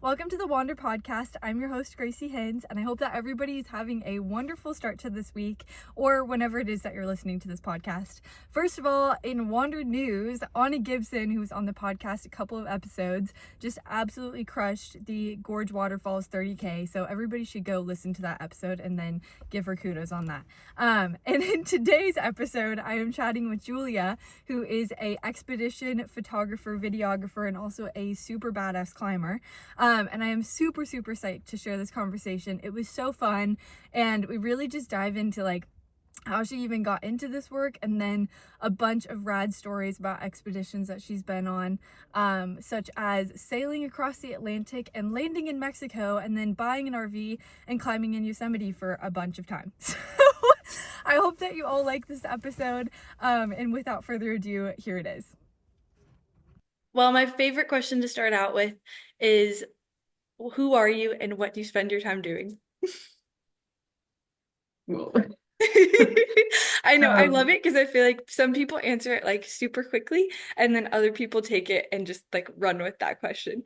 Welcome to the Wander Podcast. I'm your host, Gracie Hines, and I hope that everybody is having a wonderful start to this week or whenever it is that you're listening to this podcast. First of all, in Wander news, Anna Gibson, who was on the podcast a couple of episodes, just absolutely crushed the Gorge Waterfalls 30K. So everybody should go listen to that episode and then give her kudos on that. And in today's episode, I am chatting with Julia, who is a expedition photographer, videographer, and also a super badass climber. And I am super psyched to share this conversation. It was so fun, and we really just dive into like how she even got into this work, and then a bunch of rad stories about expeditions that she's been on, such as sailing across the Atlantic and landing in Mexico, and then buying an RV and climbing in Yosemite for a bunch of time. So I hope that you all like this episode, and without further ado, here it is. Well, my favorite question to start out with is, who are you and what do you spend your time doing? Whoa. I know, I love it because I feel like some people answer it like super quickly, and then other people take it and just like run with that question.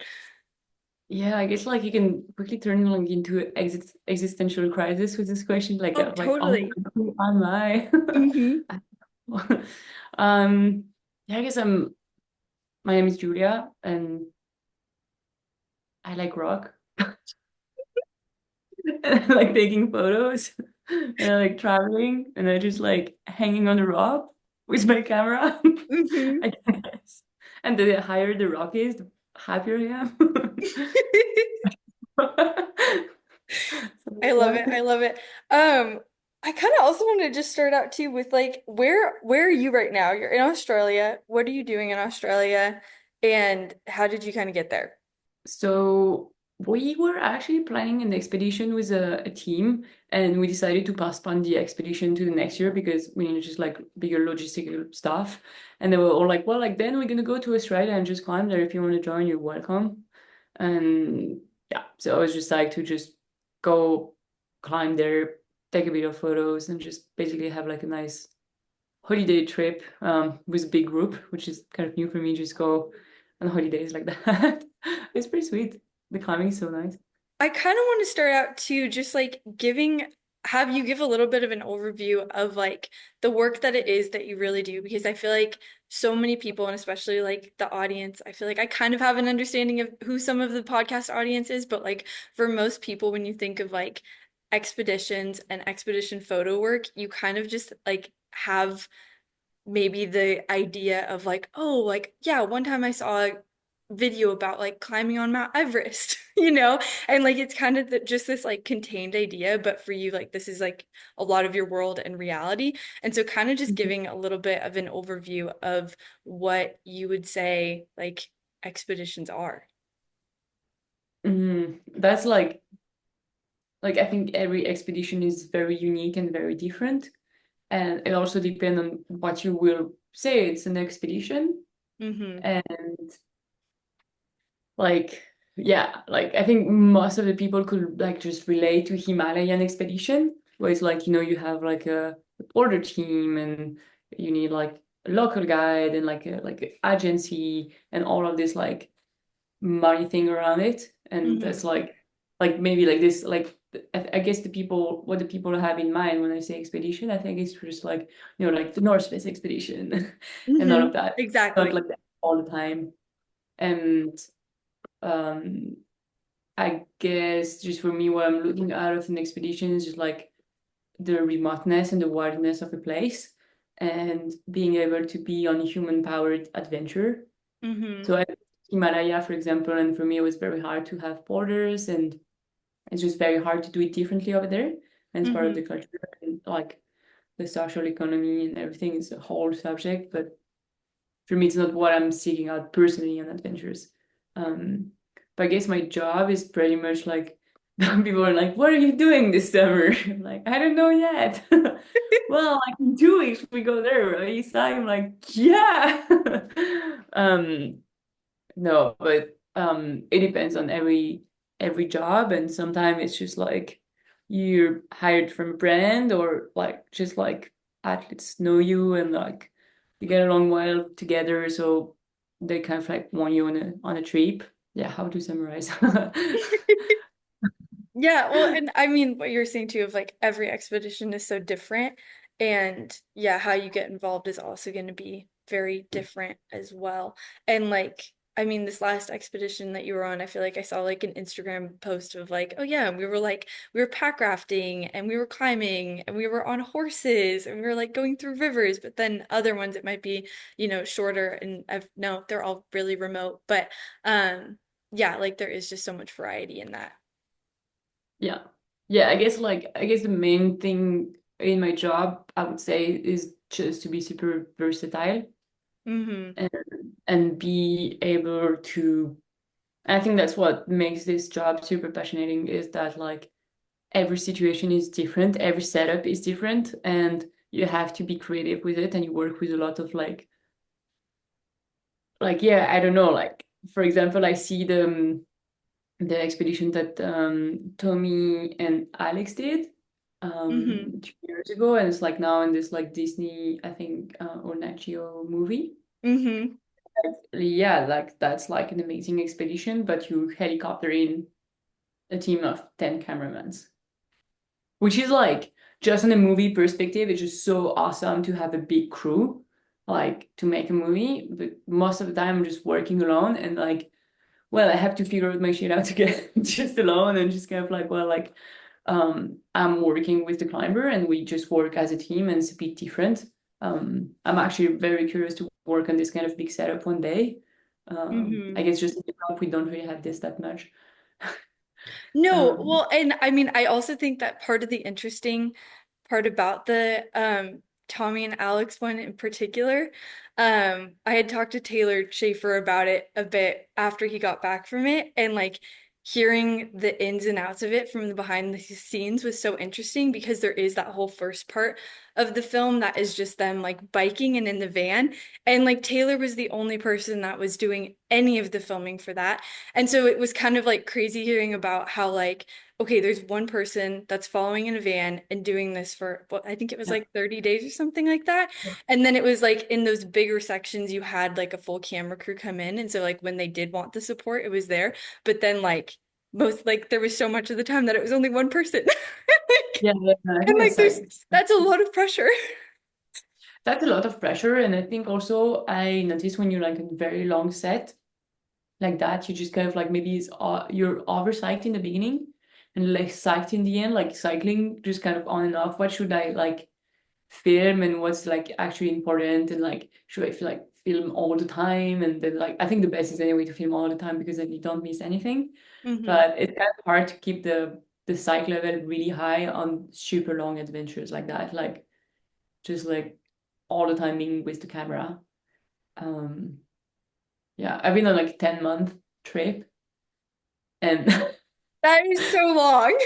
Yeah, I guess like you can quickly turn like into existential crisis with this question, like Oh, totally. who am I? Mm-hmm. Yeah, I guess my name is Julia, and I like rock. And I like taking photos, and I like traveling, and I just like hanging on the rock with my camera, Mm-hmm. I guess. And the higher the rock is, the happier I am. I love it. I love it. I kind of also want to just start out too with like where are you right now? You're in Australia. What are you doing in Australia? And how did you kind of get there? So we were actually planning an expedition with a team, and we decided to postpone the expedition to the next year because we needed just like bigger logistical stuff. And they were all like, well, like then we're gonna go to Australia and just climb there. If you want to join, you're welcome. And yeah, so I was just like to just go climb there, take a bit of photos, and just basically have like a nice holiday trip with a big group, which is kind of new for me. Just go on holidays like that. It's pretty sweet. The climbing is so nice. I kind of want to start out too, just like have you give a little bit of an overview of like the work that it is that you really do, because I feel like so many people, and especially like the audience, I feel like I kind of have an understanding of who some of the podcast audience is, but like for most people, when you think of like expeditions and expedition photo work, you kind of just like have maybe the idea of like, oh, like, yeah, one time I saw a video about like climbing on Mount Everest, and like it's kind of just this like contained idea, but for you, like this is like a lot of your world and reality. And so kind of just giving a little bit of an overview of what you would say like expeditions are. That's like I think every expedition is very unique and very different. And it also depends on what you will say it's an expedition. Mm-hmm. And like, yeah, like I think most of the people could like just relate to Himalayan expedition, where it's like, you have like a border team and you need like a local guide and like a agency and all of this like money thing around it. And Mm-hmm. that's like maybe like this like I guess what the people have in mind when I say expedition, I think it's just like like the North Face expedition and all Mm-hmm. of that. Not Exactly. like that all the time. And um I guess just for me, what I'm looking out of an expedition is just like the remoteness and the wildness of a place and being able to be on human-powered adventure. Mm-hmm. So I Himalaya, for example, and for me it was very hard to have borders, and it's just very hard to do it differently over there. And it's part of Mm-hmm. the culture and like the social economy and everything is a whole subject. But for me, it's not what I'm seeking out personally on adventures. Um, but I guess my job is pretty much like people are like, "What are you doing this summer?" I'm like, I don't know yet. Well, I can do it if we go there, right? So I'm like, yeah. um, no, but it depends on every job, and sometimes it's just like you're hired from a brand or like just like athletes know you and like you get along well together, so they kind of like want you on a trip. yeah, how to summarize. Yeah, well, and I mean what you're saying too of like every expedition is so different, and yeah, how you get involved is also going to be very different as well. And like, I mean, this last expedition that you were on, I feel like I saw like an Instagram post of like, oh yeah, we were pack rafting and we were climbing and we were on horses and we were like going through rivers, but then other ones it might be, shorter, and I've no, they're all really remote, but yeah, like there is just so much variety in that. Yeah. Yeah, I guess the main thing in my job, I would say, is just to be super versatile Mm-hmm. and be able to, I think that's what makes this job super fascinating, is that like every situation is different, every setup is different, and you have to be creative with it, and you work with a lot of yeah, I don't know, like for example, I see the expedition that Tommy and Alex did Mm-hmm. 2 years ago, and it's like now in this like Disney, I think, or Nat Geo movie. Mm-hmm. Yeah, like that's like an amazing expedition, but you helicopter in a team of 10 cameramans, which is like just in a movie perspective, it's just so awesome to have a big crew, like to make a movie. But most of the time, I'm just working alone, and like, well, I have to figure out my shit out to get just alone, and just kind of like, well, like, I'm working with the climber, and we just work as a team, and it's a bit different. I'm actually very curious to work on this kind of big setup one day. Mm-hmm. I guess just in Europe, we don't really have this that much. No, Um, well, and I mean, I also think that part of the interesting part about the Tommy and Alex one in particular, I had talked to Taylor Schaefer about it a bit after he got back from it, and like hearing the ins and outs of it from the behind the scenes was so interesting because there is that whole first part of the film that is just them like biking and in the van, and like Taylor was the only person that was doing any of the filming for that. And so it was kind of like crazy hearing about how like, okay, there's one person that's following in a van and doing this for, well, I think it was yeah, like 30 days or something like that. And then it was like in those bigger sections, you had like a full camera crew come in. And so like when they did want the support, it was there. But then like most, like there was so much of the time that it was only one person. Like, yeah, yeah, I and think like that's like that's a lot of pressure. that's a lot of pressure, and I think also I notice when you're like in a very long set like that, you just kind of like maybe you're over psyched in the beginning and less psyched in the end, like cycling just kind of on and off. What should I like film, and what's like actually important, and like should I feel like film all the time? And then like I think the best is anyway to film all the time because then you don't miss anything. Hmm. But it's kind of hard to keep the psych level really high on super long adventures like that, like just like all the time being with the camera. Um, yeah, I've been on like 10-month trip, and That is so long.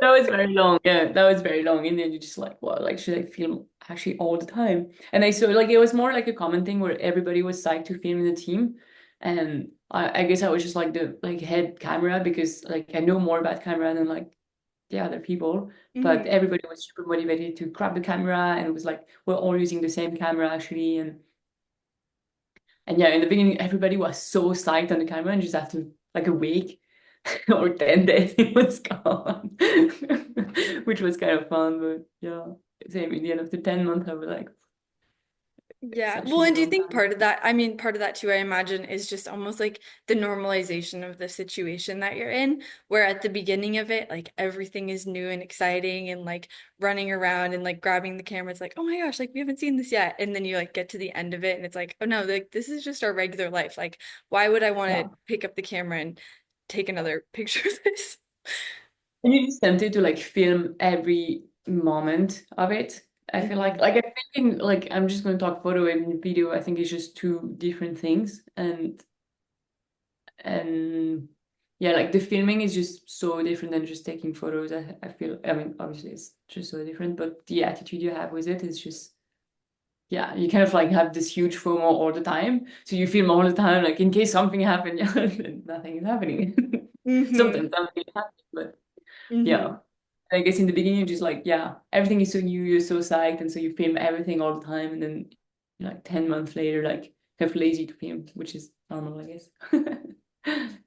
that was very long. Yeah, that was very long. And then you're just like, well, like, should I film actually all the time? And I saw like it was more like a common thing where everybody was psyched to film in the team. And I guess I was just like the like head camera because like I know more about camera than like the other people. But Hmm. everybody was super motivated to grab the camera, and it was like we're all using the same camera actually. And yeah, in the beginning, everybody was so psyched on the camera, and just after like a week or 10 days, it was gone, which was kind of fun. But yeah, same in the end of the 10 month, I was like, it's Yeah. Well, actually a and do you long think time. part of that, I mean, part of that too, I imagine, is just almost like the normalization of the situation that you're in, where at the beginning of it, like everything is new and exciting and like running around and like grabbing the camera. It's like, oh my gosh, like we haven't seen this yet. And then you like get to the end of it and it's like, oh no, like this is just our regular life. Like, why would I want Yeah. to pick up the camera and take another picture of this? And you just tempted to like film every moment of it. I feel Hmm. like I think like I'm just going to talk photo and video. I think it's just two different things, and yeah, like the filming is just so different than just taking photos. I feel, I mean, obviously it's just so different, but the attitude you have with it is just, yeah, you kind of like have this huge FOMO all the time. So you film all the time, like in case something happened, yeah, nothing is happening. Hmm. Sometimes something is happening, but yeah. Hmm. I guess in the beginning, you're just like, yeah, everything is so new, you're so psyched, and so you film everything all the time, and then like 10 months later, like kind of lazy to film, which is normal, I guess.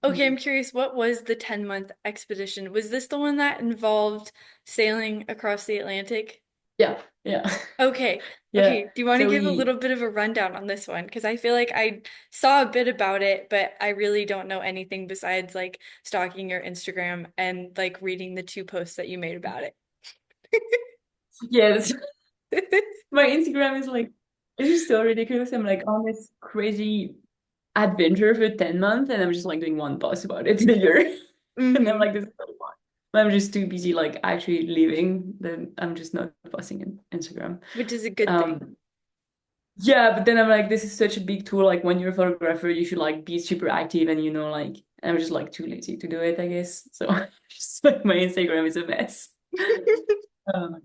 Okay, I'm curious, what was the 10-month expedition? Was this the one that involved sailing across the Atlantic? Yeah, yeah, Okay. yeah. Okay. Do you want to So give a we, little bit of a rundown on this one? Because I feel like I saw a bit about it, but I really don't know anything besides like stalking your Instagram and like reading the two posts that you made about it. yeah, my Instagram is like, it's just so ridiculous. I'm like on this crazy adventure for 10 months and I'm just like doing one post about it in a year. And I'm Hmm. like, this is so fun. But I'm just too busy like actually living that I'm just not posting in Instagram. Which is a good thing. Um, yeah, but then I'm like, this is such a big tool. Like when you're a photographer, you should like be super active and like I'm just like too lazy to do it, I guess. So just like my Instagram is a mess. Um,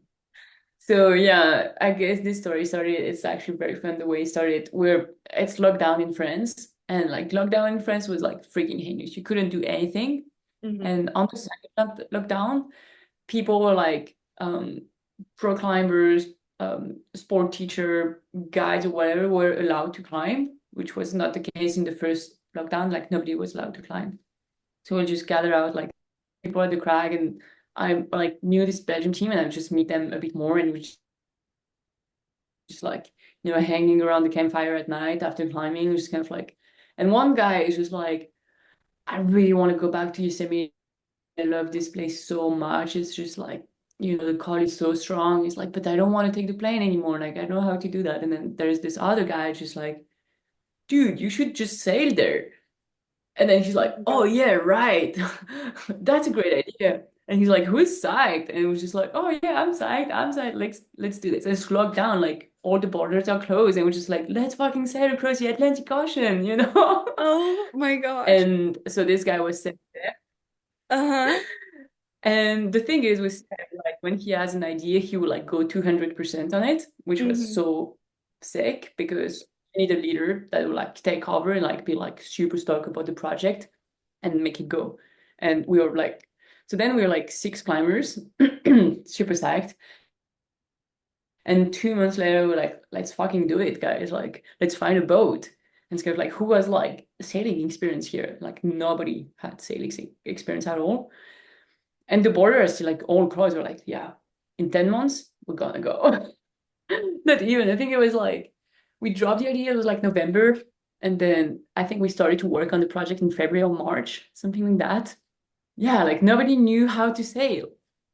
so yeah, I guess this story started, it's actually very fun the way it started. Where it's lockdown in France and like lockdown in France was like freaking heinous. You couldn't do anything. Hmm. And on the second lockdown, people were like pro climbers, sport teacher, guides or whatever were allowed to climb, which was not the case in the first lockdown. Like nobody was allowed to climb. So we'll just gather out like people at the crag and I like knew this Belgian team and I would just meet them a bit more and we just like, hanging around the campfire at night after climbing, just kind of like, and one guy is just like, I really want to go back to Yosemite. I love this place so much. It's just like, the call is so strong. It's like, but I don't want to take the plane anymore. Like, I don't know how to do that. And then there's this other guy just like, dude, you should just sail there. And then he's like, oh yeah, right. That's a great idea. And he's like, who's psyched? And it was just like, oh yeah, I'm psyched. I'm psyched. Let's do this. And it's locked down. Like all the borders are closed. And we're just like, let's fucking sail across the Atlantic Ocean. Oh my gosh. And so this guy was sailing there. Uh-huh. And the thing is with Seb, like when he has an idea, he will like go 200% on it, which was Hmm. so sick because you need a leader that will like take over and like be like super stoked about the project and make it go. And we were like, so then we were like six climbers, super psyched. And 2 months later, we're like, let's fucking do it, guys. Like, let's find a boat. And it's kind of like, who has like sailing experience here? Like, nobody had sailing experience at all. And the borders, like all closed, were like, yeah, in 10 months, we're gonna go. Not even. I think it was like, we dropped the idea, it was like November. And then I think we started to work on the project in February or March, something like that. Yeah, like nobody knew how to sail,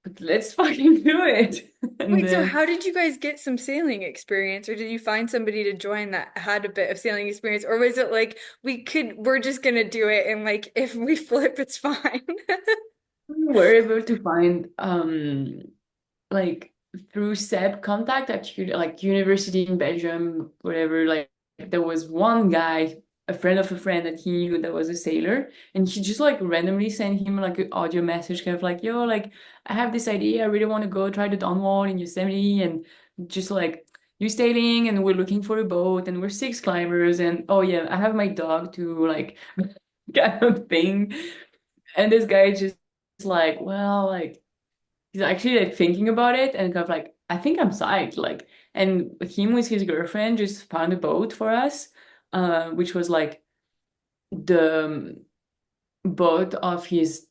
but let's fucking do it. And Wait, so then how did you guys get some sailing experience, or did you find somebody to join that had a bit of sailing experience, or was it like we're just gonna do it and like if we flip, it's fine? we were able to find like through Seb contact at like university in Belgium, whatever, like there was one guy, a friend of a friend that he knew that was a sailor, and he just like randomly sent him like an audio message, kind of like, yo, like I have this idea, I really want to go try the down wall in Yosemite, and just like you sailing, and we're looking for a boat, and we're six climbers, and oh yeah, I have my dog too, like kind of thing. And this guy just like, well, like he's actually like thinking about it and kind of like, I think I'm psyched. Like, and him with his girlfriend just found a boat for us, which was like the boat of his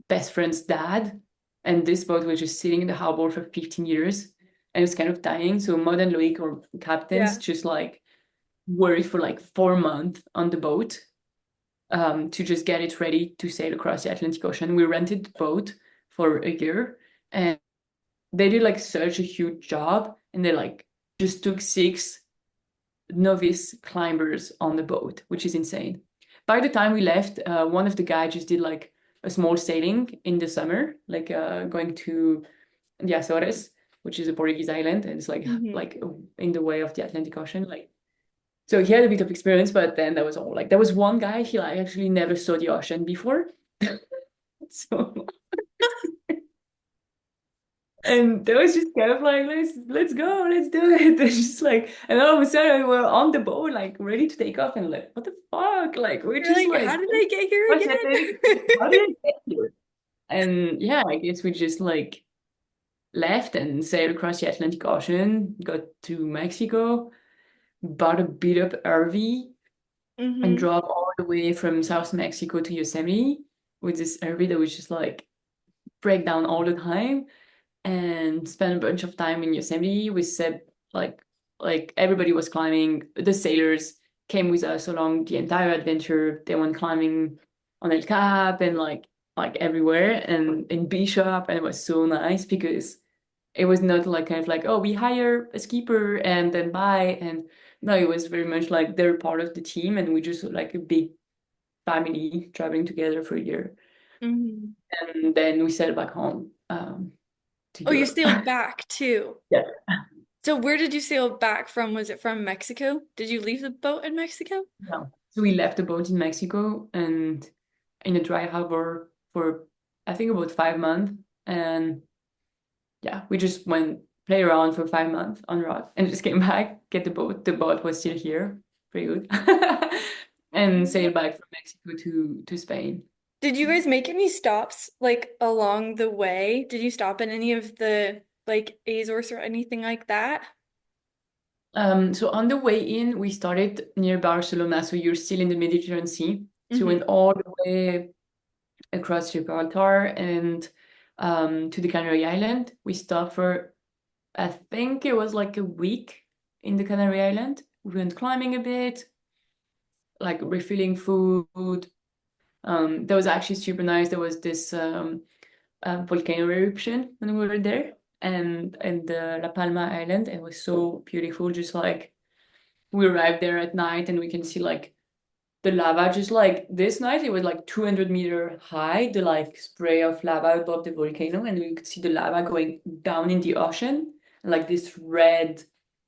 best friend's dad. And this boat was just sitting in the harbor for 15 years and it's kind of dying. So Maud and Loic, or captains, Yeah. just like worried for like 4 months on the boat, to just get it ready to sail across the Atlantic Ocean. We rented the boat for a year and they did like such a huge job and they like just took six novice climbers on the boat, which is insane. By the time we left, one of the guys just did like a small sailing in the summer, like going to the Azores, which is a Portuguese island, and it's like Hmm. like in the way of the Atlantic Ocean. Like, so he had a bit of experience, but then that was all. Like there was one guy, he like actually never saw the ocean before. So, and that was just kind of like, let's go, let's do it. It's just like, and all of a sudden we're on the boat, like ready to take off, and like, what the fuck? Like we're You're just like, how like, did I get here what's happening? again? How did I get here? And yeah, I guess we just like left and sailed across the Atlantic Ocean, got to Mexico, bought a beat up RV, and Mm-hmm. drove all the way from South Mexico to Yosemite with this RV that was just like break down all the time, and spent a bunch of time in Yosemite. We said like everybody was climbing. The sailors came with us along the entire adventure. They went climbing on El Cap and like everywhere and in Bishop, and it was so nice because it was not like kind of like, oh, we hire a skipper and then bye. And no, it was very much like they're part of the team and we just like a big family traveling together for a year. Mm-hmm. And then we sailed back home to Oh, you Europe. sailed back too. Yeah. So where did you sail back from? Was it from Mexico? Did you leave the boat in Mexico? No. So we left the boat in Mexico and in a dry harbor for I think about 5 months. And yeah, we just went play around for 5 months on rock and just came back, get the boat. The boat was still here, pretty good. And sailed back from Mexico to Spain. Did you guys make any stops like along the way? Did you stop in any of the like Azores or anything like that? So on the way in, we started near Barcelona, so you're still in the Mediterranean Sea. So we Mm-hmm. went all the way across Gibraltar and to the Canary Island. We stopped for, I think it was like a week in the Canary Island. We went climbing a bit, like refilling food. That was actually super nice. There was this volcano eruption when we were there, and the La Palma Island. It was so beautiful. Just like we arrived there at night, and we can see like the lava. Just like this night, it was like 200-meter high. The like spray of lava above the volcano, and we could see the lava going down in the ocean, and like this red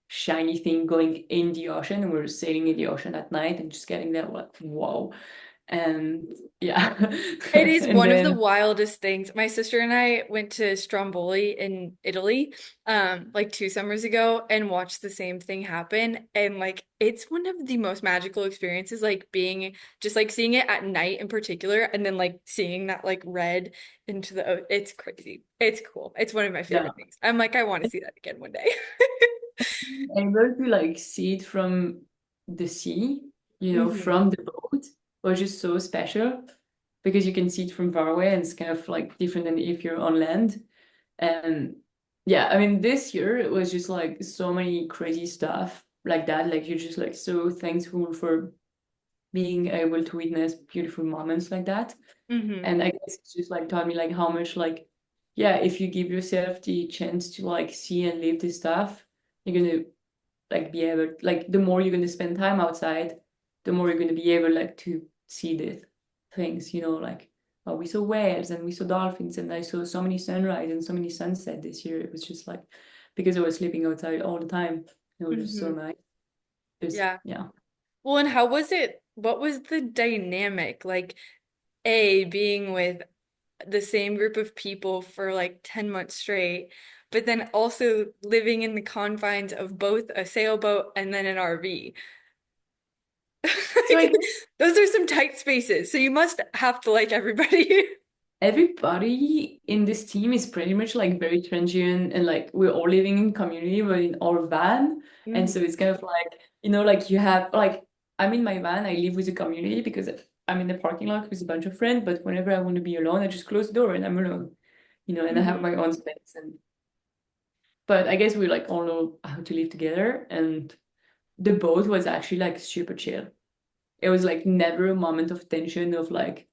shiny thing going in the ocean. And we were sailing in the ocean at night and just getting there like whoa. And yeah. It is And one of the then wildest things. My sister and I went to Stromboli in Italy, like 2 summers ago and watched the same thing happen. And like it's one of the most magical experiences, like being just like seeing it at night in particular, and then like seeing that like red into it's crazy. It's cool. It's one of my yeah, favorite things. I'm like, I want to see that again one day. able to like see it from the sea, Hmm. from the boat was just so special because you can see it from far away and it's kind of like different than if you're on land. And yeah, I mean, this year it was just like so many crazy stuff like that. Like you're just like so thankful for being able to witness beautiful moments like that. Hmm. And I guess it's just like taught me like how much like, yeah, if you give yourself the chance to like see and live this stuff, you're gonna like be able like the more you're gonna spend time outside, the more you're gonna be able like to see the things, like oh, we saw whales and we saw dolphins and I saw so many sunrise and so many sunset this year. It was just like because I was sleeping outside all the time. It was just so Hmm. nice. Just Yeah. yeah. Well, and how was it? What was the dynamic like? A, being with the same group of people for like 10 months straight, but then also living in the confines of both a sailboat and then an RV. So I Like, guess those are some tight spaces, so you must have to like everybody. everybody in this team is pretty much like very transient and like we're all living in community but in our van. And so Mhm. it's kind of like, like you have like I'm in my van, I live with the community because I'm in the parking lot with a bunch of friends, but whenever I want to be alone, I just close the door and I'm alone, and I have Mhm. my own space. And but I guess we like all know how to live together. And the boat was actually like super chill. It was like never a moment of tension of like,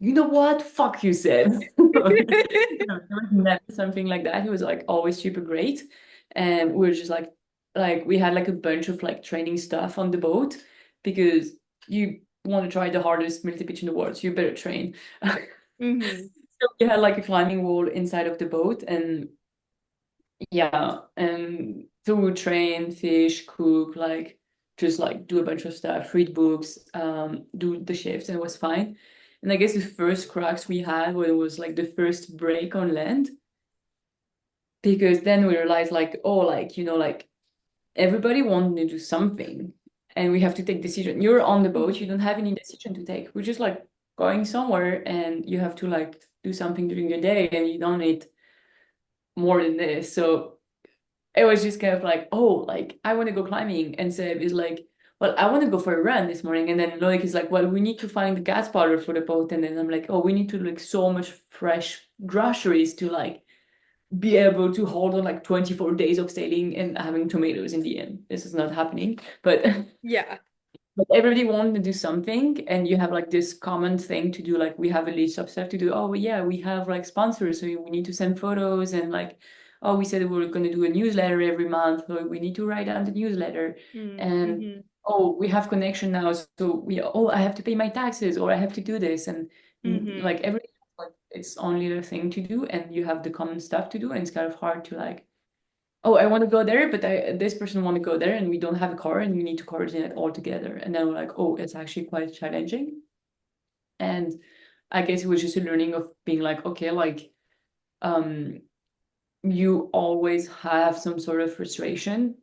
you know what? Fuck you said. There was never something like that. It was like always super great. And we were just like we had like a bunch of like training stuff on the boat because you want to try the hardest multi pitch in the world, so you better train. Mhm. So we had like a climbing wall inside of the boat, and yeah, and so we would train, fish, cook, like just like do a bunch of stuff, read books, do the shifts, and it was fine. And I guess the first cracks we had when it was like the first break on land, because then we realized like, oh, like, like everybody wanted to do something and we have to take decision. You're on the boat, you don't have any decision to take. We're just like going somewhere and you have to like do something during your day and you don't need more than this. So it was just kind of like, oh, like I want to go climbing. And Seb is like, well, I want to go for a run this morning. And then Loic is like, well, we need to find the gas powder for the boat. And then I'm like, oh, we need to like so much fresh groceries to like be able to hold on like 24 days of sailing and having tomatoes in the end. This is not happening. But Yeah. but everybody wanted to do something, and you have like this common thing to do. Like we have a list of stuff to do. Oh yeah, we have like sponsors, so we need to send photos, and like, oh, we said we were going to do a newsletter every month, so we need to write down the newsletter, and Mm-hmm. oh, we have connection now, so I have to pay my taxes, or I have to do this, and Mm-hmm. like every like it's only the thing to do, and you have the common stuff to do, and it's kind of hard to like, oh, I want to go there, but this person want to go there, and we don't have a car, and we need to coordinate all together. And then we're like, oh, it's actually quite challenging. And I guess it was just a learning of being like, okay, like, you always have some sort of frustration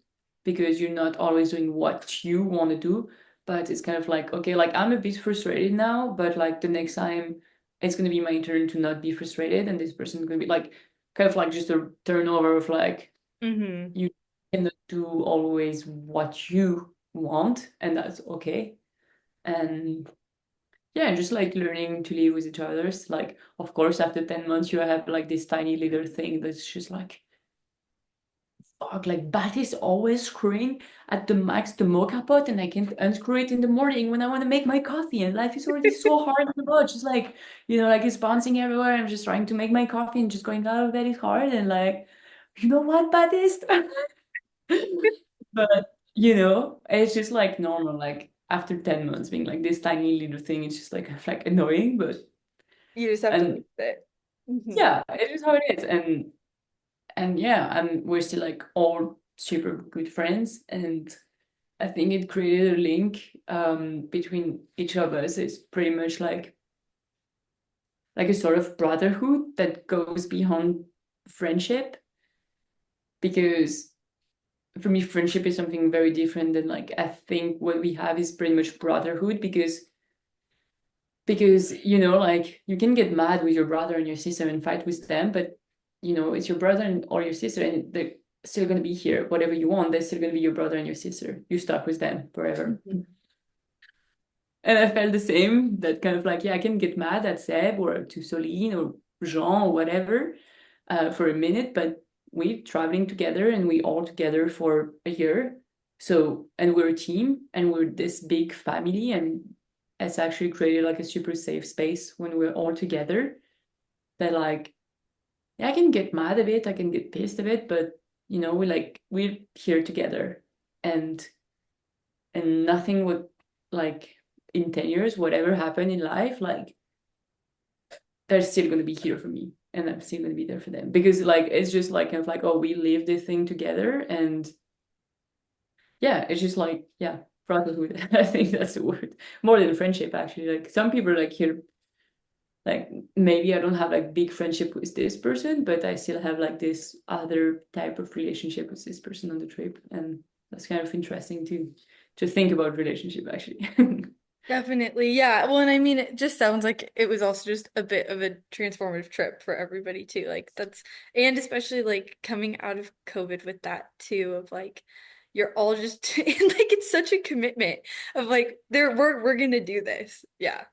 because you're not always doing what you want to do. But it's kind of like, okay, like I'm a bit frustrated now, but like the next time it's going to be my turn to not be frustrated, and this person is going to be like, kind of like just a turnover of like, Mm-hmm. you cannot do always what you want, and that's okay. And yeah, just like learning to live with each other. Like, of course, after 10 months, you have like this tiny little thing that's just like, fuck, like Bat is always screwing at the max the mocha pot, and I can't unscrew it in the morning when I want to make my coffee. And life is already so hard on the boat. Just like, like it's bouncing everywhere. I'm just trying to make my coffee, and just going out of bed is hard. And like, you know what, Baptiste? But it's just like normal. Like after 10 months being like this tiny little thing, it's just like annoying, but You just have to live and with it. Mm-hmm. yeah, it is how it is. And yeah, and we're still like all super good friends. And I think it created a link between each of us. It's pretty much like a sort of brotherhood that goes beyond friendship, because for me, friendship is something very different than like, I think what we have is pretty much brotherhood, because like you can get mad with your brother and your sister and fight with them, but it's your brother or your sister, and they're still going to be here. Whatever you want, they're still going to be your brother and your sister. You stuck with them forever. Mm-hmm. And I felt the same, that kind of like, yeah, I can get mad at Seb or to Soline or Jean or whatever for a minute, but we're traveling together and we all together for a year. So, and we're a team and we're this big family, and it's actually created like a super safe space when we're all together, that like, yeah, I can get mad a bit, I can get pissed a bit, but we're here together, and nothing would like, in 10 years, whatever happened in life, like they're still going to be here for me, and I'm still going to be there for them, because like it's just like kind of like, oh, we live this thing together. And yeah, it's just like, yeah, brotherhood. I think that's the word, more than friendship actually. Like some people are like, here, like maybe I don't have like big friendship with this person, but I still have like this other type of relationship with this person on the trip. And that's kind of interesting to think about relationship actually. Definitely. Yeah. Well, and I mean, it just sounds like it was also just a bit of a transformative trip for everybody too. Like and especially like coming out of COVID with that too, of like, you're all just, and like, it's such a commitment of like, we're gonna do this. Yeah.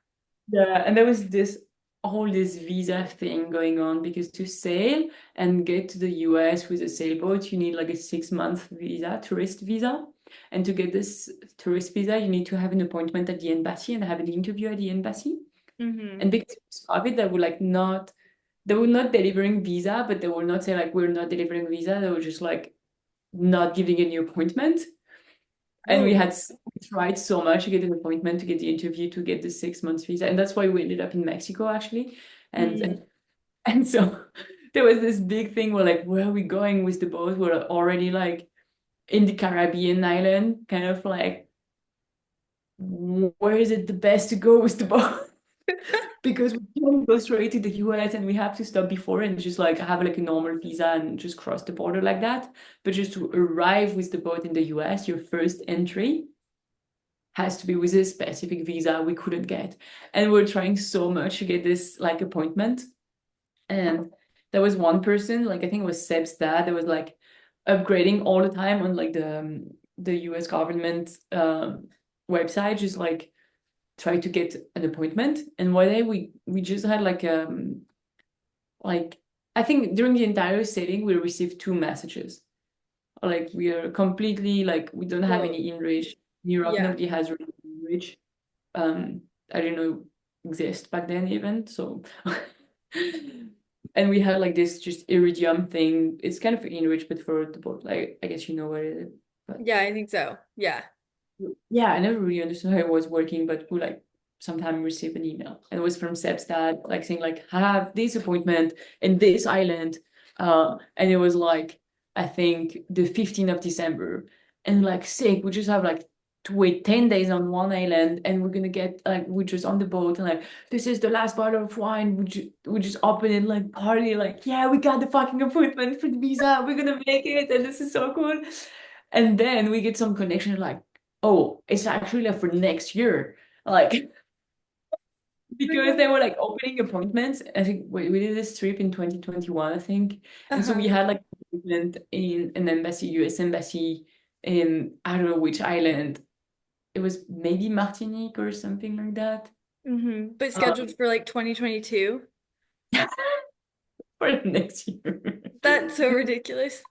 Yeah, and there was this visa thing going on, because to sail and get to the US with a sailboat, you need like a 6-month visa, tourist visa. And to get this tourist visa, you need to have an appointment at the embassy and have an interview at the embassy. Mm-hmm. And because of it, they were not delivering visa, but they will not say like, we're not delivering visa. They were just like not giving any appointment. And we Oh. tried so much to get an appointment, to get the interview, to get the 6 months visa. And that's why we ended up in Mexico actually. And Mm. and so there was this big thing where like, where are we going with the boat? We're already like in the Caribbean island, kind of like, where is it the best to go with the boat? Because we can't go straight to the US, and we have to stop before and just like have like a normal visa and just cross the border like that. But just to arrive with the boat in the US, your first entry has to be with a specific visa we couldn't get. And we're trying so much to get this like appointment. And there was one person, like I think it was Seb's dad, that was like upgrading all the time on like the US government website, just like try to get an appointment. And one day we just had like I think during the entire setting we received 2 messages. Like we are completely like we don't have Whoa. any English. In Europe, Yeah. nobody has really English. I didn't know exist back then even. So and we had like this just iridium thing. It's kind of English, but for the boat. Like I guess you know what it is. But Yeah, I think so. Yeah. yeah, I never really understood how it was working, but we like sometimes receive an email. And it was from Seb's dad, like saying like, I have this appointment in this island. And it was like, I think the 15th of December. And like sick, we just have like to wait 10 days on one island and we're gonna get like we're just on the boat and like this is the last bottle of wine. We just open it like party, like, yeah, we got the fucking appointment for the visa, we're gonna make it, and this is so cool. And then we get some connection like, oh, it's actually like for next year. Like because they were like opening appointments. I think we did this trip in 2021, I think. And so we Uh-huh. had like an appointment in an embassy, US embassy in I don't know which island. It was maybe Martinique or something like that. But Um, scheduled for like 2022. for next year. That's so ridiculous.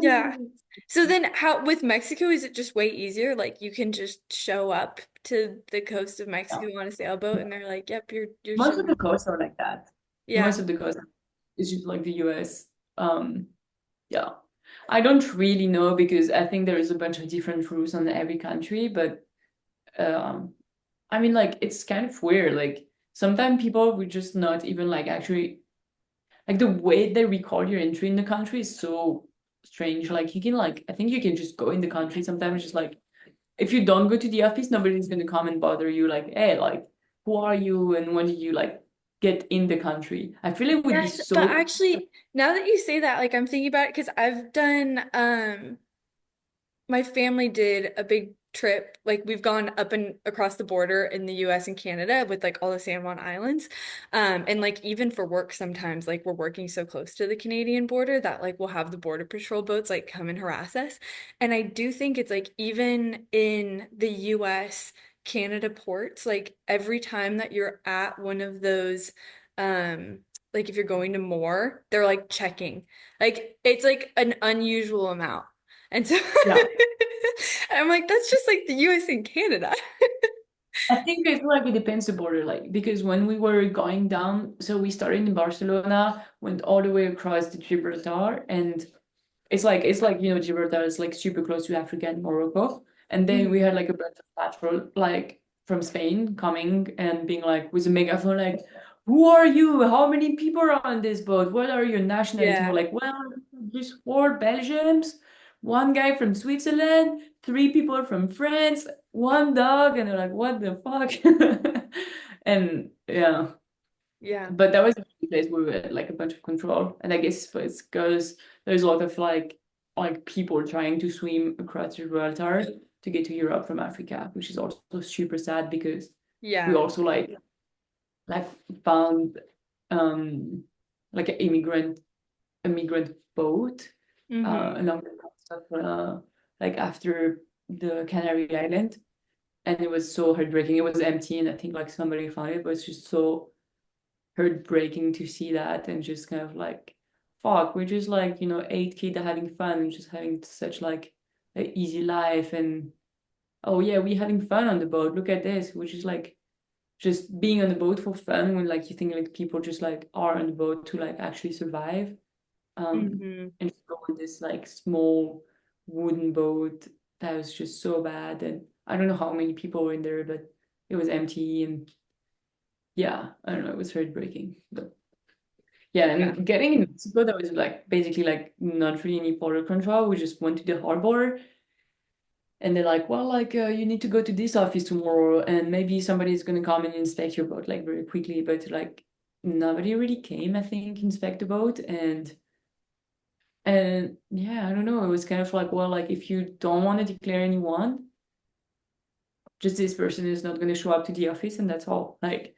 Yeah. So then how with Mexico, is it just way easier? Like you can just show up to the coast of Yeah. Mexico on a sailboat and they're like, "Yep, you're Most of showing the up." coasts are like that. Most Yeah. of the coasts is just like the US. Yeah. I don't really know because I think there is a bunch of different rules on every country, but um I mean like it's kind of weird. Like sometimes people would just not even like actually like the way they record your entry in the country is so strange. Like you can like I think you can just go in the country sometimes just like if you don't go to the office, nobody's gonna come and bother you like, hey, like who are you and when did you like get in the country? I feel it would be Yes, that so actually, now that you say that, like I'm thinking about it because I've done my family did a big trip. Like we've gone up and across the border in the US and Canada with like all the San Juan Islands. And like even for work sometimes like we're working so close to the Canadian border that like we'll have the border patrol boats like come and harass us. And I do think it's like even in the US Canada ports, like every time that you're at one of those like if you're going to more, they're like checking. Like it's like an unusual amount. And so yeah. I'm like, that's just like the US and Canada. I think it's like it depends the border, like because when we were going down, so we started in Barcelona, went all the way across to Gibraltar, and it's like Gibraltar is like super close to Africa and Morocco, and then we Mhm. had like a bunch of patrol like from Spain coming and being like with a megaphone like, "Who are you? How many people are on this boat? What are your nationality?" We're Yeah. like, "Well, just 4 Belgians, one guy from Switzerland, 3 people from France, one dog," and they're like, "What the fuck?" And yeah, Yeah. but that was the place where we had like a bunch of control, and I guess it's because there's a lot of like people trying to swim across Gibraltar to get to Europe from Africa, which is also super sad because we Yeah. also like found um like an immigrant boat Hmm. along the coast of like after the Canary Island, and it was so heartbreaking. It was empty, and I think like somebody found it, but it's just so heartbreaking to see that and just kind of like, fuck, we're just like 8 kids having fun and just having such like an easy life, and oh yeah, we having fun on the boat. Look at this, which is like just being on the boat for fun when like you think like people just like are on the boat to like actually survive. Hmm. And just go on this like small wooden boat that was just so bad, and I don't know how many people were in there, but it was empty, and yeah, I don't know, it was heartbreaking. But yeah, Yeah. and getting in Mexico, that was like basically like not really any border control. We just went to the harbor, and they're like, well, like you need to go to this office tomorrow, and maybe somebody's gonna come and inspect your boat like very quickly. But like nobody really came, I think, inspect the boat, and yeah, I don't know. It was kind of like, well, like if you don't want to declare anyone, just this person is not gonna show up to the office, and that's all. Like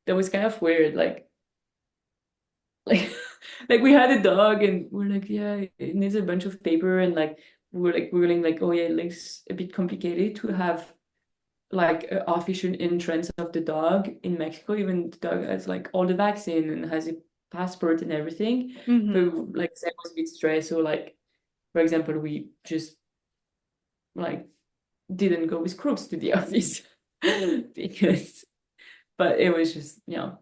that was kind of weird. Like like we had a dog and we're like, yeah, it needs a bunch of paper, and like we were like googling like, oh yeah, it looks a bit complicated to have like an official entrance of the dog in Mexico. Even the dog has like all the vaccine and has a passport and everything. Mm-hmm. But like Sam was a bit stressed, so like for example, we just like didn't go with Crooks to the office because, but it was just, you know,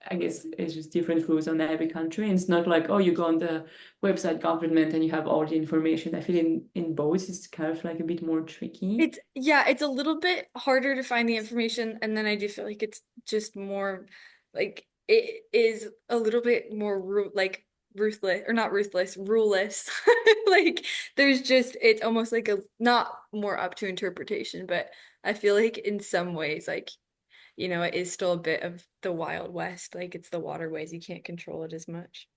I guess it's just different rules on every country. And it's not like, oh, you go on the website government and you have all the information. I feel in both it's kind of like a bit more tricky. It's a little bit harder to find the information, and then I do feel like it's just more like it is a little bit more like ruthless or not ruthless, ruleless. Like there's just it's almost like a not more up to interpretation, but I feel like in some ways like it is still a bit of the Wild West. Like it's the waterways, you can't control it as much.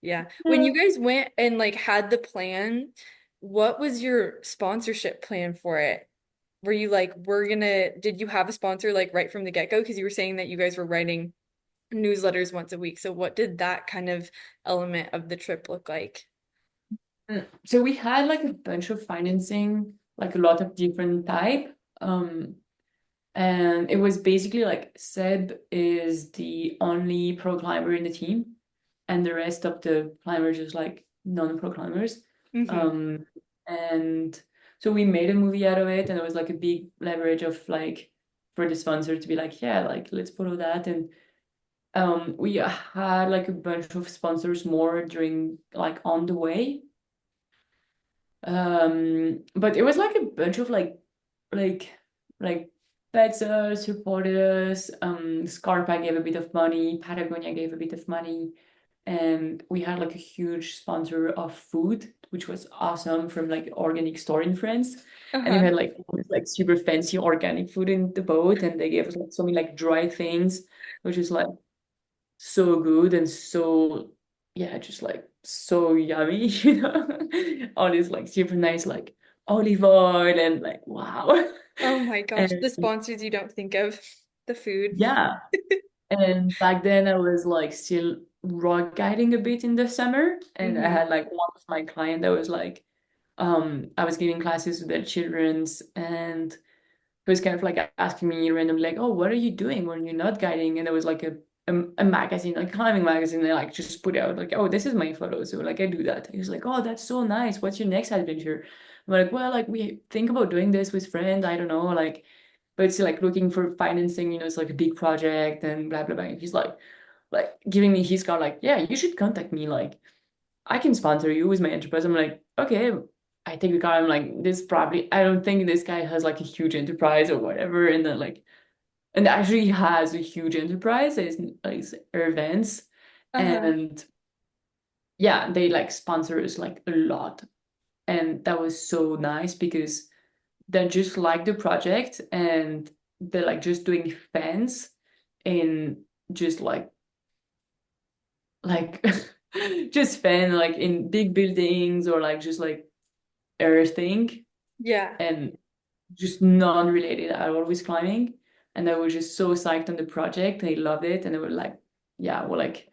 Yeah. When you guys went and like had the plan, what was your sponsorship plan for it? Were you like, did you have a sponsor like right from the get-go? Because you were saying that you guys were writing newsletters once a week. So what did that kind of element of the trip look like? So we had like a bunch of financing, like a lot of different type. And it was basically like Seb is the only pro climber in the team, and the rest of the climbers just like non-pro climbers. Mm-hmm. And so we made a movie out of it, and it was like a big leverage of like for the sponsor to be like, yeah, like let's follow that. And we had like a bunch of sponsors more during like on the way. But it was like a bunch of like like Pezza supported us, Scarpa gave a bit of money, Patagonia gave a bit of money, and we had like a huge sponsor of food, which was awesome, from like organic store in France. And we Uh-huh. had like all this, like super fancy organic food in the boat, and they gave us like so many like dry things, which is like so good and so, yeah, just like so yummy, you know. All this like super nice like olive oil and like wow. Oh my gosh, And the sponsors you don't think of, the food. yeah, and back then I was like still rock guiding a bit in the summer, and I Mm-hmm. had like one of my client that was like I was giving classes with their children's, and he was kind of like asking me randomly like, oh, what are you doing when you're not guiding? And there was like a magazine, like climbing magazine, they like just put out like, oh, this is my photo, so like I do that. He was like, oh, that's so nice, what's your next adventure? I'm like, well, like we think about doing this with friends, I don't know, like, but it's like looking for financing, you know, it's like a big project and blah blah blah. And he's like giving me his card, like, yeah, you should contact me, like I can sponsor you with my enterprise. I'm like, okay. I take the card. I'm like, this probably, I don't think this guy has like a huge enterprise or whatever. And then like, and actually he has a huge enterprise. It's like events. Uh-huh. And yeah, they like sponsor us like a lot. And that was so nice because they just like the project, and they're like just doing fans in just like just fan like in big buildings or like just like everything, Yeah. and just non-related at all with climbing. And I was just so psyched on the project. They loved it, and they were like, yeah, well, like,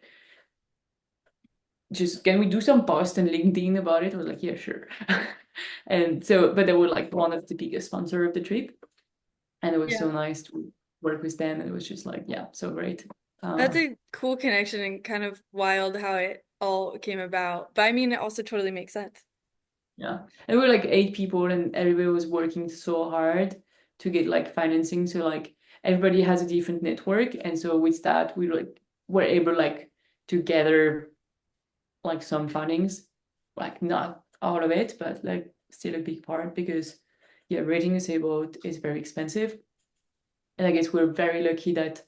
just can we do some post and LinkedIn about it? I was like, yeah, sure. And so, but they were like one of the biggest sponsor of the trip, and it was Yeah. so nice to work with them. And it was just like, yeah, so great. That's Uh, a cool connection and kind of wild how it all came about. But I mean, it also totally makes sense. Yeah. And we were like 8 people, and everybody was working so hard to get like financing. So like everybody has a different network. And so with that, we like were able like to gather like some fundings, like not all of it, but like still a big part, because yeah, raising a sailboat is very expensive. And I guess we're very lucky that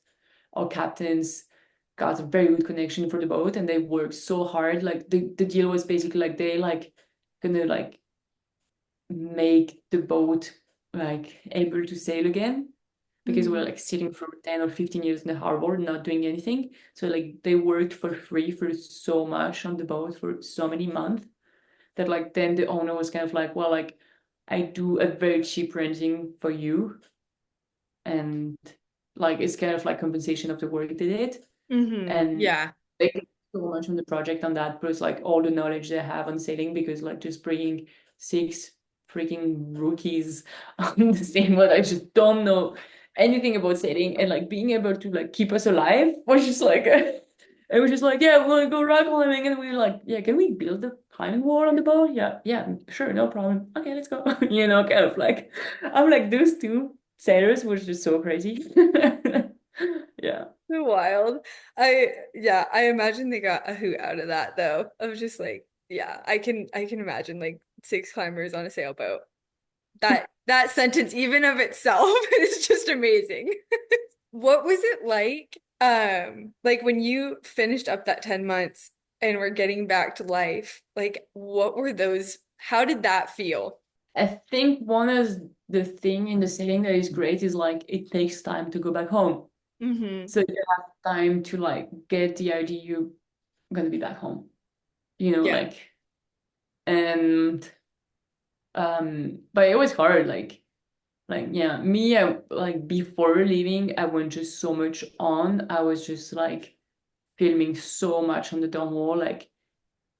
our captains got a very good connection for the boat, and they worked so hard. Like the deal was basically like they like gonna like make the boat like able to sail again, because we're Mm. like sitting for 10 or 15 years in the harbor not doing anything. So like they worked for free for so much on the boat for so many months that like then the owner was kind of like, well, like I do a very cheap renting for you, and like it's kind of like compensation of the work they did. And Yeah. they did so much on the project on that, plus like all the knowledge they have on sailing, because like just bringing 6 freaking rookies on the same boat. I just don't know anything about sailing, and like being able to like keep us alive was just like it was just like, yeah, we want to go rock climbing, and we were like, yeah, can we build a climbing wall on the boat? Yeah, sure, no problem. Okay, let's go. Kind of like I'm like those two sailors was just so crazy. Yeah. So wild. I imagine they got a hoot out of that though. Of just like, yeah, I can imagine like six climbers on a sailboat. That sentence even of itself is just amazing. What was it like when you finished up that 10 months and were getting back to life? Like, what were those, how did that feel? I think one of the thing in the sailing that is great is like it takes time to go back home. Mm-hmm. So you have time to like get the idea you're gonna be back home. Yeah. Like, and but it was hard, yeah, me, I like before leaving, I went just so much on. I was just like filming so much on the downwall,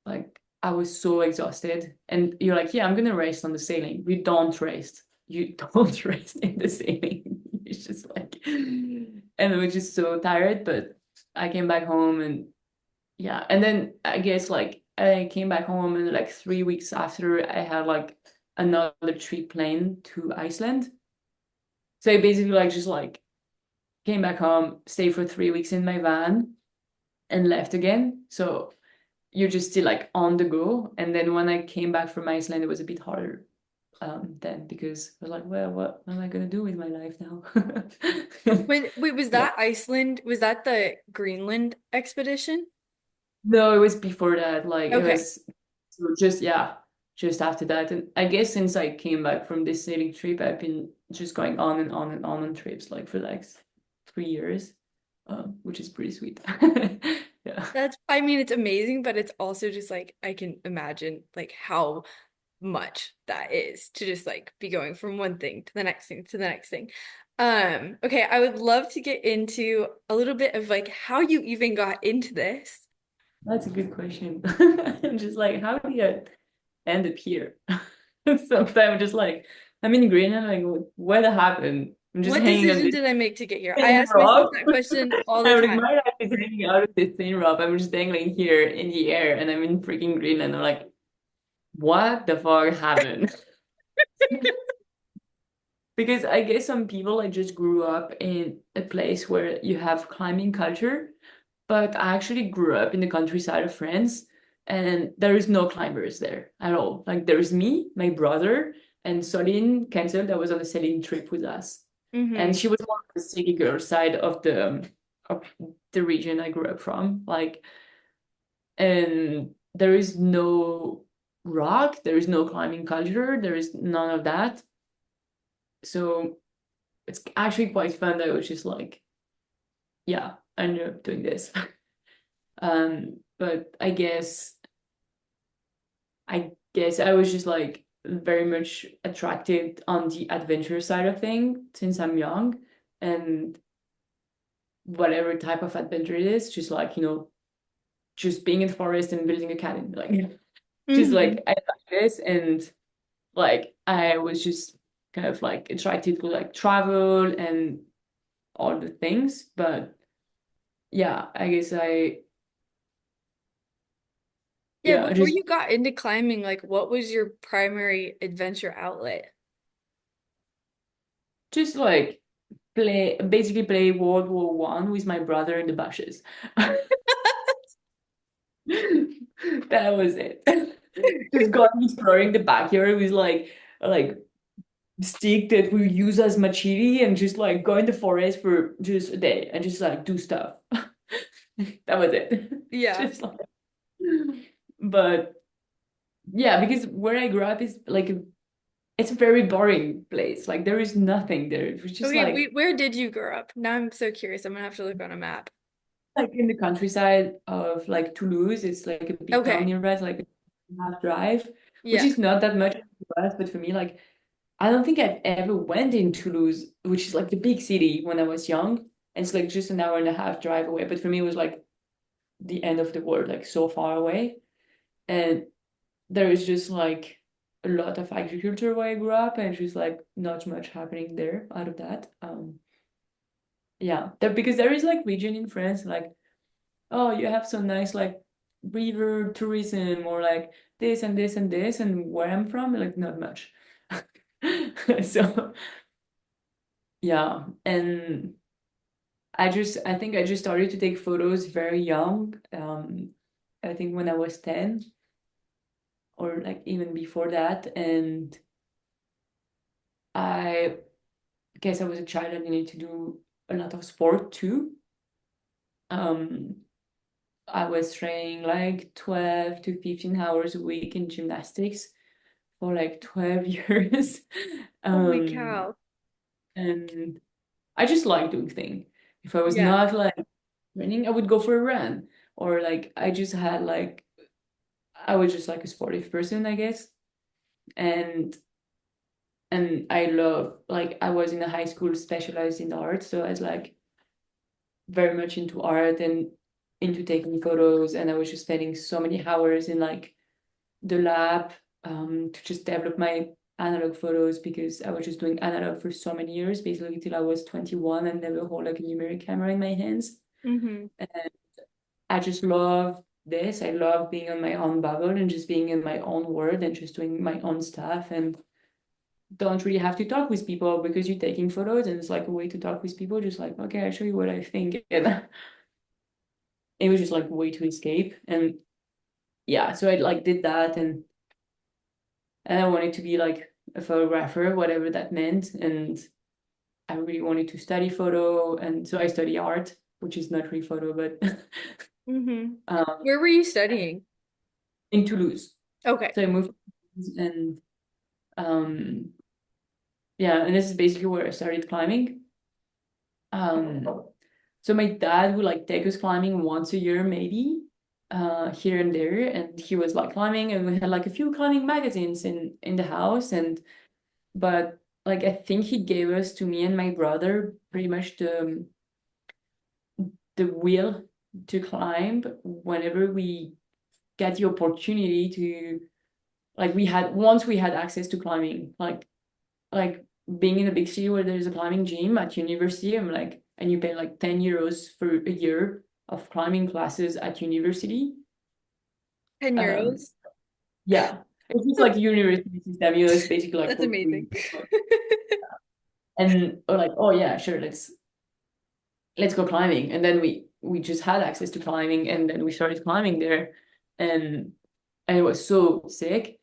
like I was so exhausted. And you're like, yeah, I'm gonna rest on the sailing. We don't rest. You don't rest in the sailing. It's just like, and I was just so tired. But I came back home, and yeah, and then I guess like I came back home, and like 3 weeks after, I had like another trip planned to Iceland. So I basically like just like came back home, stayed for 3 weeks in my van, and left again. So you're just still like on the go. And then when I came back from Iceland, it was a bit harder then, because I was like, well, what am I gonna do with my life now? Wait, was Yeah. that Iceland? Was that the Greenland expedition? No, it was before that. Like it Okay. was so just, yeah, just after that. And I guess since I came back from this sailing trip, I've been just going on and on and on trips like for like 3 years, which is pretty sweet. Yeah. I mean, it's amazing, but it's also just like I can imagine like how much that is to just like be going from one thing to the next thing to the next thing. Okay, I would love to get into a little bit of like how you even got into this. That's a good question. I'm just like, how did I end up here? Sometimes just like, I'm in Greenland, like, what happened? I'm just What hanging on decision this did I make to get here? I same ask myself rope. that question all the I'm like, time. my life is hanging out of this same rope. I'm just dangling here in the air, and I'm in freaking Greenland. I'm like, what the fuck happened? Because I guess some people like just grew up in a place where you have climbing culture, but I actually grew up in the countryside of France, and there is no climbers there at all. Like there's me, my brother, and Soline Cancel that was on a sailing trip with us, and Mm-hmm. she was more on the city girl side of the region I grew up from. Like, and there is no rock, there is no climbing culture, there is none of that. So it's actually quite fun that it was just like, yeah, I ended up doing this. But I guess I was just like very much attracted on the adventure side of thing since I'm young, and whatever type of adventure it is, just like, just being in the forest and building a cabin, like just Mm-hmm. like I like this, and like I was just kind of like attracted to like travel and all the things. But yeah, I guess Yeah, yeah, before just you got into climbing, like what was your primary adventure outlet? just like basically play World War I with my brother in the bushes. That was it. Just going exploring the backyard with like stick that we use as machete, and just like go in the forest for just a day and just like do stuff. That was it. Yeah. Just like, but yeah, because where I grew up is like it's a very boring place. Like there is nothing there. It was just Okay, like where did you grow up? Now I'm so curious. I'm gonna have to look on a map. in the countryside of like Toulouse. It's like a big town Okay. nearby. It's like a half drive, which Yeah. is not that much for us, but for me, like I don't think I've ever went in Toulouse, which is like the big city when I was young. And it's like just an hour and a half drive away. But for me, it was like the end of the world, like so far away. And there is just like a lot of agriculture where I grew up, and just like not much happening there out of that. Yeah, because there is like region in France, like, oh, you have some nice like river tourism or like this and this and this, and where I'm from, like not much. So yeah, and I think I just started to take photos very young. I think when I was 10 or like even before that, and I guess I was a child and needed to do a lot of sport too. Um, I was training like 12 to 15 hours a week in gymnastics for like 12 years. Holy Um, cow. and I just like doing things. If I was Yeah. not like running, I would go for a run. Or like I was just like a sportive person, I guess. And I love like I was in a high school specialized in art, so I was like very much into art and into taking photos, and I was just spending so many hours in like the lab to just develop my analog photos, because I was just doing analog for so many years, basically till I was 21 and never hold like a numeric camera in my hands. Mm-hmm. And I just love this. I love being on my own bubble and just being in my own world and just doing my own stuff, and don't really have to talk with people because you're taking photos, and it's like a way to talk with people, just like, okay, I'll show you what I think. And it was just like a way to escape. And yeah, so I like did that, and I wanted to be like a photographer, whatever that meant. And I really wanted to study photo, and so I study art, which is not really photo, but Mm-hmm. um, Where were you studying? in Toulouse. Okay. So I moved to Toulouse, and um, yeah, and this is basically where I started climbing. So my dad would like take us climbing once a year, maybe, here and there, and he was like climbing, and we had like a few climbing magazines in the house, and but like I think he gave us to me and my brother pretty much the will to climb whenever we get the opportunity to, like we had once we had access to climbing, like being in a big city where there's a climbing gym at university. I'm like, and you pay like 10 euros for a year of climbing classes at university. 10 Um, euros. yeah, it's just like university system, it's basically like That's for amazing. free. And we're like, oh yeah, sure, let's go climbing. And then we just had access to climbing, and then we started climbing there, and it was so sick.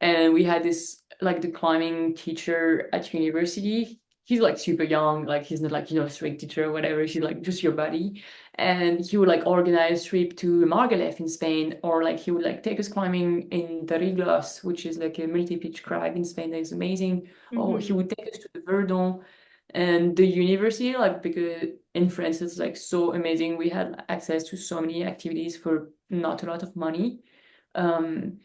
And we had this like the climbing teacher at university. He's like super young, like he's not like, strict teacher or whatever. He's like just your buddy. And he would like organize trip to Margalef in Spain, or like he would like take us climbing in Tariglos, which is like a multi-pitch crag in Spain that is amazing. Or he Mm-hmm. would take us to the Verdon. And the university, like because in France it's like so amazing. We had access to so many activities for not a lot of money. Um,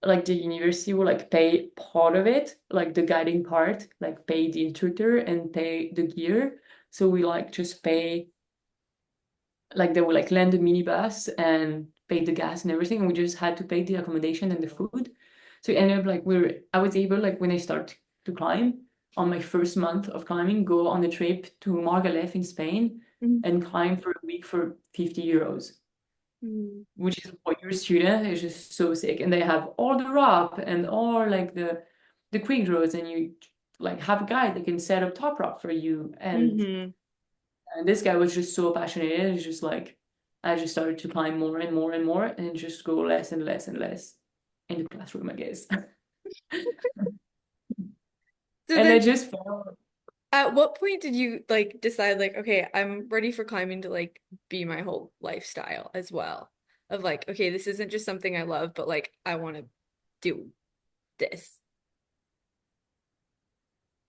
like the university will like pay part of it, like the guiding part, like pay the instructor and pay the gear. So we like just pay, like they will like lend a minibus and pay the gas and everything. And we just had to pay the accommodation and the food. So it ended up like I was able, like when I start to climb on my first month of climbing, go on a trip to Margalef in Spain and climb for a week for 50 euros, Mm-hmm. which is for your student is just so sick. And they have all the rock and all like the quick draws, and you like have a guy that can set up top rock for you. Mm-hmm. And this guy was just so passionate. It's just like I just started to climb more and more and more, and just go less and less and less in the classroom, I guess. So And I then just felt, at what point did you like decide like, okay, I'm ready for climbing to like be my whole lifestyle as well? Of like, okay, this isn't just something I love, but like I want to do this.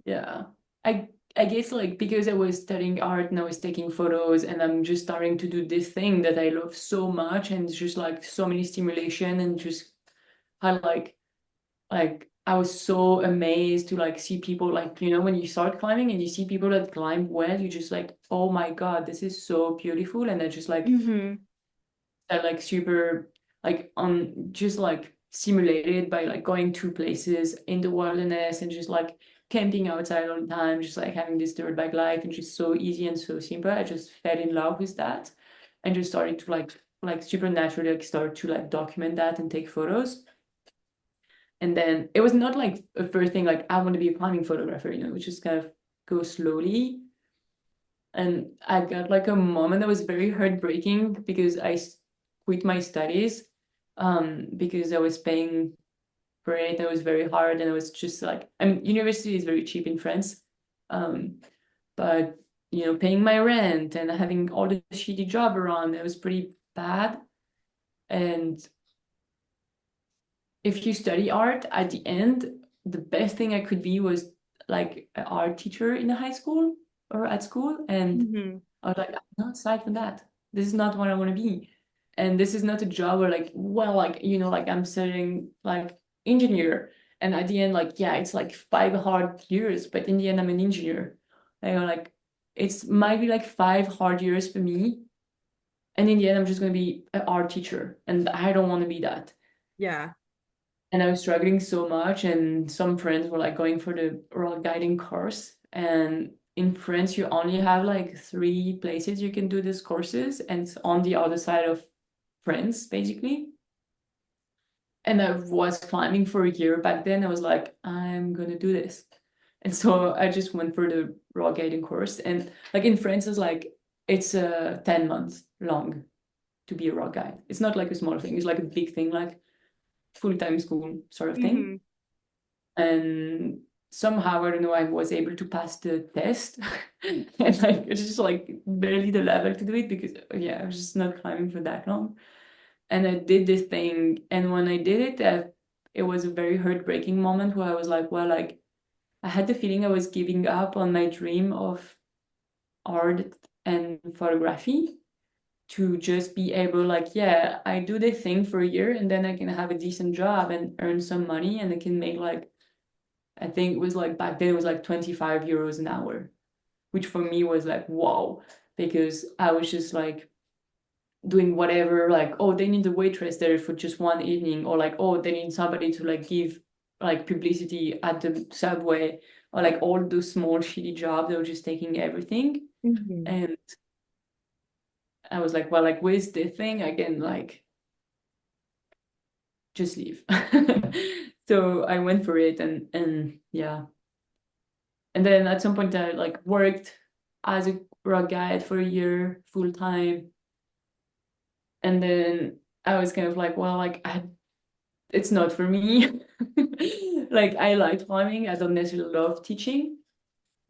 yeah. I guess like because I was studying art and I was taking photos, and I'm just starting to do this thing that I love so much, and it's just like so many stimulation, and just I like I was so amazed to like see people, like when you start climbing and you see people that climb well, you just like, oh my God, this is so beautiful. And I just like Mm-hmm. I like super like on just like stimulated by like going to places in the wilderness and just like camping outside all the time, just like having this dirt bike life and just so easy and so simple. I just fell in love with that and just started to like supernaturally like start to like document that and take photos. And then it was not like a first thing like I want to be a climbing photographer, you know, which just kind of go slowly. And I got like a moment that was very heartbreaking because quit my studies because I was paying for it. And it was very hard, and it was just like, I mean, university is very cheap in France, but you know, paying my rent and having all the shitty job around, it was pretty bad. And if you study art, at the end, the best thing I could be was like an art teacher in a high school or at school. And Mm-hmm. I was like, I'm not psyched for that. This is not what I want to be. And this is not a job where like, well, like, you know, like I'm studying like engineer. And at the end, like, yeah, it's like 5 hard years, but in the end, I'm an engineer. Like it's might be like 5 hard years for me. And in the end, I'm just going to be an art teacher. And I don't want to be that. Yeah. And I was struggling so much, and some friends were like going for the rock guiding course. And in France, you only have like 3 places you can do these courses, and it's on the other side of France, basically. And I was climbing for a year back then. I was like, I'm gonna do this. And so I just went for the rock guiding course. And like in France, it's 10 months long to be a rock guide. It's not like a small thing, it's like a big thing, like full-time school sort of Mm-hmm. thing. And somehow, I don't know, I was able to pass the test. And like it's just like barely the level to do it because yeah, I was just not climbing for that long. And I did this thing, and when I did it, it was a very heartbreaking moment where I was like, well, like I had the feeling I was giving up on my dream of art and photography to just be able, like, yeah, I do this thing for a year and then I can have a decent job and earn some money, and I can make like, I think it was like back then it was like 25 euros an hour, which for me was like, wow, because I was just like doing whatever, like, oh, they need a waitress there for just one evening, or like, oh, they need somebody to like give like publicity at the subway, or like all those small shitty jobs. They were just taking everything. Mm-hmm. And I was like, well, like, where's the thing? I can like just leave. So I went for it, and yeah. And then at some point I like worked as a rock guide for a year full time. And then I was kind of like, well, like it's not for me. Like I like climbing. I don't necessarily love teaching.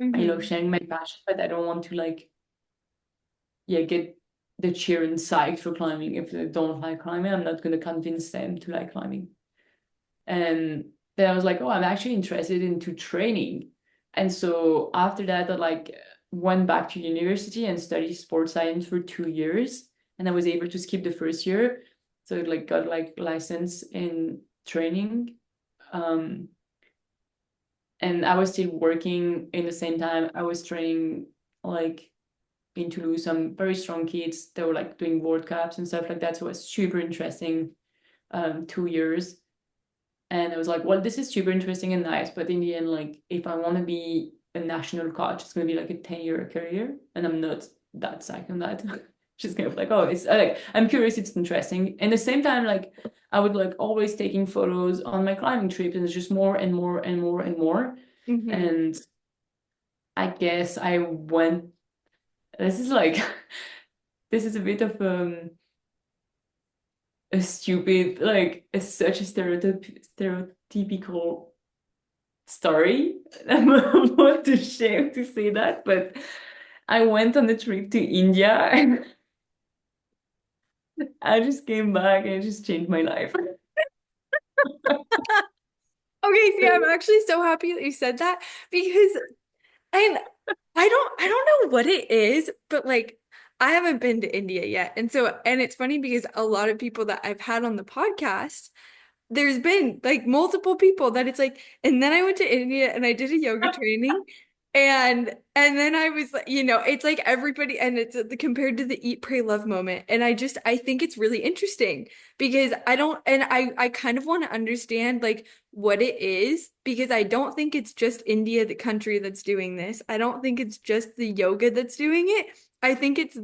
I love Mm-hmm. sharing my passion, but I don't want to like, yeah, get the cheer and psyched for climbing. If they don't like climbing, I'm not gonna convince them to like climbing. And then I was like, oh, I'm actually interested into training. And so after that, I like went back to university and studied sports science for 2 years. And I was able to skip the first year. So I like got like license in training. Um, and I was still working in the same time. I was training like in Toulouse some very strong kids. They were like doing World Cups and stuff like that. So it was super interesting 2 years. And I was like, well, this is super interesting and nice, but in the end, like, if I want to be a national coach, it's going to be like a 10-year career. And I'm not that psyched on that. Just kind of like, oh, it's like, I'm curious, it's interesting. And at the same time, like, I would like always taking photos on my climbing trips, and it's just more and more and more and more. Mm-hmm. And I guess I went, this is like, this is a bit of a stupid, like, such a stereotypical story. I'm almost ashamed to say that, but I went on a trip to India and I just came back and it just changed my life. Okay, see, I'm actually so happy that you said that because and I don't know what it is, but like I haven't been to India yet. And it's funny because a lot of people that I've had on the podcast, there's been like multiple people that it's like, and then I went to India and I did a yoga training And then I was like, it's like everybody, and it's compared to the eat, pray, love moment. And I think it's really interesting because I don't, and I kind of want to understand like what it is, because I don't think it's just India, the country, that's doing this. I don't think it's just the yoga that's doing it. I think it's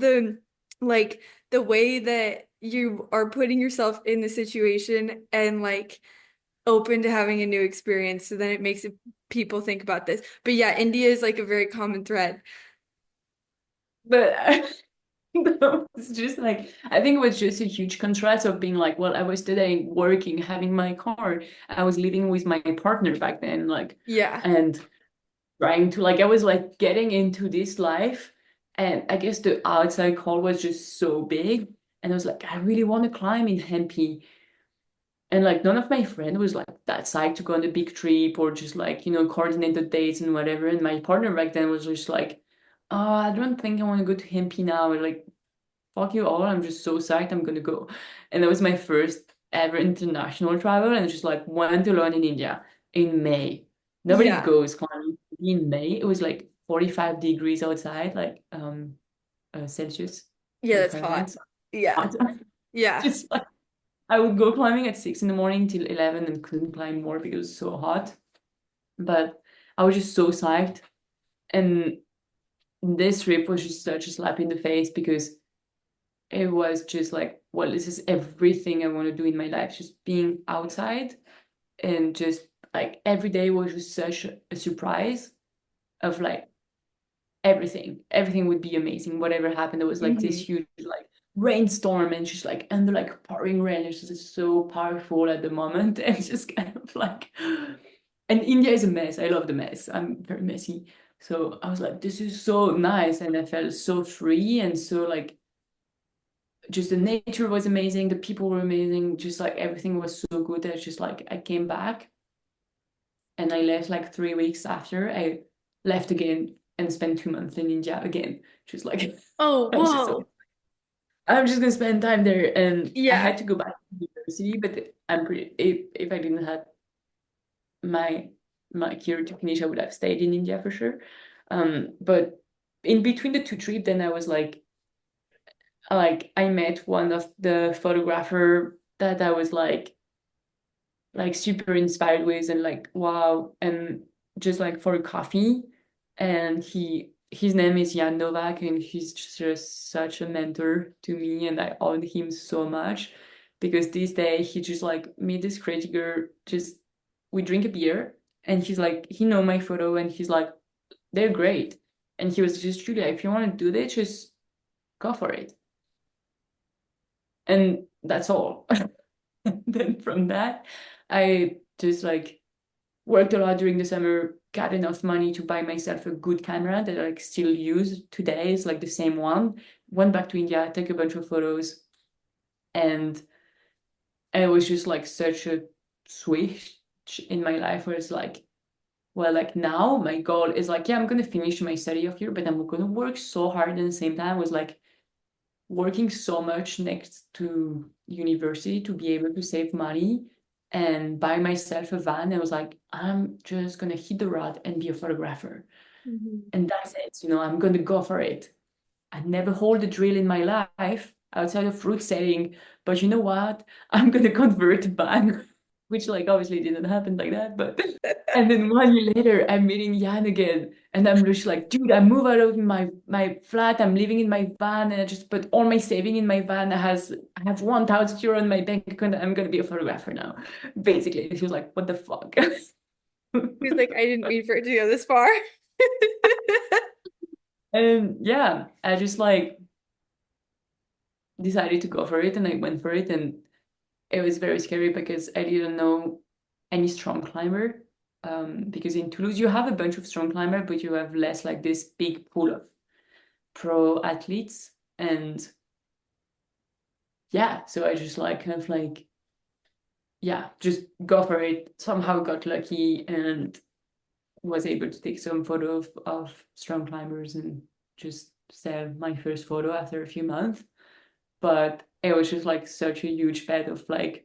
like the way that you are putting yourself in the situation and like open to having a new experience. So then it makes people think about this. But yeah, India is like a very common thread. But it's just like, I think it was just a huge contrast of being like, well, I was today working, having my car. I was living with my partner back then, like, Yeah. and trying to, like, I was like getting into this life. And I guess the outside call was just so big. And I was like, I really want to climb in Hempi. And like none of my friend was like that psyched to go on a big trip or just like, coordinate the dates and whatever. And my partner back then was just like, oh, I don't think I want to go to Hempi now. And like, fuck you all. I'm just so psyched. I'm gonna go. And that was my first ever international travel. And just like went alone in India in May. Nobody Yeah. goes climbing in May. It was like 45 degrees outside, like Celsius Yeah, or that's hot. Fahrenheit. Yeah. Hot. Yeah. Just like I would go climbing at 6 in the morning till 11 and couldn't climb more because it was so hot. But I was just so psyched. And this trip was just such a slap in the face because it was just like, well, this is everything I want to do in my life, just being outside. And just like every day was just such a surprise of like everything would be amazing. Whatever happened, there was like this Hmm. huge like rainstorm and just like under like pouring rain. It's just so powerful at the moment. And it's just kind of like, and India is a mess. I love the mess. I'm very messy. So I was like, this is so nice. And I felt so free and so like just the nature was amazing, the people were amazing, just like everything was so good. That just like I came back and I left like 3 weeks after. I left again and spent 2 months in India again. Just like Oh, I was just whoa. like, I'm just gonna spend time there. And I Yeah. had to go back to university, but I'm pretty if I didn't have my career to finish, I would have stayed in India for sure. But in between the two trips, then I was like I met one of the photographer that I was like super inspired with and like wow, and just like for a coffee. And his name is Jan Novak, and he's just such a mentor to me, and I owe him so much because this day he just like meet this crazy girl, just we drink a beer, and he's like he know my photo, and he's like they're great, and he was just Julia, if you want to do this, just go for it. And that's all. Then from that, I just like worked a lot during the summer, got enough money to buy myself a good camera that I like still use today. It's like the same one. Went back to India, took a bunch of photos, and it was just like such a switch in my life where it's like, well, like now my goal is like, yeah, I'm gonna finish my study of here, but I'm gonna work so hard at the same time. Was like working so much next to university to be able to save money and buy myself a van. I was like, I'm just gonna hit the road and be a photographer. Mhm. And that's it, I'm gonna go for it. I never hold a drill in my life outside of fruit setting, but you know what? I'm gonna convert a van, which like obviously didn't happen like that, but and then 1 year later I'm meeting Jan again, and I'm just like, dude, I move out of my flat, I'm living in my van, and I just put all my saving in my van. I have 1,000 euro in my bank account. I'm gonna be a photographer now. Basically, he was like, what the fuck? He's like, I didn't mean for it to go this far. And yeah, I just like decided to go for it, and I went for it. And it was very scary because I didn't know any strong climber. Because in Toulouse you have a bunch of strong climber, but you have less like this big pool of pro athletes. And yeah, so I just like kind of like, yeah, just go for it. Somehow got lucky and was able to take some photo of strong climbers and just sell my first photo after a few months. But it was just like such a huge bet of like,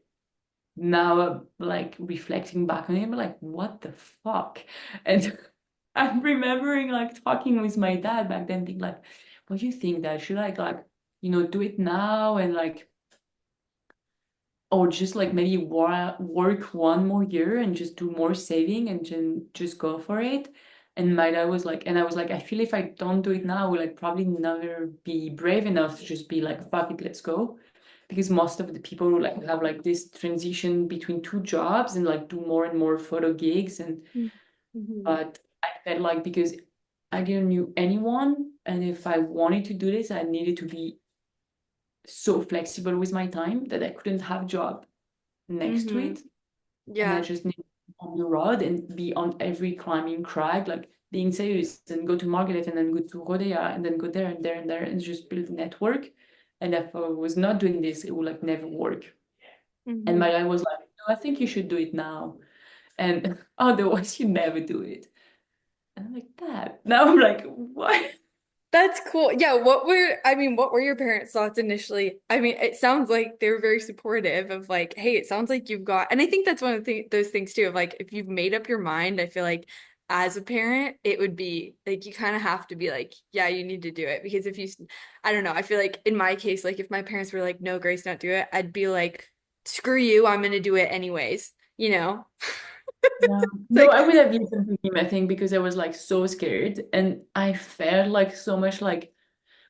now like reflecting back on it, I'm like, what the fuck? And I'm remembering like talking with my dad back then, being like, what do you think, Dad? Should I like, do it now and like, or just like maybe work one more year and just do more saving and then just go for it? And my dad was like, and I was like, I feel if I don't do it now, I will like probably never be brave enough to just be like, fuck it, let's go. Because most of the people who like have like this transition between two jobs and like do more and more photo gigs and Mm-hmm. but I felt like because I didn't knew anyone, and if I wanted to do this, I needed to be so flexible with my time that I couldn't have a job next to Mm-hmm. it, and I Yeah. just needed to be on the road and be on every climbing crag, like being serious and go to Margaret and then go to Rodea and then go there and there and there and just build a network. And if I was not doing this, it would like never work. And Mm-hmm. my dad was like, "No, I think you should do it now, and otherwise you never do it." And I'm like, "Dad." Now I'm like, "What?" That's cool. Yeah, what were your parents' thoughts initially? I mean, it sounds like they were very supportive of like, hey, it sounds like you've got, and I think that's one of those things too of like, if you've made up your mind, I feel like as a parent, it would be like you kind of have to be like, yeah, you need to do it because if you, I don't know, I feel like in my case, like if my parents were like, no, Grace, don't do it, I'd be like, screw you, I'm gonna do it anyways, you know? Yeah. It's No, like, I would have listened to him, I think, because I was like so scared. And I felt like so much like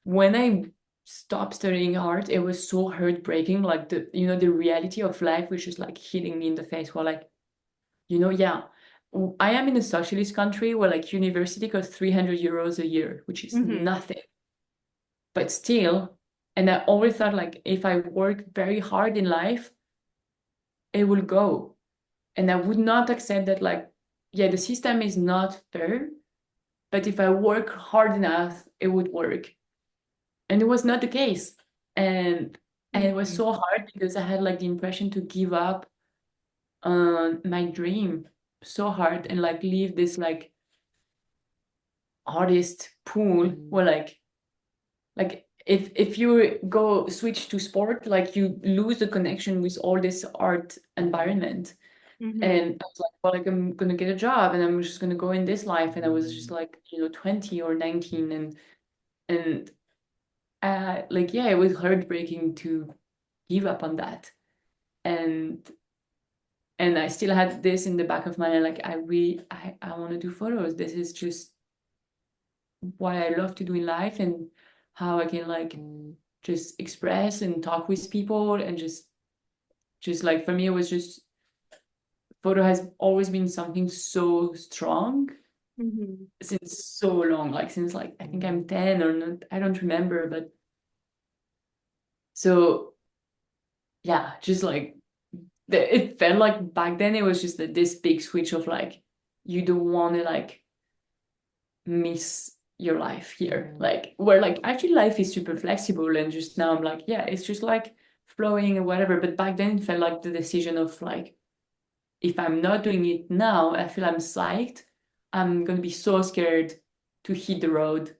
when I stopped studying art, it was so heartbreaking. Like the reality of life was just like hitting me in the face. Well, like, yeah, I am in a socialist country where like university costs 300 euros a year, which is hmm nothing. But still, and I always thought like if I work very hard in life, it will go. And I would not accept that, like, yeah, the system is not fair, but if I work hard enough, it would work. And it was not the case. And it was so hard because I had like the impression to give up on my dream so hard and like leave this like artist pool where like if you go switch to sport, like you lose the connection with all this art environment. hmm And I was like, well, like I'm gonna get a job and I'm just gonna go in this life. And I was just like, 20 or 19 and like yeah, it was heartbreaking to give up on that. And and I still had this in the back of my mind, like I want to do photos. This is just what I love to do in life and how I can like just express and talk with people and just like for me it was just photo has always been something so strong hmm since so long, like since like I think I'm 10 or not, I don't remember, but so yeah, just like it felt like back then it was just this big switch of like you don't want to like miss your life here, like where like actually life is super flexible and just now I'm like yeah, it's just like flowing and whatever, but back then it felt like the decision of like if I'm not doing it now, I feel I'm psyched. I'm gonna be so scared to hit the road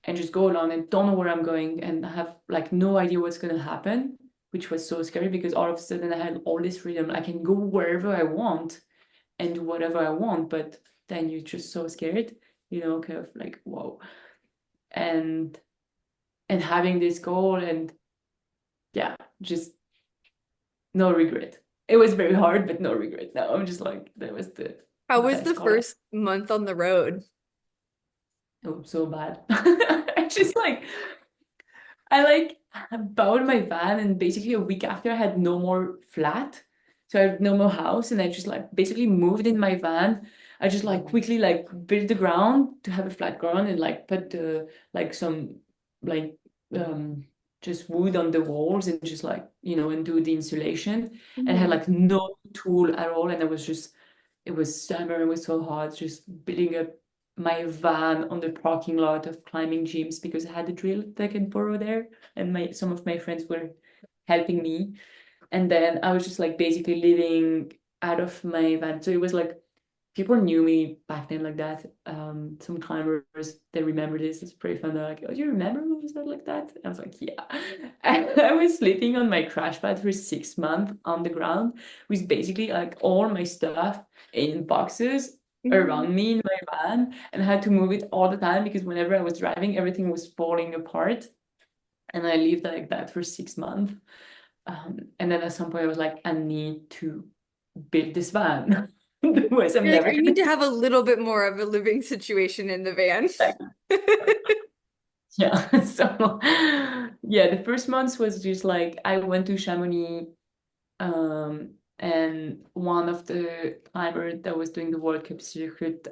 and just go along and don't know where I'm going and have like no idea what's gonna happen, which was so scary because all of a sudden I had all this freedom. I can go wherever I want and do whatever I want, but then you're just so scared, kind of like whoa. And and having this goal and yeah, just no regret. It was very hard, but no regret. Now I'm just like that was the How was best the call. first month on the road? Oh, so bad. I just like I like bought my van and basically a week after I had no more flat. So I had no more house and I just like basically moved in my van. I just like quickly like built the ground to have a flat ground and like put like some like um just wood on the walls and just like and do the insulation and I had hmm like no tool at all and I was just it was summer, it was so hot, just building up my van on the parking lot of climbing gyms because I had a drill that I can borrow there, and my some of my friends were helping me. And then I was just like basically living out of my van. So it was like people knew me back then like that. Some climbers they remember this. It's pretty fun. They're like, "Oh, do you remember when we started like that?" I was like, "Yeah." I was sleeping on my crash pad for 6 months on the ground with basically like all my stuff in boxes Mhm. around me in my van, and I had to move it all the time because whenever I was driving, everything was falling apart. And I lived like that for 6 months. And then at some point I was like, I need to build this van. Otherwise I'm You're like, never I need gonna to have a little bit more of a living situation in the van. back. Yeah. So yeah, the first month was just like I went to Chamonix, and one of the climbers that was doing the World Cup circuit,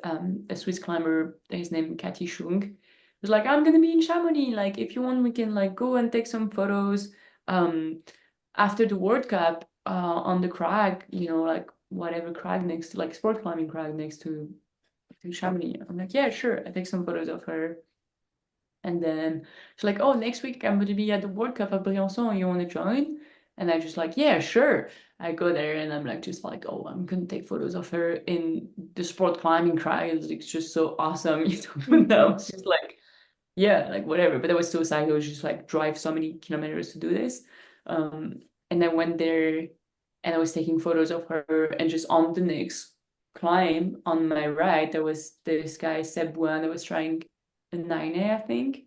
a Swiss climber, his name Cassou, was like, I'm gonna be in Chamonix. Like, if you want, we can like go and take some photos. Um, after the World Cup, on the crag, like whatever crag next to like sport climbing crag next to Chamonix. I'm like, yeah, sure. I take some photos of her. And then she's like, oh, next week I'm going to be at the World Cup at Briançon. You want to join? And I just like, yeah, sure. I go there and I'm like, just like, oh, I'm going to take photos of her in the sport climbing crag. It's just so awesome. I Mhm. was just like, yeah, like whatever. But I was so excited. I was just like, drive so many kilometers to do this. Um, and I went there and I was taking photos of her. And just on the next climb on my right, there was this guy, Seb Buan, that was trying a 9A, I think.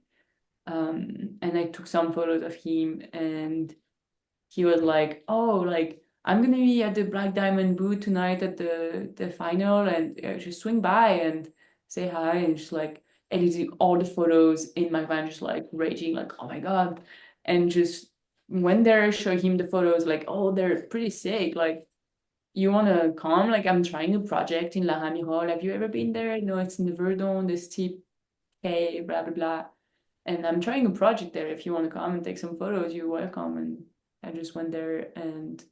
And I took some photos of him, and he was like, "Oh, like I'm gonna be at the Black Diamond booth tonight at the final, and just swing by and say hi." And just like editing all the photos in my van, just like raging, like, "Oh my God!" And just went there, show him the photos, like, "Oh, they're pretty sick. Like, you wanna come? Like, I'm trying a project in La Ramiro. Have you ever been there? No, it's in the Verdon, the steep K, blah blah blah." And I'm trying a project there. If you want to come and take some photos, you're welcome. And I just went there, and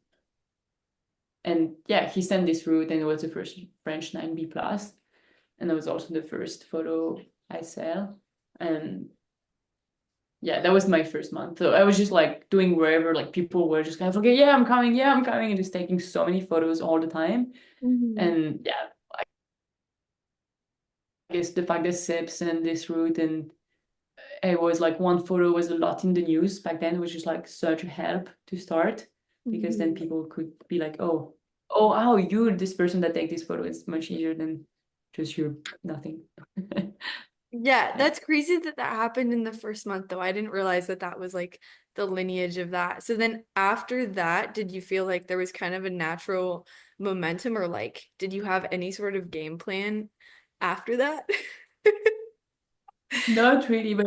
yeah, he sent this route, and it was the first French 9B plus, and it was also the first photo I sell. And yeah, that was my first month. So I was just like doing wherever, like people were just kind of okay, yeah, I'm coming, and just taking so many photos all the time. Mhm. And yeah, I guess the fact that Seb sent this route, and it was like one photo was a lot in the news back then, which is like such a help to start, because then Mhm. people could be like, oh, you're this person that take this photo. It's much easier than just you nothing. Yeah, Yeah. that's crazy that that happened in the first month, though. I didn't realize that that was like the lineage of that. So then after that, did you feel like there was kind of a natural momentum, or like did you have any sort of game plan after that? Not really, but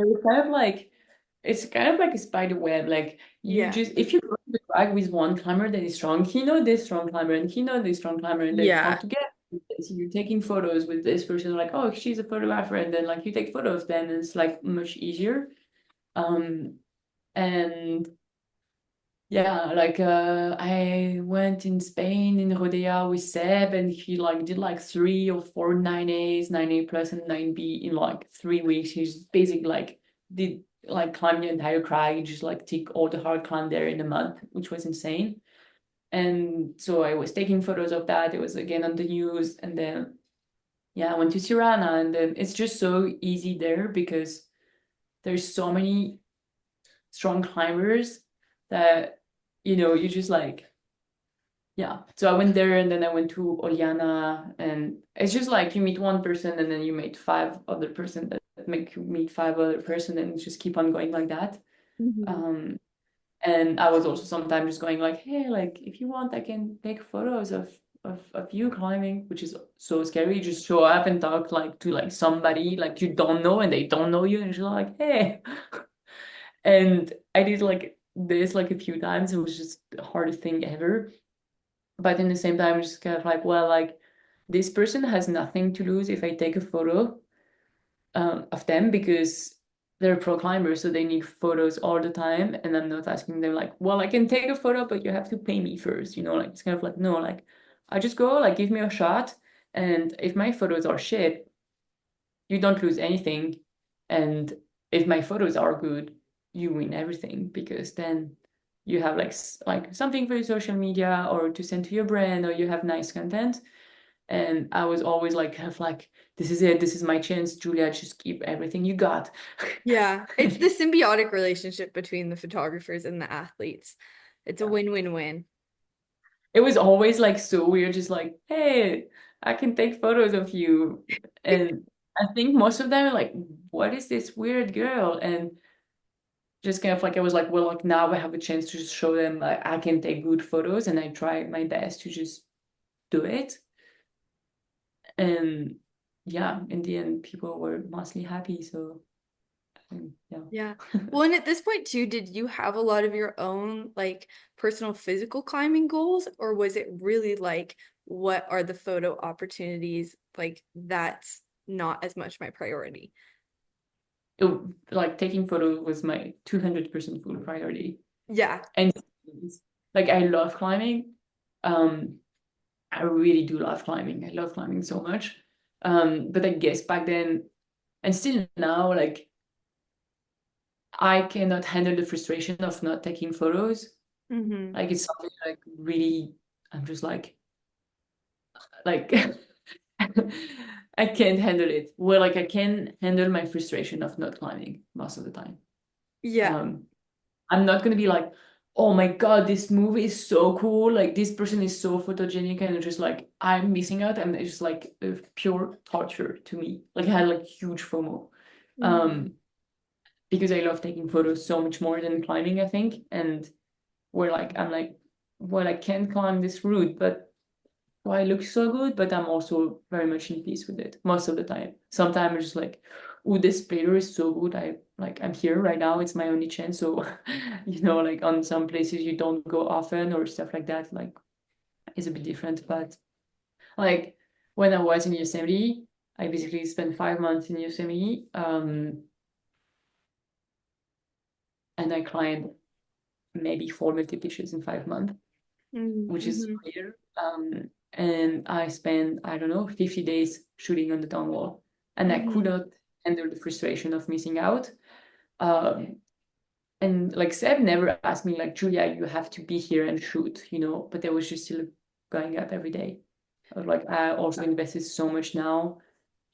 it's kind of like a spider web. Like you Yeah. just if you go to the track with one climber that is strong, he know this strong climber and he know this strong climber, and they come Yeah. together. So you're taking photos with this person, like, oh, she's a photographer, and then like you take photos, then it's like much easier. Um, and yeah, like I went in Spain in Rodea with Seb, and he like did like 3 or 4 9As, 9A plus and 9B in like 3 weeks. He's basically like did like climb the entire crag and just like take all the hard climb there in a month, which was insane. And so I was taking photos of that. It was again on the news, and then yeah, I went to Tirana, and then it's just so easy there because there's so many strong climbers that you just like yeah. So I went there, and then I went to Oliana, and it's just like you meet one person and then you meet five other person that make you meet five other person, and just keep on going like that. Mhm. um and I was also sometimes just going like, hey, like if you want, I can take photos of you climbing, which is so scary. You just show up and talk like to like somebody like you don't know, and they don't know you, and you're like, hey. And I did like this like a few times. It was just the hardest thing ever. But in the same time, I'm just kind of like, well, like this person has nothing to lose if I take a photo of them, because they're pro climbers, so they need photos all the time. And I'm not asking them like, well, I can take a photo, but you have to pay me first, like it's kind of like, no, like I just go, like give me a shot. And if my photos are shit, you don't lose anything. And if my photos are good, you win everything, because then you have like something for your social media or to send to your brand, or you have nice content. And I was always like kind of like, this is it, this is my chance, Julia, just keep everything you got. Yeah. It's the symbiotic relationship between the photographers and the athletes. It's a Yeah. win-win-win. It was always like so weird, just like, hey, I can take photos of you. And I think most of them are like, what is this weird girl? And just kind of like I was like, well, like now I have a chance to just show them like I can take good photos, and I try my best to just do it. And yeah, in the end, people were mostly happy. So yeah. Yeah. Well, and at this point too, did you have a lot of your own like personal physical climbing goals, or was it really like what are the photo opportunities? Like that's not as much my priority. Like taking photos was my 200% full priority. Yeah. And like I love climbing. Um, I really do love climbing. I love climbing so much. But I guess back then and still now, like I cannot handle the frustration of not taking photos. Mm-hmm. Like it's something like really, I'm just like I can't handle it. Well, like I can handle my frustration of not climbing most of the time. Yeah. Um, I'm not gonna be like, oh my God, this movie is so cool. Like this person is so photogenic, and it's just like I'm missing out, and it's just like a pure torture to me. Like I had like huge FOMO. Mm-hmm. Because I love taking photos so much more than climbing, I think. And where like I'm like, well, I can't climb this route, but well, I look so good, but I'm also very much in peace with it most of the time. Sometimes I'm just like, oh, this paper is so good. I'm here right now. It's my only chance. So, like on some places you don't go often or stuff like that, like is a bit different. But like when I was in Yosemite, I basically spent 5 months in Yosemite. And I climbed maybe 4 multi-pitches in 5 months, which is Mm-hmm. weird. And I spent, I don't know, 50 days shooting on the down wall. And I could Mm-hmm. not handle the frustration of missing out. Um, and like Seb never asked me, like, Julia, you have to be here and shoot, but I was just still going up every day. Like, I also invested so much now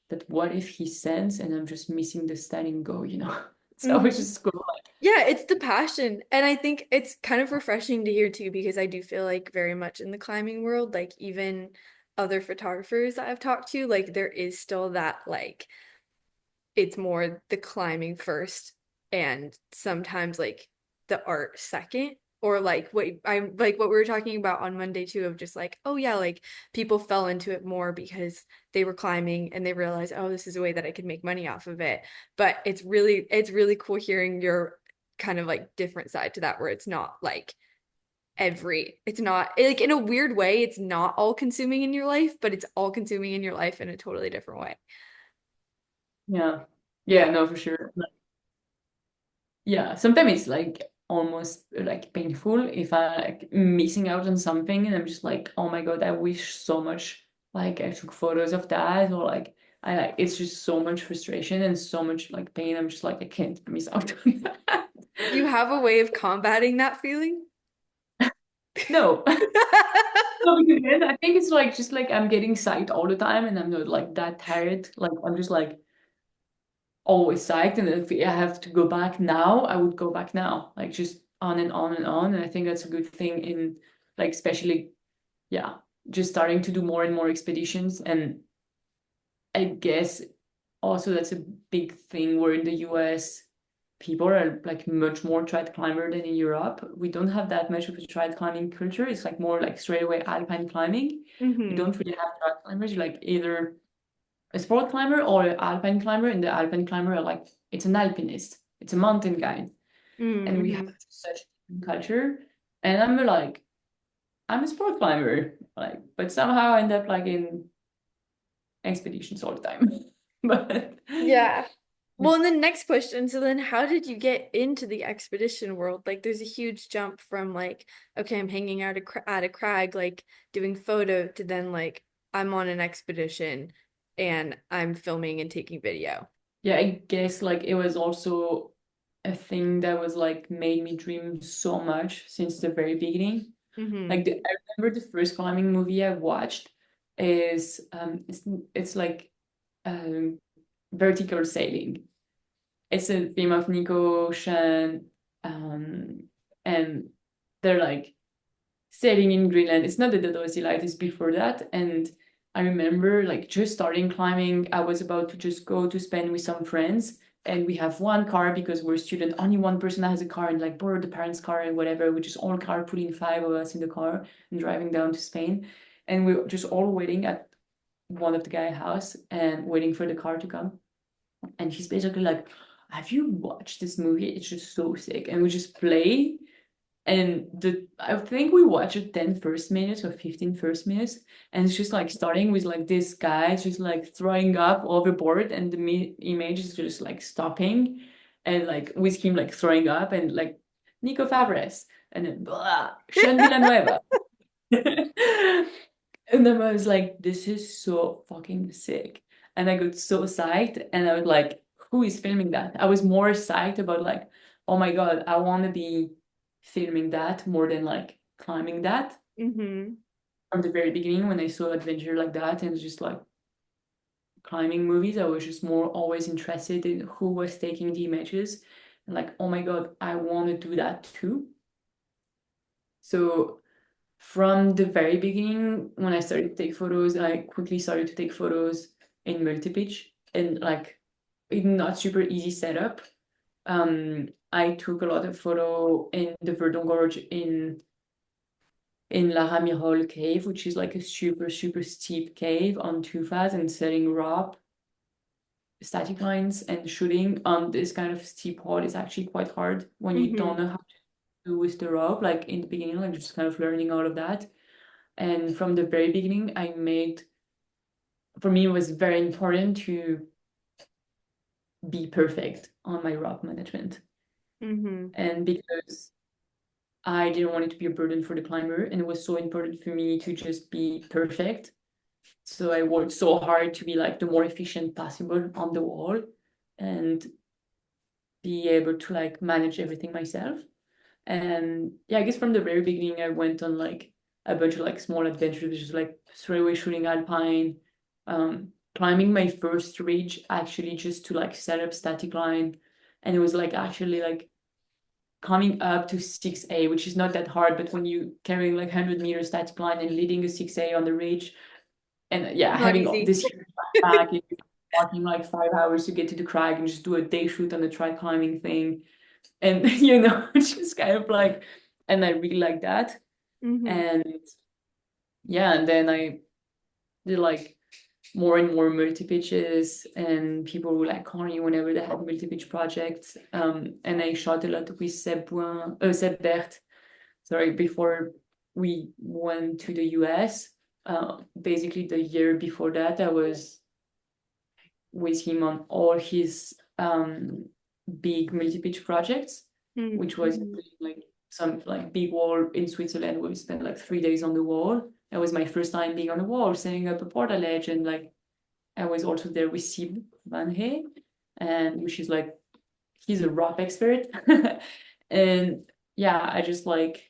that what if he sends and I'm just missing the standing go? So I was Mm-hmm. just go like, Yeah, it's the passion. And I think it's kind of refreshing to hear too, because I do feel like very much in the climbing world, like even other photographers that I've talked to, like there is still that like it's more the climbing first and sometimes like the art second. Or like what we were talking about on Monday too, of just like, oh yeah, like people fell into it more because they were climbing and they realized, oh, this is a way that I could make money off of it. But it's really cool hearing your kind of like different side to that, where it's not like it's not like in a weird way, it's not all consuming in your life, but it's all consuming in your life in a totally different way. yeah. Yeah, Yeah. no, for sure. Yeah, sometimes it's like almost like painful if I like missing out on something and I'm just like, oh my God, I wish so much like I took photos of that, or like I like it's just so much frustration and so much like pain. I'm just like I can't miss out on that. Do you have a way of combating that feeling? No. No, because then I think it's like just like I'm getting psyched all the time and I'm not like that tired. Like I'm just like always psyched, and if I have to go back now, I would go back now, like just on and on and on. And I think that's a good thing in like especially yeah, just starting to do more and more expeditions. And I guess also that's a big thing where in the US people are like much more trad climber than in Europe. We don't have that much of a trad climbing culture. It's like more like straight away alpine climbing. You Mm-hmm. don't really have trad climbers. You're like either a sport climber or an alpine climber, and the alpine climber are like it's an alpinist, it's a mountain guide, and we have Mm-hmm. such a culture. And I'm a sport climber, like, but somehow I end up like in expeditions all the time. But Yeah. Well, and then next question. So then how did you get into the expedition world? Like there's a huge jump from like, okay, I'm hanging out at a crag, like doing photo to then like I'm on an expedition and I'm filming and taking video. yeah, I guess like it was also a thing that was like made me dream so much since the very beginning. Mm-hmm. Like I remember the first climbing movie I watched is it's like um vertical sailing. It's a theme of Nico Ocean, and they're like sailing in Greenland. It's not the Dodosi Light, it's before that. And I remember like just starting climbing. I was about to just go to Spain with some friends, and we have one car because we're student. Only one person has a car, and like borrow the parents' car and whatever. We just all carpooling, 5 of us in the car and driving down to Spain, and we were just all waiting at one of the guy's house and waiting for the car to come. And he's basically like, "Have you watched this movie? It's just so sick." And we just play. And I think we watched it 10 first minutes or 15 first minutes. And it's just like starting with like this guy just like throwing up overboard, and the image is just like stopping, and like with him like throwing up, and like Nico Fabres, and then blah, Sean Villanueva. And then I was like, this is so fucking sick. And I got so psyched, and I was like, who is filming that? I was more psyched about like, oh my God, I want to be filming that more than like climbing that. Mm-hmm. From the very beginning, when I saw adventure like that and just like climbing movies, I was just more always interested in who was taking the images, and like, oh my God, I want to do that too. So from the very beginning, when I started to take photos, I quickly started to take photos in multi-pitch, and like in not super easy setup. I took a lot of photo in the Verdon Gorge in La Ramirole cave, which is like a super, super steep cave on tufas, and setting rope, static lines, and shooting on this kind of steep wall is actually quite hard when you don't Mm-hmm. know how to do with the rope, like in the beginning, like just kind of learning all of that. And from the very beginning, for me, it was very important to be perfect on my rope management. Mm-hmm. And because I didn't want it to be a burden for the climber, and it was so important for me to just be perfect. So I worked so hard to be like the more efficient possible on the wall, and be able to like manage everything myself. And yeah, I guess from the very beginning, I went on like a bunch of like small adventures, which is like straight away shooting alpine, climbing my first ridge actually just to like set up static line. And it was like actually like coming up to 6A, which is not that hard, but when you carrying like 100-meter static line and leading a 6A on the ridge, and yeah, Not having easy. this huge backpack, walking like 5 hours to get to the crag and just do a day shoot on the tri climbing thing. And it's just kind of like, and I really like that. Mm-hmm. And yeah, and then I did like more and more multi-pitches, and people were like calling me whenever they had multi-pitch projects. And I shot a lot with Seb Bert, sorry, before we went to the US. Basically the year before that, I was with him on all his big multi-pitch projects, which was Mm-hmm. like some like big wall in Switzerland where we spent like 3 days on the wall. That was my first time being on the wall, setting up a portal edge, and like I was also there with Sib Van Hey, and which is like he's a rock expert. And yeah, I just like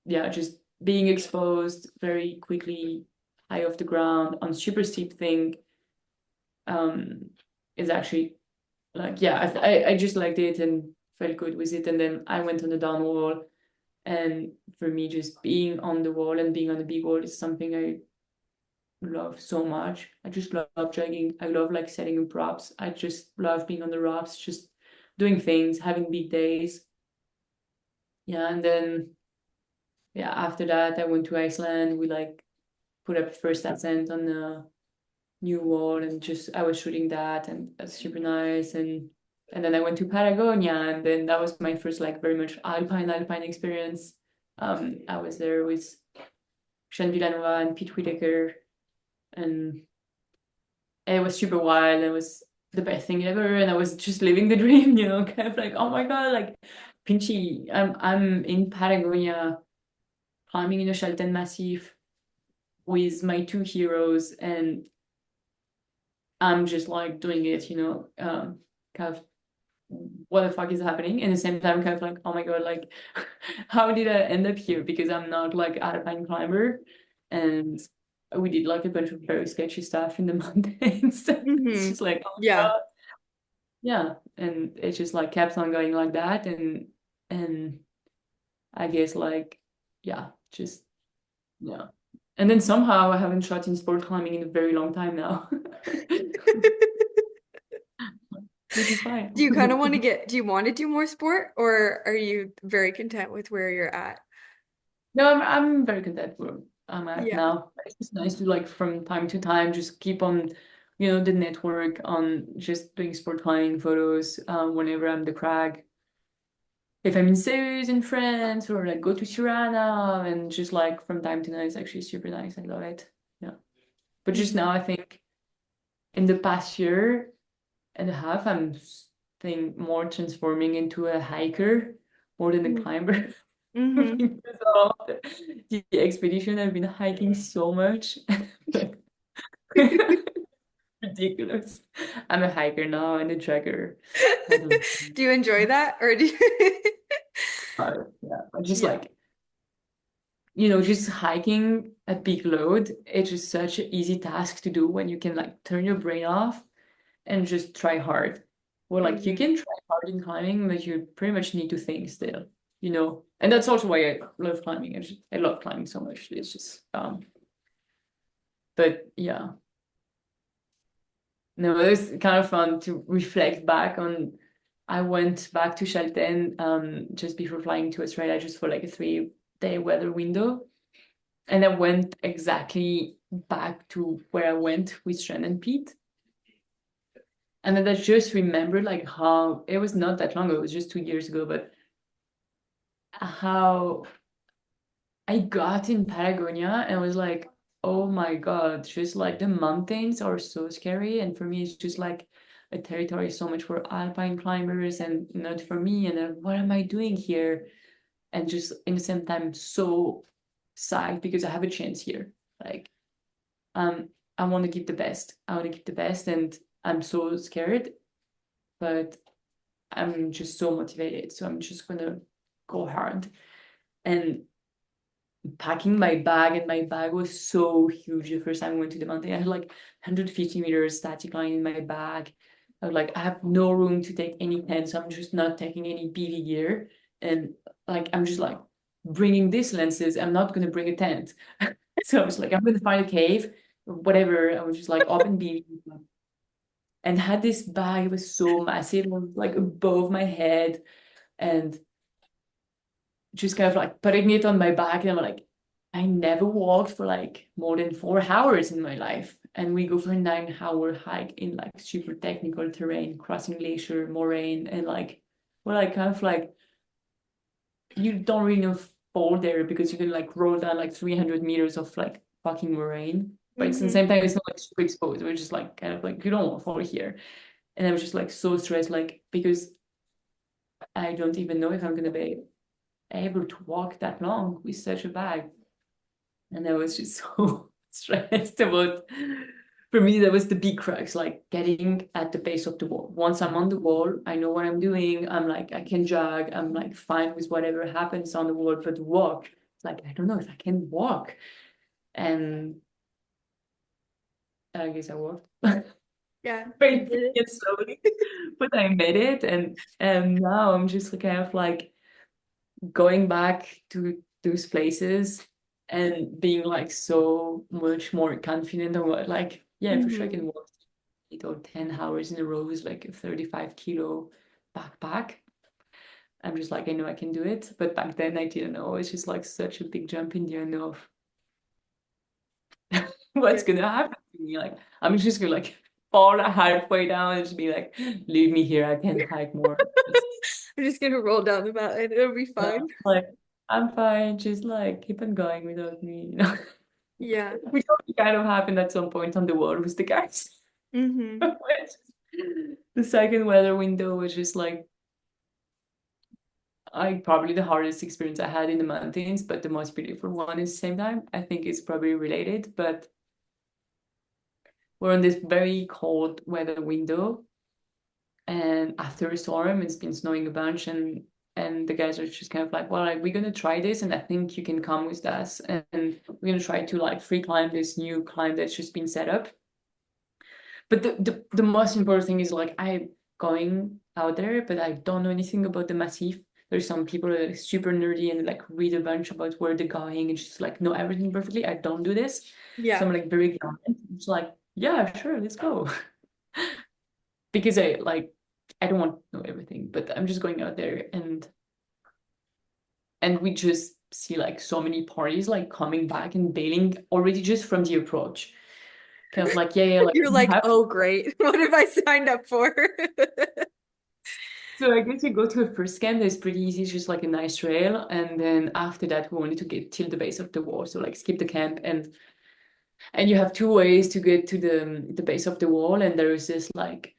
yeah, just being exposed very quickly high off the ground on super steep thing is actually like yeah, I just liked it and felt good with it. And then I went on the down wall, and for me just being on the wall and being on the big wall is something I love so much. I just love jogging. I love like setting up props. I just love being on the rocks, just doing things, having big days. Yeah, and then yeah, after that I went to Iceland. We like put up first ascent on the new wall, and just I was shooting that, and that's super nice. And then I went to Patagonia, and then that was my first like very much alpine experience. I was there with Sean Villanova and Pete Whitaker, and it was super wild. It was the best thing ever, and I was just living the dream, kind of like, oh my God, like Pinchy, I'm in Patagonia climbing in a Chalten Massif with my two heroes, and I'm just like doing it, kind of what the fuck is happening? And at the same time, kind of like, oh my God, like how did I end up here? Because I'm not like alpine climber, and we did like a bunch of very sketchy stuff in the mountains. It's Mm-hmm. just like, oh my Yeah. God. Yeah, and it just like kept on going like that, and I guess like yeah, just yeah. And then somehow I haven't shot in sport climbing in a very long time now, which is fine. Do you kind of want to do you want to do more sport, or are you very content with where you're at? No, I'm very content where I'm at Yeah. now. It's just nice to like from time to time just keep on, the network on just doing sport climbing photos whenever I'm the crag. If I'm in Seus in France or like go to Tirana and just like from time to time, it's actually super nice. I love it. Yeah. But just now, I think in the past year and a half, I'm think more transforming into a hiker more than a climber. Mm-hmm. Because of the expedition, I've been hiking so much. Ridiculous. I'm a hiker now and a tracker. I don't Do you enjoy that, or do you... know. Yeah, I just Yeah. like, just hiking at peak load. It's just such an easy task to do when you can like turn your brain off and just try hard. Well, like you Mm-hmm. can try hard in climbing, but you pretty much need to think still, And that's also why I love climbing. I love climbing so much. It's just but yeah. No, it was kind of fun to reflect back on. I went back to Chalten just before flying to Australia, just for like a 3-day weather window. And I went exactly back to where I went with Sean and Pete. And then I just remembered like how it was not that long ago, it was just 2 years ago, but how I got in Patagonia and was like, oh my God, just like the mountains are so scary. And for me, it's just like a territory so much for alpine climbers and not for me. And then what am I doing here? And just in the same time, so psyched because I have a chance here. Like, I want to give the best. I want to give the best. And I'm so scared, but I'm just so motivated. So I'm just going to go hard. And packing my bag, and my bag was so huge the first time I went to the mountain. I had like 150 meters static line in my bag. I was like, I have no room to take any tent, so I'm just not taking any BV gear. And like, I'm just like bringing these lenses. I'm not going to bring a tent. So I was like, I'm going to find a cave or whatever. I was just like open BV and had this bag. It was so massive, it was like above my head, and just kind of like putting it on my back. And I'm like, I never walked for like more than 4 hours in my life. And we go for a 9-hour hike in like super technical terrain, crossing glacier, moraine, and like we're like kind of like you don't really know fall there because you can like roll down like 300 meters of like fucking moraine. But it's at the Mm-hmm. same time it's not like super exposed. We're just like kind of like you don't want to fall here. And I was just like so stressed, like because I don't even know if I'm gonna be able to walk that long with such a bag. And I was just so stressed about, for me, that was the big crux, like getting at the base of the wall. Once I'm on the wall, I know what I'm doing. I'm like, I can jog. I'm like fine with whatever happens on the wall, but walk, it's like, I don't know if I can walk. And I guess I walked. Yeah, you Very did it. slowly, but I made it. And now I'm just kind of like going back to those places and being like so much more confident on what like yeah for sure I can Mm-hmm. walk 8 or 10 hours in a row with like a 35-kilo backpack. I'm just like I know I can do it, but back then I didn't know. It's just like such a big jump in the unknown of what's Yeah. gonna happen to me. Like I'm just gonna like fall halfway down and just be like, leave me here, I can't hike more. I'm just gonna roll down the mountain. It'll be No, fine. like I'm fine, just like keep on going without me. Yeah. Which also kind of happened at some point on the wall with the guys. Mm-hmm. The second weather window was just like I probably the hardest experience I had in the mountains, but the most beautiful one at the same time. I think it's probably related, but we're on this very cold weather window, and after a storm, it's been snowing a bunch, and the guys are just kind of like, well, like we're gonna try this, and I think you can come with us, and we're gonna try to like free climb this new climb that's just been set up. But the most important thing is like I'm going out there, but I don't know anything about the massif. there's some people that are super nerdy and like read a bunch about where they're going and just like know everything perfectly. I don't do this. So Yeah. I'm like very grounded. It's like, yeah, sure, let's go. Because I don't want to know everything, but I'm just going out there and we just see like so many parties like coming back and bailing already just from the approach. Kind of like, yeah, like You're you like, have to. oh, great. What have I signed up for? So I guess we go to a first camp that's pretty easy, it's just like a nice trail. And then after that, we wanted to get till the base of the wall. So like skip the camp and you have two ways to get to the base of the wall. And there is this like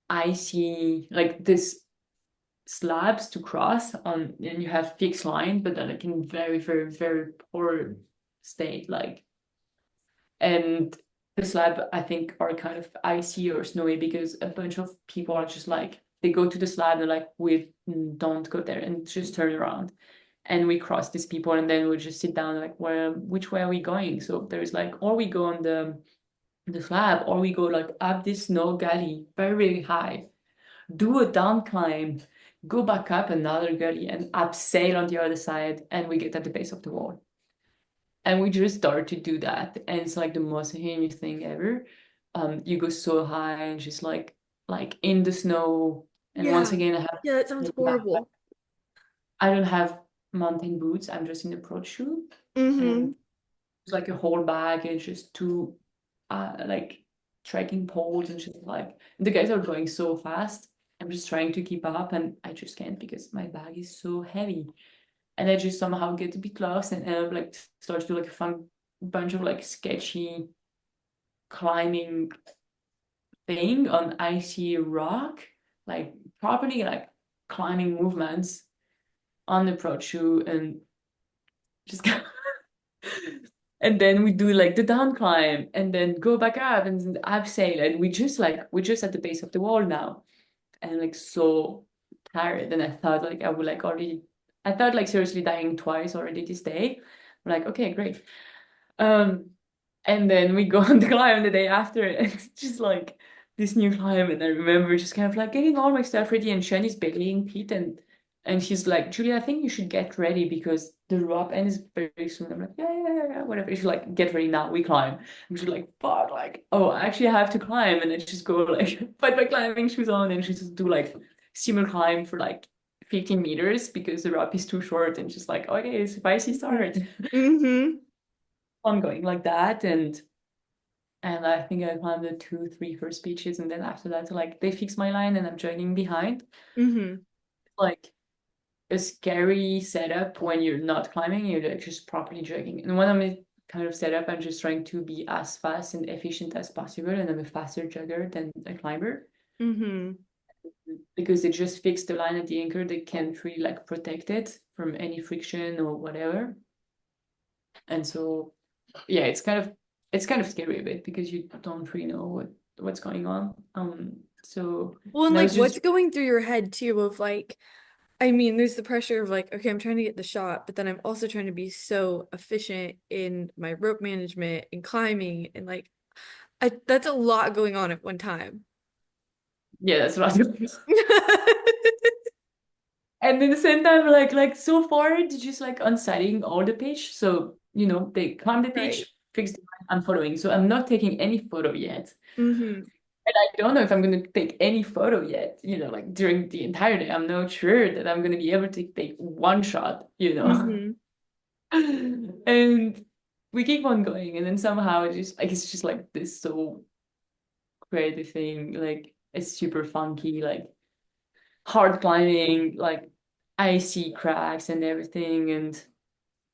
icy, like this slabs to cross on, and you have fixed line, but they're like in very, very, very poor state. Like, and the slab, I think, are kind of icy or snowy because a bunch of people are just like, they go to the slab, they're like, we don't go there and just turn around. And we cross these people and then we just sit down like, well, which way are we going? So there's like, or we go on the slab, or we go like up this snow gully, very high, do a down climb, go back up another gully and abseil on the other side, and we get at the base of the wall. And we just start to do that. And it's like the most heinous thing ever. You go so high and just like in the snow. And once Yeah. again, I have Yeah, that sounds horrible. I don't have mountain boots. I'm just in a pro shoe. Mm-hmm. And it's like a whole bag and just two like trekking poles and just like the guys are going so fast. I'm just trying to keep up and I just can't because my bag is so heavy. And I just somehow get a bit lost and end up like start to do like a fun bunch of like sketchy climbing thing on icy rock, like properly like climbing movements on the pro shoe and just and then we do like the down climb and then go back up and abseil and we're just at the base of the wall now and like so tired and I thought like I would like already I thought like seriously dying twice already this day. I'm like, okay, great. Um and then we go on the climb the day after and it's just like this new climb and I remember just kind of like getting all my stuff ready and Shani's bailing Pete and she's like, Julia, I think you should get ready because the rope ends very soon. I'm like, yeah, whatever. She's like, get ready now, we climb. And she's like, fuck, like, oh, actually I have to climb. And I just go like, put my climbing shoes on and she just do like simul climb for like 15 meters because the rope is too short and just like, okay, spicy start. Mm-hmm. Ongoing like that. And I think I climbed the 2, 3 first beaches. And then after that, like they fix my line and I'm jogging behind. Mm-hmm. Like, a scary setup when you're not climbing, you're like just properly jogging. And when I'm in kind of setup, I'm just trying to be as fast and efficient as possible. And I'm a faster jogger than a climber Mm-hmm. because they just fix the line at the anchor. They can't really like protect it from any friction or whatever. And so, yeah, it's kind of scary a bit because you don't really know what's going on. So Well, and and I like was just what's going through your head too of like, I mean, there's the pressure of like, okay, I'm trying to get the shot, but then I'm also trying to be so efficient in my rope management and climbing and like that's a lot going on at one time. yeah, that's what I was. And in the same time, like so far, it's just like unsighting all the pitch. So, they climb the Right. pitch, fix the line, I'm following. So I'm not taking any photo yet. Mm-hmm. And I don't know if I'm going to take any photo yet, like during the entire day. I'm not sure that I'm going to be able to take one shot. Mm-hmm. And we keep on going. And then somehow it's just like this so creative thing. Like it's super funky, like hard climbing, like icy cracks and everything, and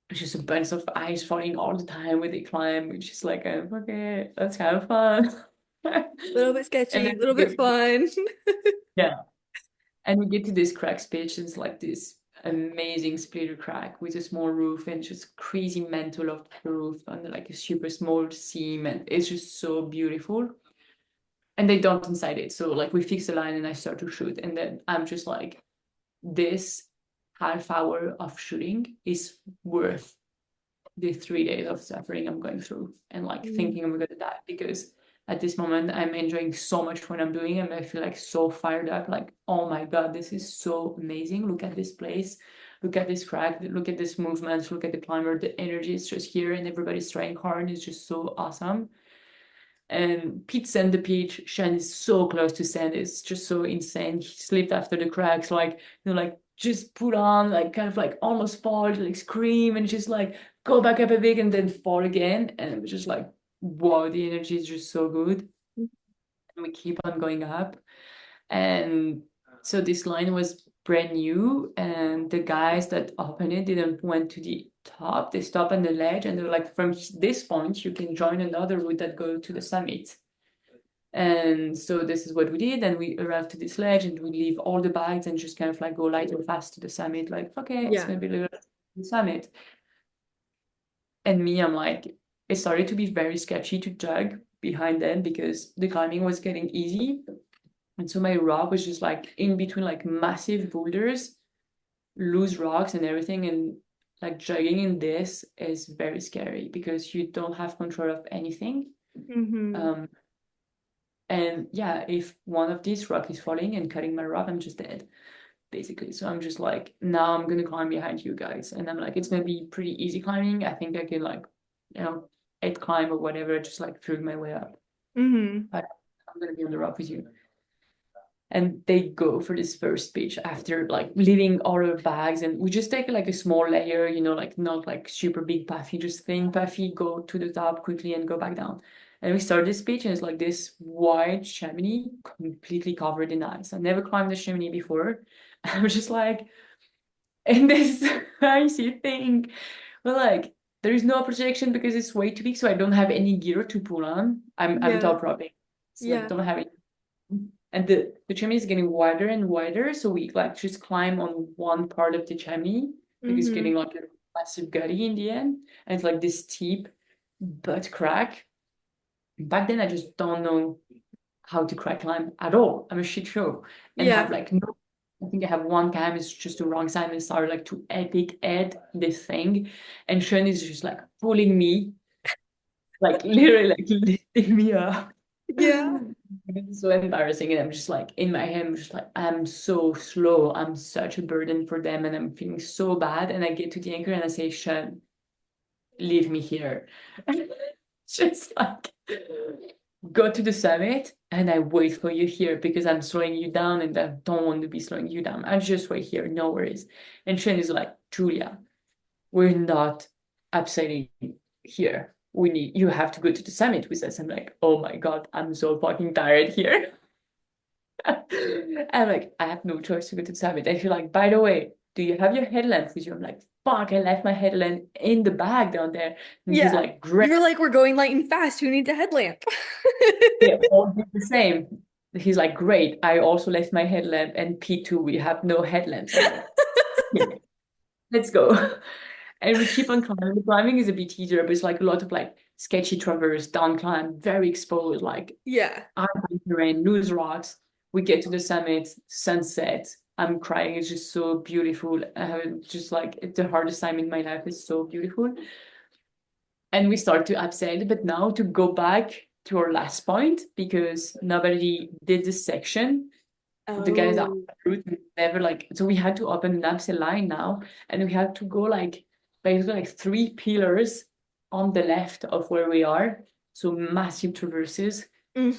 it's just a bunch of ice falling all the time when they climb, which is like, okay, let's have fun. A little bit And sketchy, then a little bit fun. yeah, and we get to this crack pitch, and it's like this amazing splitter crack with a small roof and just crazy mantle of the roof and like a super small seam, and it's just so beautiful. And they don't inside it, so like we fix the line and I start to shoot, and then I'm just like, this half hour of shooting is worth the 3 days of suffering I'm going through and like thinking I'm gonna die because at this moment. I'm enjoying so much what I'm doing, and I feel like so fired up. Like, oh my God, this is so amazing. Look at this place. Look at this crack. Look at this movement. Look at the climber. The energy is just here, and everybody's trying hard. It's just so awesome. And Pete sent the pitch. Sean is so close to send. It's just so insane. He slipped after the cracks, like, like just put on, like kind of like almost fall, like scream and just like go back up a bit and then fall again. And it was just like, wow, the energy is just so good. And we keep on going up. And so this line was brand new, and the guys that opened it didn't went to the top. They stopped on the ledge, and they were like, from this point, you can join another route that go to the summit. And so this is what we did. And we arrived to this ledge, and we leave all the bags and just kind of like go light and fast to the summit. Like, okay, it's gonna be the summit. And me, I'm like, it started to be very sketchy to jog behind them because the climbing was getting easy. And so my rock was just like in between like massive boulders, loose rocks and everything. And like jogging in this is very scary because you don't have control of anything. And yeah, if one of these rock is falling and cutting my rock, I'm just dead, basically. So I'm just like, now I'm gonna climb behind you guys. And I'm like, it's gonna be pretty easy climbing. I think I can like, 8 climb or whatever, just like through my way up. But I'm gonna be on the rock with you. And they go for this first pitch after like leaving all our bags, and we just take like a small layer, like not like super big puffy, just thin puffy, go to the top quickly and go back down. And we start this pitch, and it's like this wide chimney completely covered in ice. I never climbed the chimney before. I was just like, in this icy thing, but like there's no protection because it's way too big, so I don't have any gear to pull on. I'm top roping, so I don't have any. And the chimney is getting wider and wider, so we like just climb on one part of the chimney because it's getting like a massive gully in the end, and it's like this steep butt crack. Back then, I just don't know how to crack climb at all. I'm a shit show, and have like no. I think I have one cam, it's just the wrong side, and started like to epic ed this thing, and Sean is just like pulling me, like literally like lifting me up. It's so embarrassing, and I'm just like in my head, I'm just like, I'm so slow, I'm such a burden for them, and I'm feeling so bad. And I get to the anchor and I say, Sean, leave me here. Just like go to the summit and I wait for you here because I'm slowing you down and I don't want to be slowing you down. I just wait here, no worries. And Sean is like, Julia, we're not upsetting here. You have to go to the summit with us. I'm like, oh my God, I'm so fucking tired here. I'm like, I have no choice to go to the summit. And she's like, by the way, do you have your headlamp with you? I'm like, fuck, I left my headlamp in the bag down there. And he's like, great. You're like, we're going light and fast. Who needs a headlamp? They all did the same. He's like, great, I also left my headlamp, and P2, we have no headlamps. Like, let's go. And we keep on climbing. The climbing is a bit easier, but it's like a lot of like sketchy traverse, down climb, very exposed, like alpine terrain, loose rocks. We get to the summit, sunset. I'm crying. It's just so beautiful. Just like it's the hardest time in my life. It's so beautiful. And we start to upsail, but now to go back to our last point because nobody did this section. The guys that never like, so we had to open an upsail line now, and we had to go like basically like 3 pillars on the left of where we are. So massive traverses.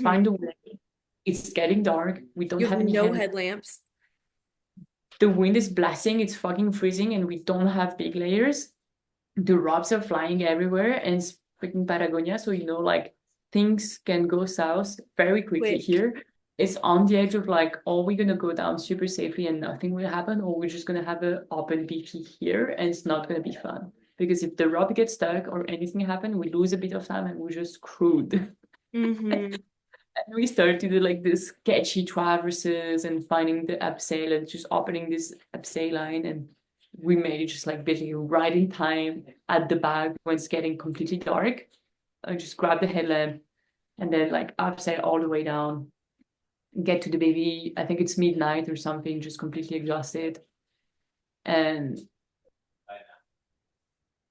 Find a way. It's getting dark. We don't have any headlamps. The wind is blasting. It's fucking freezing, and we don't have big layers. The ropes are flying everywhere, and it's freaking Patagonia. So like things can go south very quickly here. It's on the edge of like, are we gonna go down super safely and nothing will happen, or we're just gonna have an open BP here and it's not gonna be fun? Because if the rope gets stuck or anything happen, we lose a bit of time and we're just screwed. And we started to do like this sketchy traverses and finding the upsail and just opening this upsail line, and we made it just like basically right in time at the bag when it's getting completely dark. I just grab the headlamp and then like upsail all the way down. Get to the baby, I think it's midnight or something, just completely exhausted. And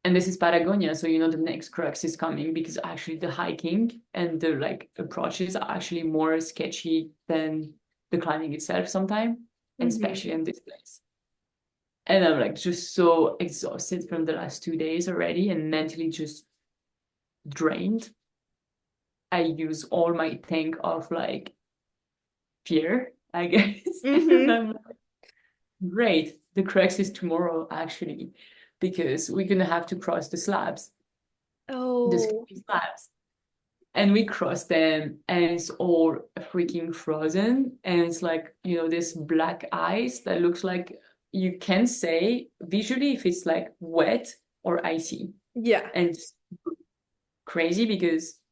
And this is Patagonia, so the next crux is coming, because actually the hiking and the like approaches are actually more sketchy than the climbing itself sometimes, and especially in this place. And I'm like just so exhausted from the last 2 days already, and mentally just drained. I use all my tank of like fear, I guess. And I'm like, great. The crux is tomorrow, actually, because we're gonna have to cross the slabs, the Oh, ski slabs. And we cross them, and it's all freaking frozen. And it's like, this black ice that looks like, you can say visually if it's like wet or icy. yeah. And it's crazy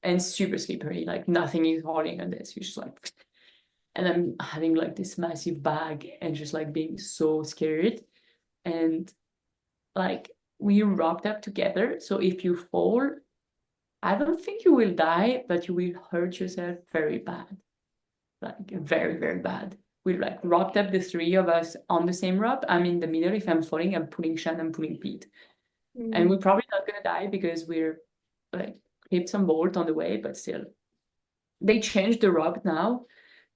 and super slippery, like nothing is holding on this. You're just like, and I'm having like this massive bag and just like being so scared. And like we wrapped up together. So if you fall, I don't think you will die, but you will hurt yourself very bad. Like very, very bad. We like wrapped up the three of us on the same rope. I'm in the middle. If I'm falling, I'm pulling Shan, I'm pulling Pete. And we're probably not gonna die because we're like hit some bolt on the way, but still. They changed the rope now,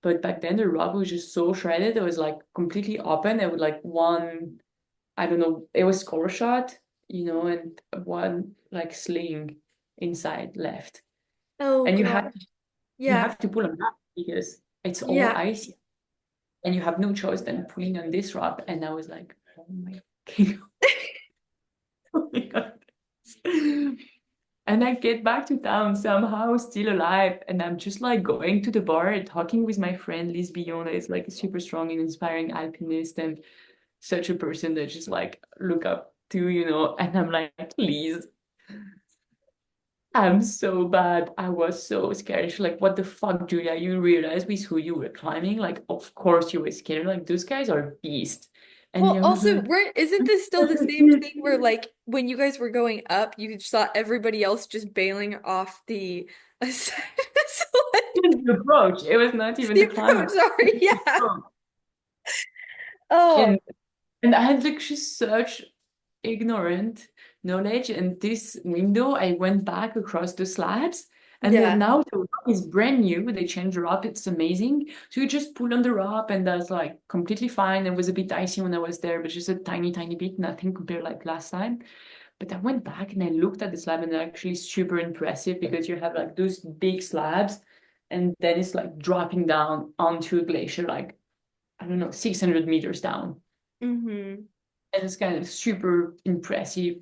but back then the rope was just so shredded. It was like completely open. It was like one, I don't know, it was score shot, and one like sling inside left. Oh And you have gosh. you Yeah. have to pull them up because it's all Yeah. icy, and you have no choice than pulling on this rope. And I was like, oh my oh my god. And I get back to town somehow still alive, and I'm just like going to the bar and talking with my friend Liz Billon, that is like a super strong and inspiring alpinist and such a person that just like look up to, and I'm like, Liz, I'm so bad. I was so scared. She's like, what the fuck, Julia? You realize with who you were climbing? Like, of course you were scared. Like, those guys are beasts. And Well, I was also, like, isn't this still the same thing where like when you guys were going up, you saw everybody else just bailing off the ascent? So, like, the approach. It was not even the the approach, climb. sorry, yeah. Oh, And and I had like just such ignorant knowledge. And this window, I went back across the slabs, and then yeah. now the rope is brand new. They changed the rope. It's amazing. So you just pull on the rope, and that's like completely fine. It was a bit icy when I was there, but just a tiny, tiny bit, nothing compared like last time. But I went back and I looked at the slab, and they're actually super impressive because you have like those big slabs, and then it's like dropping down onto a glacier, like, I don't know, 600 meters down. Mm-hmm. And it's kind of super impressive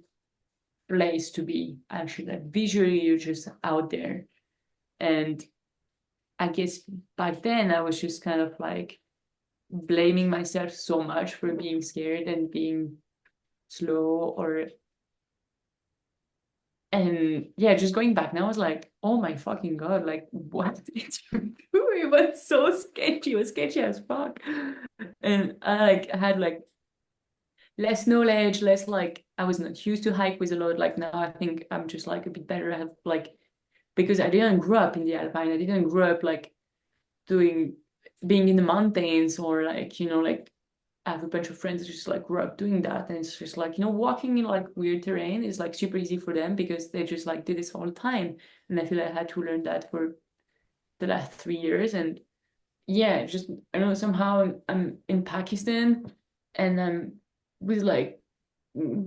place to be, actually. Like visually, you're just out there. And I guess back then I was just kind of like blaming myself so much for being scared and being slow, and yeah, just going back now, I was like, oh my fucking god, like what did you do? It was so sketchy. It was sketchy as fuck. And I like had like less knowledge, less like, I was not used to hike with a lot. Like now I think I'm just like a bit better. I have like, because I didn't grow up in the alpine. I didn't grow up like doing being in the mountains, or like, like I have a bunch of friends that just like grew up doing that. And it's just like, walking in like weird terrain is like super easy for them because they just like did this all the time. And I feel like I had to learn that for the last 3 years. And yeah, just, I don't know, somehow I'm in Pakistan, and I'm with like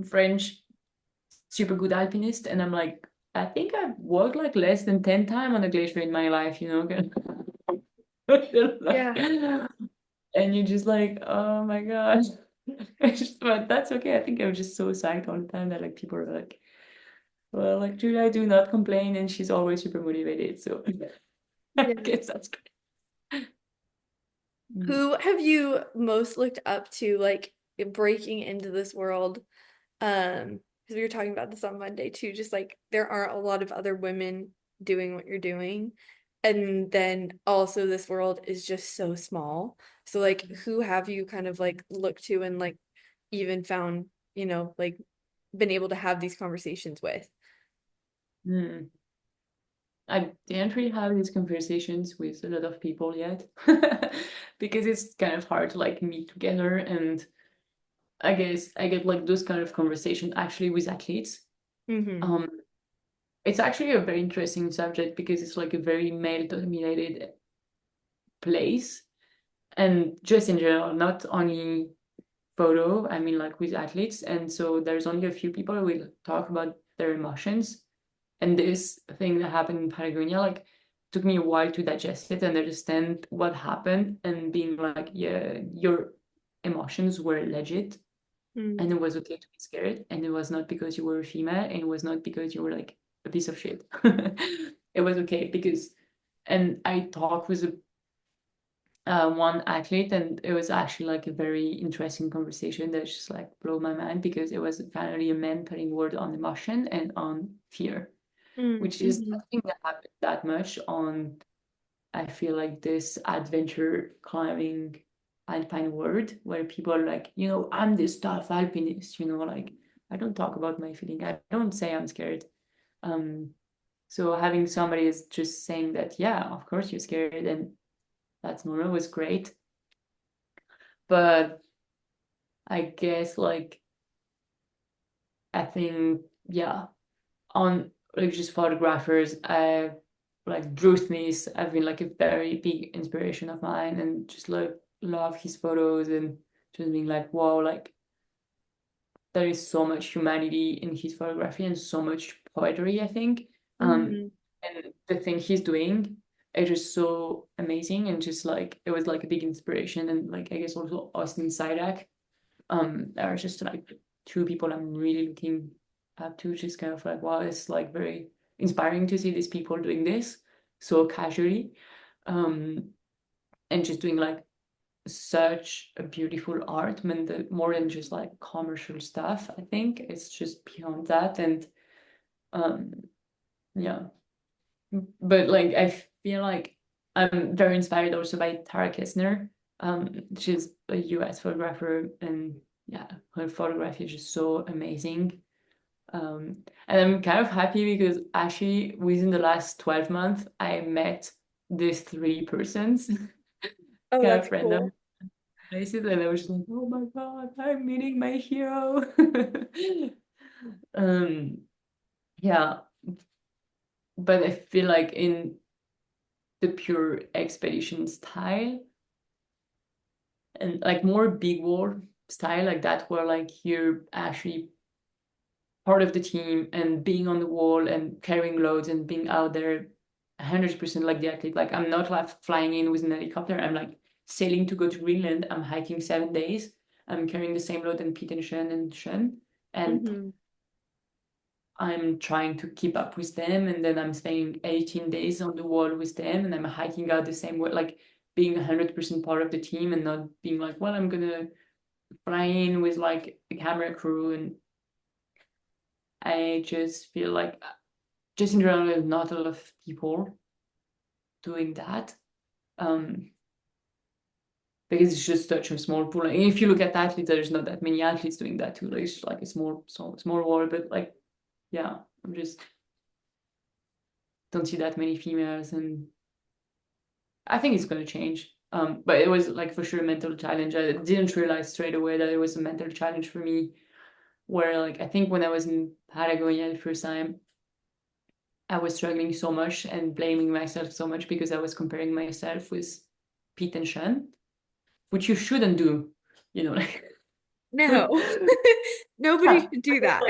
French super good alpinist, and I'm like, I think I've walked like less than 10 times on a glacier in my life, like, Yeah. and you're just like, oh my god. But that's okay. I think I'm just so psyched all the time that like people are like, well, like Julia, do not complain, and she's always super motivated. So I Yeah. guess that's good. Mm. Who have you most looked up to, like breaking into this world? Because we were talking about this on Monday too, just like there aren't a lot of other women doing what you're doing. And then also this world is just so small. So like who have you kind of like looked to and like even found, like been able to have these conversations with? Mm. I didn't really have these conversations with a lot of people yet because it's kind of hard to like meet together. And I guess I get like those kind of conversation actually with athletes. Mm-hmm. Um, it's actually a very interesting subject because it's like a very male-dominated place, and just in general, not only photo, I mean like with athletes. And so there's only a few people who will talk about their emotions. And this thing that happened in Patagonia, like, took me a while to digest it and understand what happened, and being like, yeah, your emotions were legit, and it was okay to be scared, and it was not because you were a female, and it was not because you were like a piece of shit. It was okay because, and I talked with one athlete, and it was actually like a very interesting conversation that just like blew my mind, because it was finally a man putting word on emotion and on fear, which is Mm-hmm. nothing that happened that much on, I feel like, this adventure climbing alpine world, where people are like, I'm this tough alpinist, like, I don't talk about my feeling. I don't say I'm scared. Um, so having somebody is just saying that, yeah, of course you're scared, and that's normal, was great. But I guess like, I think, yeah, on like just photographers, I like Drew Smith. I've been like a very big inspiration of mine, and just like love his photos, and just being like, wow, like there is so much humanity in his photography and so much poetry, I think. Mm-hmm. And the thing he's doing is just so amazing, and just like it was like a big inspiration. And like, I guess also Austin Sidak, are just like two people I'm really looking up to. Just kind of like, wow, it's like very inspiring to see these people doing this so casually, um, and just doing like such a beautiful art. I mean, more than just like commercial stuff. I think it's just beyond that. And um, yeah, but like, I feel like I'm very inspired also by Tara Kessner. She's a US photographer, and yeah, her photography is just so amazing. And I'm kind of happy because actually within the last 12 months, I met these three persons, Oh, kind that's of random cool. places, and I was just like, oh my God, I'm meeting my hero. um, yeah, but I feel like in the pure expedition style, and like more big war style like that, where like you're actually part of the team and being on the wall and carrying loads and being out there 100% like the athlete. Like, I'm not like flying in with an helicopter. I'm like sailing to go to Greenland. I'm hiking 7 days. I'm carrying the same load and Pete and Shen, and Mm-hmm. I'm trying to keep up with them. And then I'm spending 18 days on the wall with them, and I'm hiking out the same way, like being 100% part of the team, and not being like, well, I'm gonna fly in with like a camera crew. And I just feel like, just in general, there's not a lot of people doing that. Um, because it's just such a small pool. Like, if you look at athletes, there's not that many athletes doing that too. Like, it's just like a small world. But like, yeah, I'm just don't see that many females, and I think it's gonna change. But it was like for sure a mental challenge. I didn't realize straight away that it was a mental challenge for me. Where like, I think when I was in Patagonia the first time, I was struggling so much and blaming myself so much because I was comparing myself with Pete and Sean, which you shouldn't do, like. No, nobody Yeah, should do that.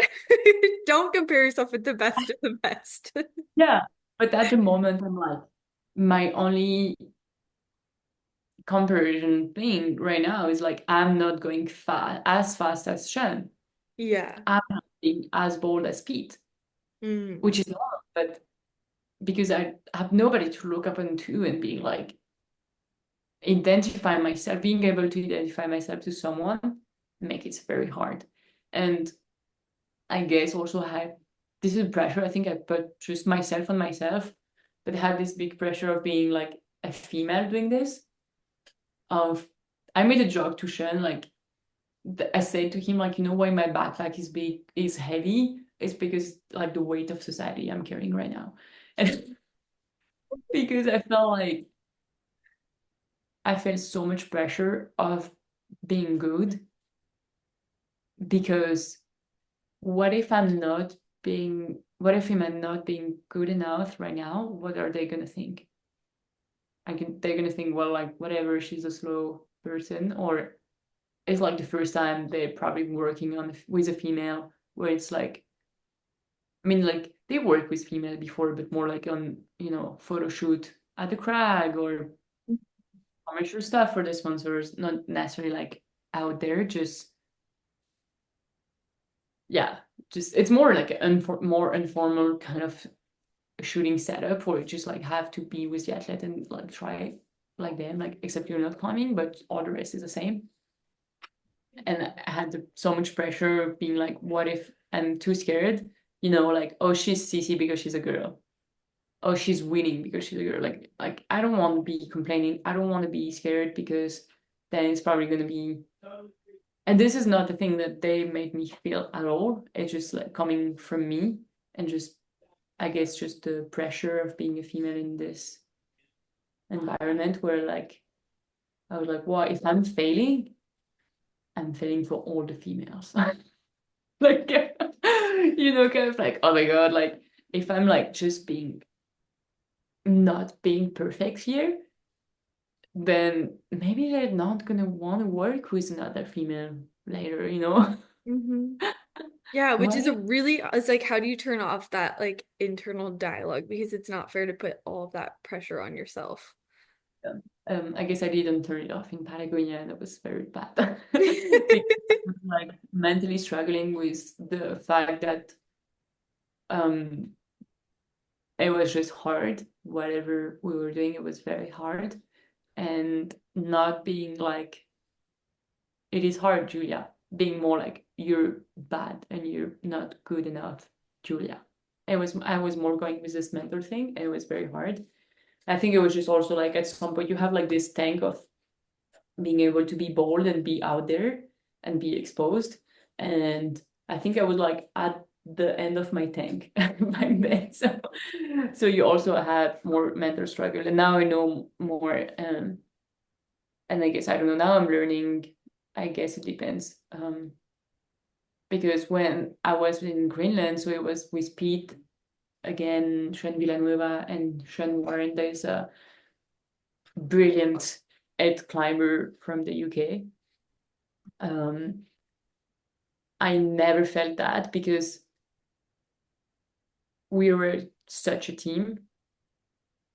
Don't compare yourself with the best of the best. yeah. But at the moment, I'm like, my only comparison thing right now is like, I'm not going fast as Sean. Yeah. I'm not being as bold as Pete, Mm. which is not, but because I have nobody to look up into and being like, identify myself, being able to identify myself to someone, make it very hard. And I guess also had this is pressure. I think I put just myself on myself, but I had this big pressure of being like a female doing this. Of I made a joke to Sean, like, I said to him, like, why my backpack is heavy? It's because like the weight of society I'm carrying right now. And because I felt so much pressure of being good, because what if I'm not I'm not being good enough right now? What are they gonna think? They're gonna think, well, like whatever, she's a slow person, or it's like the first time they're probably working with a female, where it's like, I mean, like they work with female before, but more like on, photo shoot at the crag or amateur stuff for the sponsors, not necessarily like out there, just yeah, just it's more like an more informal kind of shooting setup where you just like have to be with the athlete and like try like them, like except you're not climbing, but all the rest is the same. And I had so much pressure of being like, what if I'm too scared? Like, oh, she's CC because she's a girl. Oh, she's winning because she's a girl. Like I don't want to be complaining. I don't want to be scared because then it's probably gonna be. And this is not the thing that they made me feel at all. It's just like coming from me and just, I guess, just the pressure of being a female in this environment where like I was like, well, if I'm failing for all the females. Like, kind of like, oh my God, like if I'm like just not being perfect here, then maybe they're not gonna want to work with another female later, Yeah, which What is if it's like, how do you turn off that like internal dialogue? Because it's not fair to put all of that pressure on yourself. I guess I didn't turn it off in Patagonia, and it was very bad. Because I was like mentally struggling with the fact that um it was just hard. Whatever we were doing, it was very hard. And not being like, it is hard, Julia. Being more like, you're bad and you're not good enough, Julia. I was more going with this mental thing, and it was very hard. I think it was just also like at some point you have like this tank of being able to be bold and be out there and be exposed. And I think I was like at the end of my tank back then. So you also have more mental struggle. And now I know more. And I guess I don't know. Now I'm learning. I guess it depends. Because when I was in Greenland, so it was with Pete again, Sean Villanueva and Sean Warren. There's a brilliant ed climber from the UK. I never felt that because we were such a team.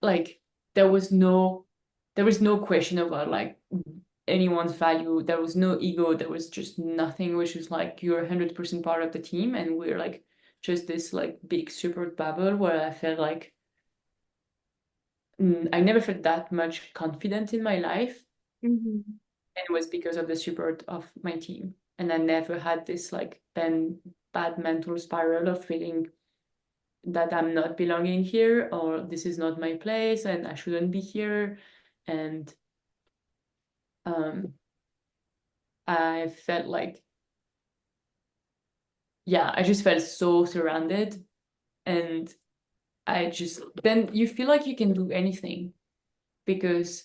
Like there was no question about like anyone's value. There was no ego. There was just nothing, which is like you're 100% part of the team, and we're like just this like big support bubble where I felt like I never felt that much confident in my life. Mm-hmm. And it was because of the support of my team. And I never had this like then bad mental spiral of feeling that I'm not belonging here, or this is not my place and I shouldn't be here. And I felt like, yeah, I just felt so surrounded. And then you feel like you can do anything because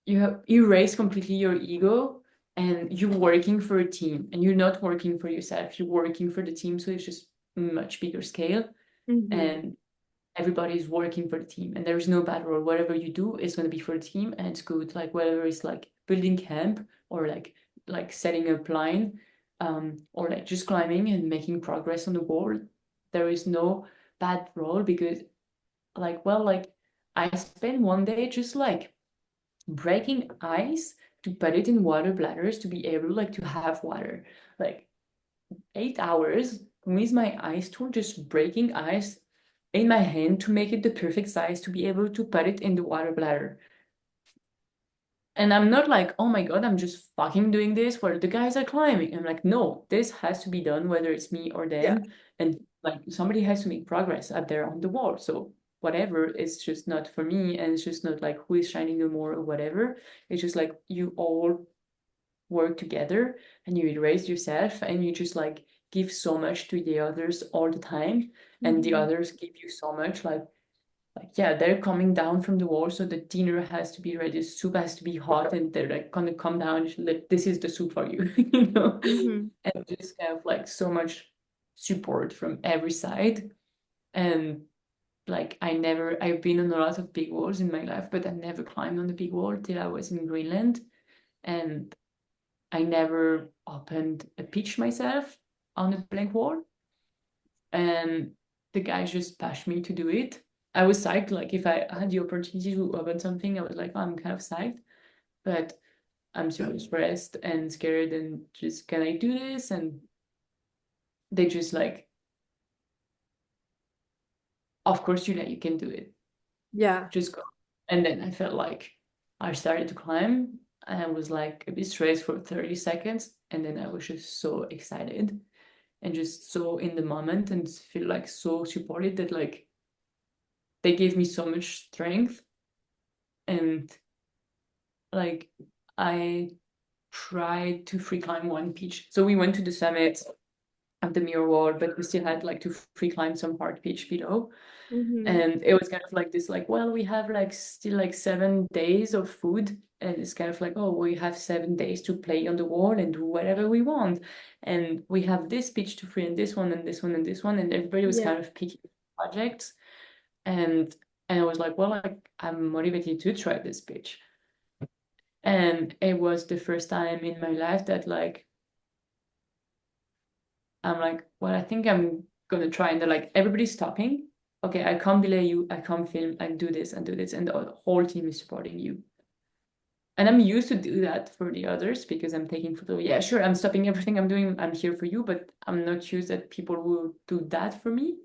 you erase completely your ego, and you're working for a team and you're not working for yourself. You're working for the team. So it's just much bigger scale. Mm-hmm. And everybody's working for the team, and there's no bad role. Whatever you do is going to be for the team, and it's good. Like whether it's like building camp or like setting up line, or like just climbing and making progress on the wall, there is no bad role because like, well, like I spent one day just like breaking ice to put it in water bladders to be able like to have water, like 8 hours with my ice tool, just breaking ice in my hand to make it the perfect size to be able to put it in the water bladder. And I'm not like, oh my God, I'm just fucking doing this where the guys are climbing. I'm like, no, this has to be done, whether it's me or them. Yeah. And like somebody has to make progress up there on the wall. So whatever, it's just not for me. And it's just not like who is shining the more or whatever. It's just like you all work together and you erase yourself and you just like give so much to the others all the time. And the others give you so much like yeah, they're coming down from the wall, so the dinner has to be ready, the soup has to be hot, and they're like gonna come down, like this is the soup for you, Mm-hmm. And just kind of like so much support from every side. And like I've been on a lot of big walls in my life, but I never climbed on the big wall till I was in Greenland. And I never opened a pitch myself on a blank wall. And the guys just pushed me to do it. I was psyched. Like if I had the opportunity to open something, I was like, oh, I'm kind of psyched. But I'm super stressed and scared and just, can I do this? And they just like, of course, Julia, you can do it. Yeah. Just go. And then I felt like I started to climb. And I was like a bit stressed for 30 seconds. And then I was just so excited and just so in the moment and feel like so supported that like they gave me so much strength. And like I tried to free climb one pitch. So we went to the summit of the mirror wall, but we still had like to free climb some hard pitch below. And it was kind of like this, like, well, we have like still like 7 days of food. And it's kind of like, oh, we have 7 days to play on the wall and do whatever we want. And we have this pitch to free and this one and this one and this one. And everybody was kind of picking projects. And I was like, well, I'm motivated to try this pitch. And it was the first time in my life that like I'm like, well, I think I'm gonna try. And they're like, everybody's stopping. Okay, I can't delay you. I can't film. I do this and do this. And the whole team is supporting you. And I'm used to do that for the others because I'm taking photo. Yeah, sure, I'm stopping everything I'm doing. I'm here for you, but I'm not used that people will do that for me.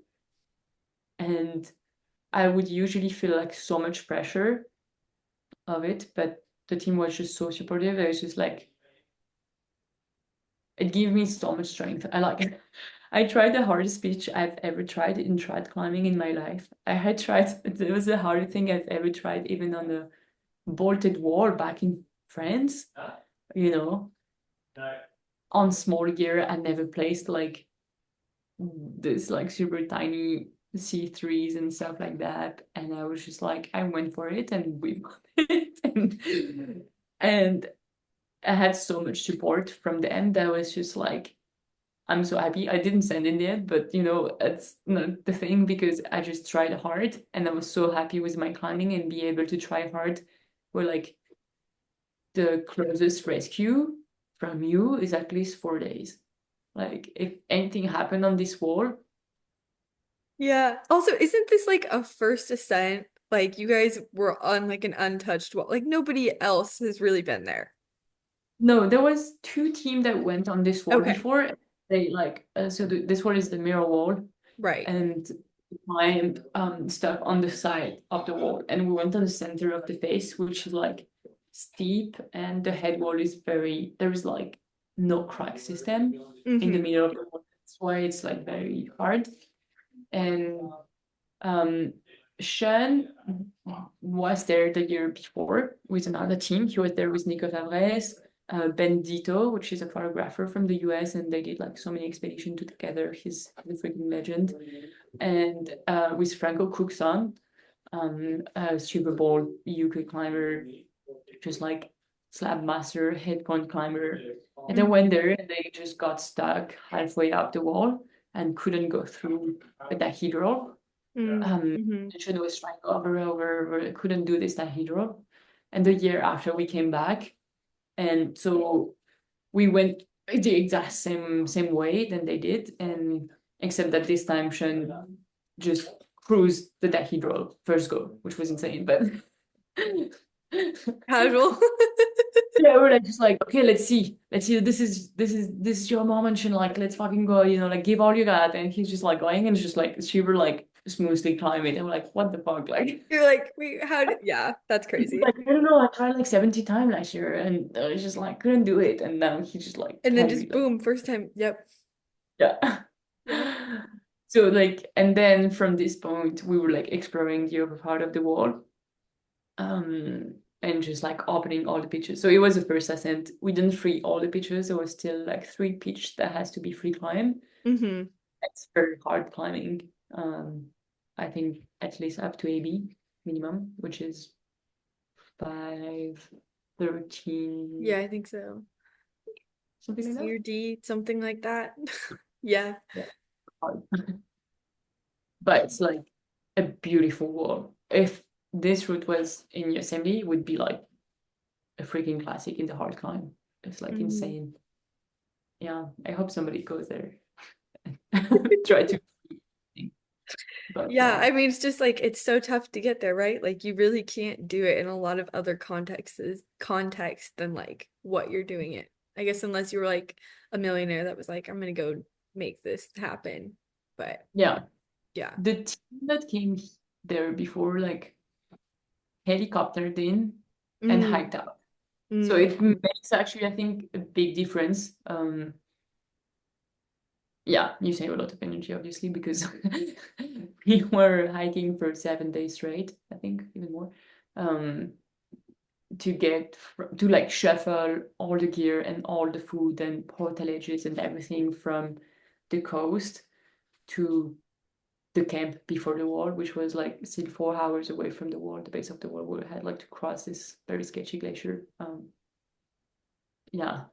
And I would usually feel like so much pressure of it, but the team was just so supportive. It was just like, it gave me so much strength. I like it. I tried the hardest pitch I've ever tried in trad climbing in my life. I had tried, it was the hardest thing I've ever tried, even on a bolted wall back in France, you know, on small gear. I never placed like this like super tiny C3s and stuff like that. And I was just like, I went for it and we got it. And I had so much support from them that I was just like, I'm so happy. I didn't send it yet, but you know, it's not the thing because I just tried hard and I was so happy with my climbing and be able to try hard. Where like the closest rescue from you is at least 4 days. Like if anything happened on this wall. Yeah. Also, isn't this like a first ascent? Like you guys were on like an untouched wall. Like nobody else has really been there. No, there was two teams that went on this wall Okay. before. They like this wall is the mirror wall, Right. and climbed stuff on the side of the wall, and we went on the center of the face, which is like steep, and the head wall is there is like no crack system in the middle of the wall. That's why it's like very hard. And Sean was there the year before with another team. He was there with Nico Favres, Ben Dito, which is a photographer from the US, and they did like so many expeditions together. He's a freaking legend. And with Franco Cookson, a Super Bowl UK climber, just like slab master, head point climber. And they went there and they just got stuck halfway up the wall and couldn't go through a dihedral. Sean was trying over and over, couldn't do this dihedral. And the year after we came back, and so we went the exact same way than they did, and except that this time Sean just cruised the dihedral first go, which was insane, but Casual. yeah, we're like just like, okay, let's see. This is your moment, Sean, like let's fucking go, you know, like give all you got. And he's just like going and just like super like smoothly climbing. And we're like, what the fuck? Like You're like, wait, how did, yeah, that's crazy. like, I don't know, I tried like 70 times last year and I just like couldn't do it. And now he just like And then casually just like, boom, first time. Yep. yeah. Yep. So like, and then from this point we were like exploring the upper part of the wall. And just like opening all the pitches. So it was the first ascent. We didn't free all the pitches. There was still like 3 pitch that has to be free climb. It's very hard climbing. I think at least up to AB minimum, which is 513. Yeah, I think so. Something like C that. or D, something like that. Yeah. Yeah. hard. But it's like a beautiful wall. If this route was in Yosemite, it would be like a freaking classic in the hard climb. It's like insane. Yeah, I hope somebody goes there. Try to. But Yeah, I mean, it's just like it's so tough to get there, right? Like you really can't do it in a lot of other context than like what you're doing it. I guess unless you were like a millionaire that was like, I'm gonna go make this happen. But yeah, yeah. the team that came there before like helicoptered in and Mm, hiked up. So mm, it makes actually, I think, a big difference. Yeah, you save a lot of energy, obviously, because we were hiking for 7 days straight, I think, even more, to to like shuffle all the gear and all the food and portages and everything from the coast to the camp before the wall, which was like still 4 hours away from the wall, the base of the wall. We had like to cross this very sketchy glacier. Yeah,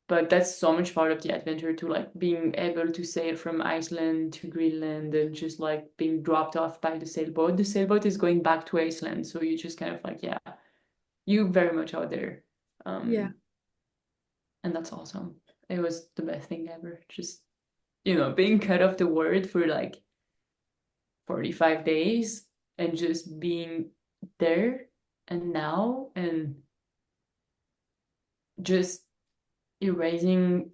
but that's so much part of the adventure to like being able to sail from Iceland to Greenland and just like being dropped off by the sailboat. The sailboat is going back to Iceland, so you just kind of like, yeah, you very much out there. yeah. And that's awesome. It was the best thing ever. Just, being cut off the world for like 45 days and just being there and now and just erasing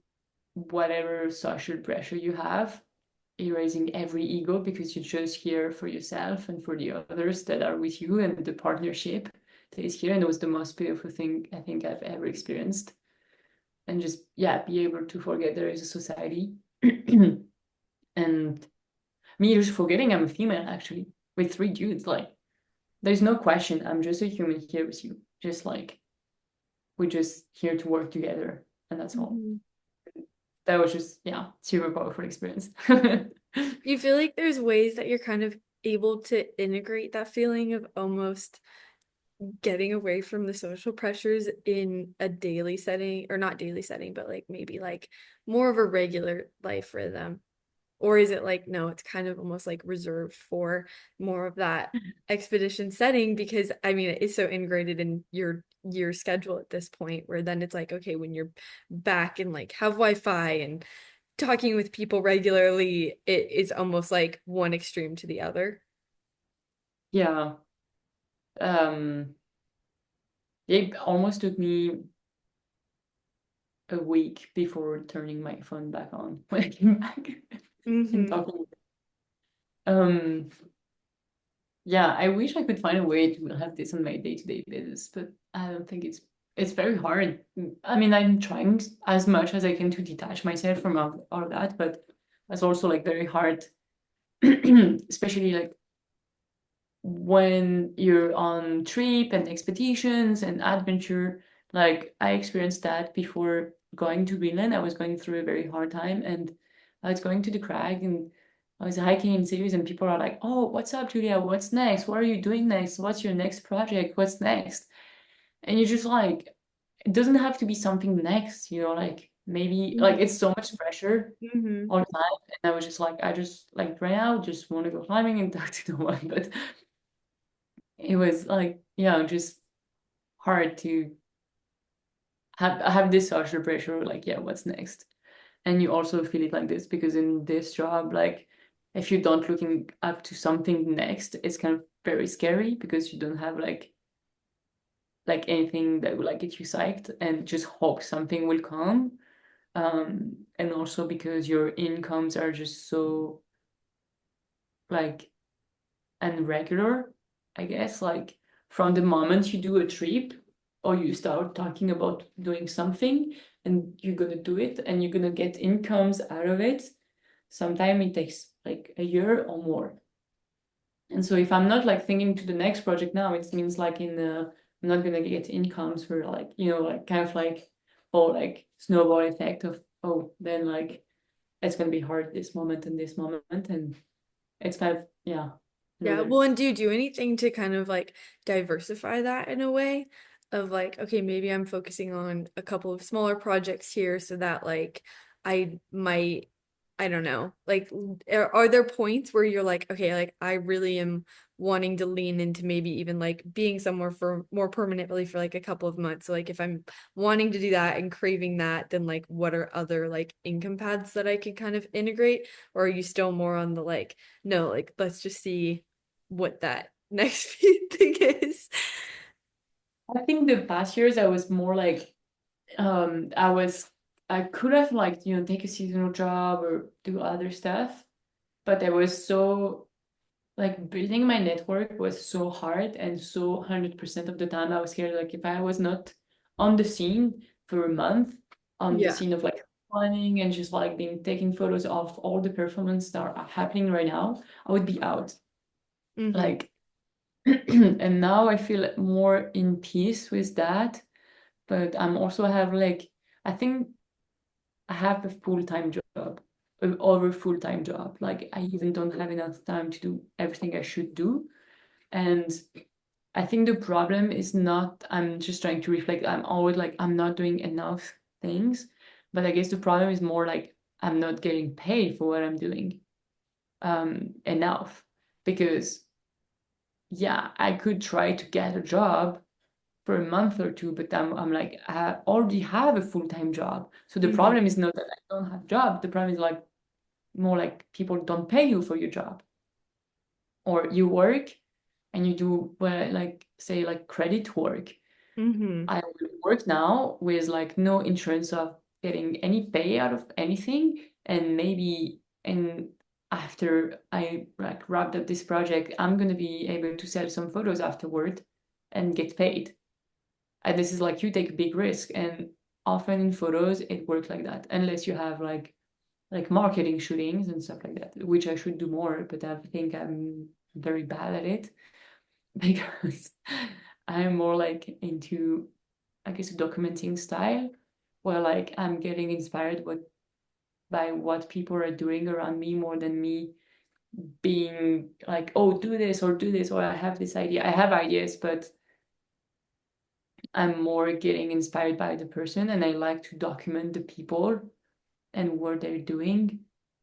whatever social pressure you have, erasing every ego because you're just here for yourself and for the others that are with you, and the partnership that is here. And it was the most beautiful thing I think I've ever experienced. And just, yeah, be able to forget there is a society. And me just forgetting I'm a female actually with three dudes. Like, there's no question. I'm just a human here with you. Just like, we're just here to work together. And that's all. Mhm. That was just, yeah, super powerful experience. You feel like there's ways that you're kind of able to integrate that feeling of almost getting away from the social pressures in a daily setting, or not daily setting, but like maybe like more of a regular life rhythm? Or is it like, no, it's kind of almost like reserved for more of that expedition setting? Because I mean, it is so integrated in your schedule at this point, where then it's like, okay, when you're back and like have Wi-Fi and talking with people regularly, it is almost like one extreme to the other. Yeah. Um, it almost took me a week before turning my phone back on when I came back and Mm-hmm. talking. Um, yeah, I wish I could find a way to have this on my day-to-day basis, but I don't think it's very hard. I mean, I'm trying as much as I can to detach myself from all that, but it's also like very hard, especially like when you're on trip and expeditions and adventure. Like, I experienced that before going to Greenland. I was going through a very hard time, and I was going to the crag and I was hiking in cities, and people are like, "Oh, what's up, Julia? What's next? What are you doing next? What's your next project? What's next?" And you're just like, it doesn't have to be something next, like maybe like it's so much pressure Mm-hmm. all the time. And I was just like, I just like right now just want to go climbing and talk to no one. But it was like, yeah, just hard to have this social pressure, like, yeah, what's next? And you also feel it like this because in this job, like, if you don't looking up to something next, it's kind of very scary because you don't have like anything that will like get you psyched, and just hope something will come. And also because your incomes are just so like and regular, I guess, like from the moment you do a trip or you start talking about doing something and you're gonna do it and you're gonna get incomes out of it, sometimes it takes like a year or more. And so if I'm not like thinking to the next project now, it means like I'm not gonna get incomes for like, like kind of like, oh, like snowball effect of, oh, then like it's gonna be hard this moment and this moment, and it's kind of, yeah, Yeah, another. well, and do you do anything to kind of like diversify that in a way of like, okay, maybe I'm focusing on a couple of smaller projects here so that like I might I don't know, like are there points where you're like, okay, like I really am wanting to lean into maybe even like being somewhere for more permanently for like a couple of months. So like if I'm wanting to do that and craving that, then like what are other like income paths that I could kind of integrate? Or are you still more on the like, no, like let's just see what that next thing is? I think the past years I was more like, I could have like, take a seasonal job or do other stuff, but I was so like building my network was so hard, and so 100% of the time I was scared, like if I was not on the scene for a month, on the Yeah. scene of like planning and just like being taking photos of all the performances that are happening right now, I would be out. Mm-hmm. Like and now I feel more in peace with that, but I'm also have like, I think I have a full-time job, over full-time job. Like I even don't have enough time to do everything I should do. And I think the problem is not, I'm just trying to reflect, I'm always like, I'm not doing enough things. But I guess the problem is more like, I'm not getting paid for what I'm doing enough. Because, yeah, I could try to get a job for a month or two, but I'm like, I already have a full-time job. So the Mm-hmm. problem is not that I don't have a job. The problem is like, more like people don't pay you for your job. Or you work and you do, well, like, say, like credit work. Mm-hmm. I will work now with like no insurance of getting any pay out of anything, and maybe and after I like wrapped up this project, I'm gonna be able to sell some photos afterward and get paid. And this is like you take a big risk, and often in photos it works like that, unless you have like marketing shootings and stuff like that, which I should do more, but I think I'm very bad at it because I'm more like into, I guess, a documenting style where like I'm getting inspired by what people are doing around me more than me being like, oh, do this or do this, or I have this idea. I have ideas, but I'm more getting inspired by the person, and I like to document the people and what they're doing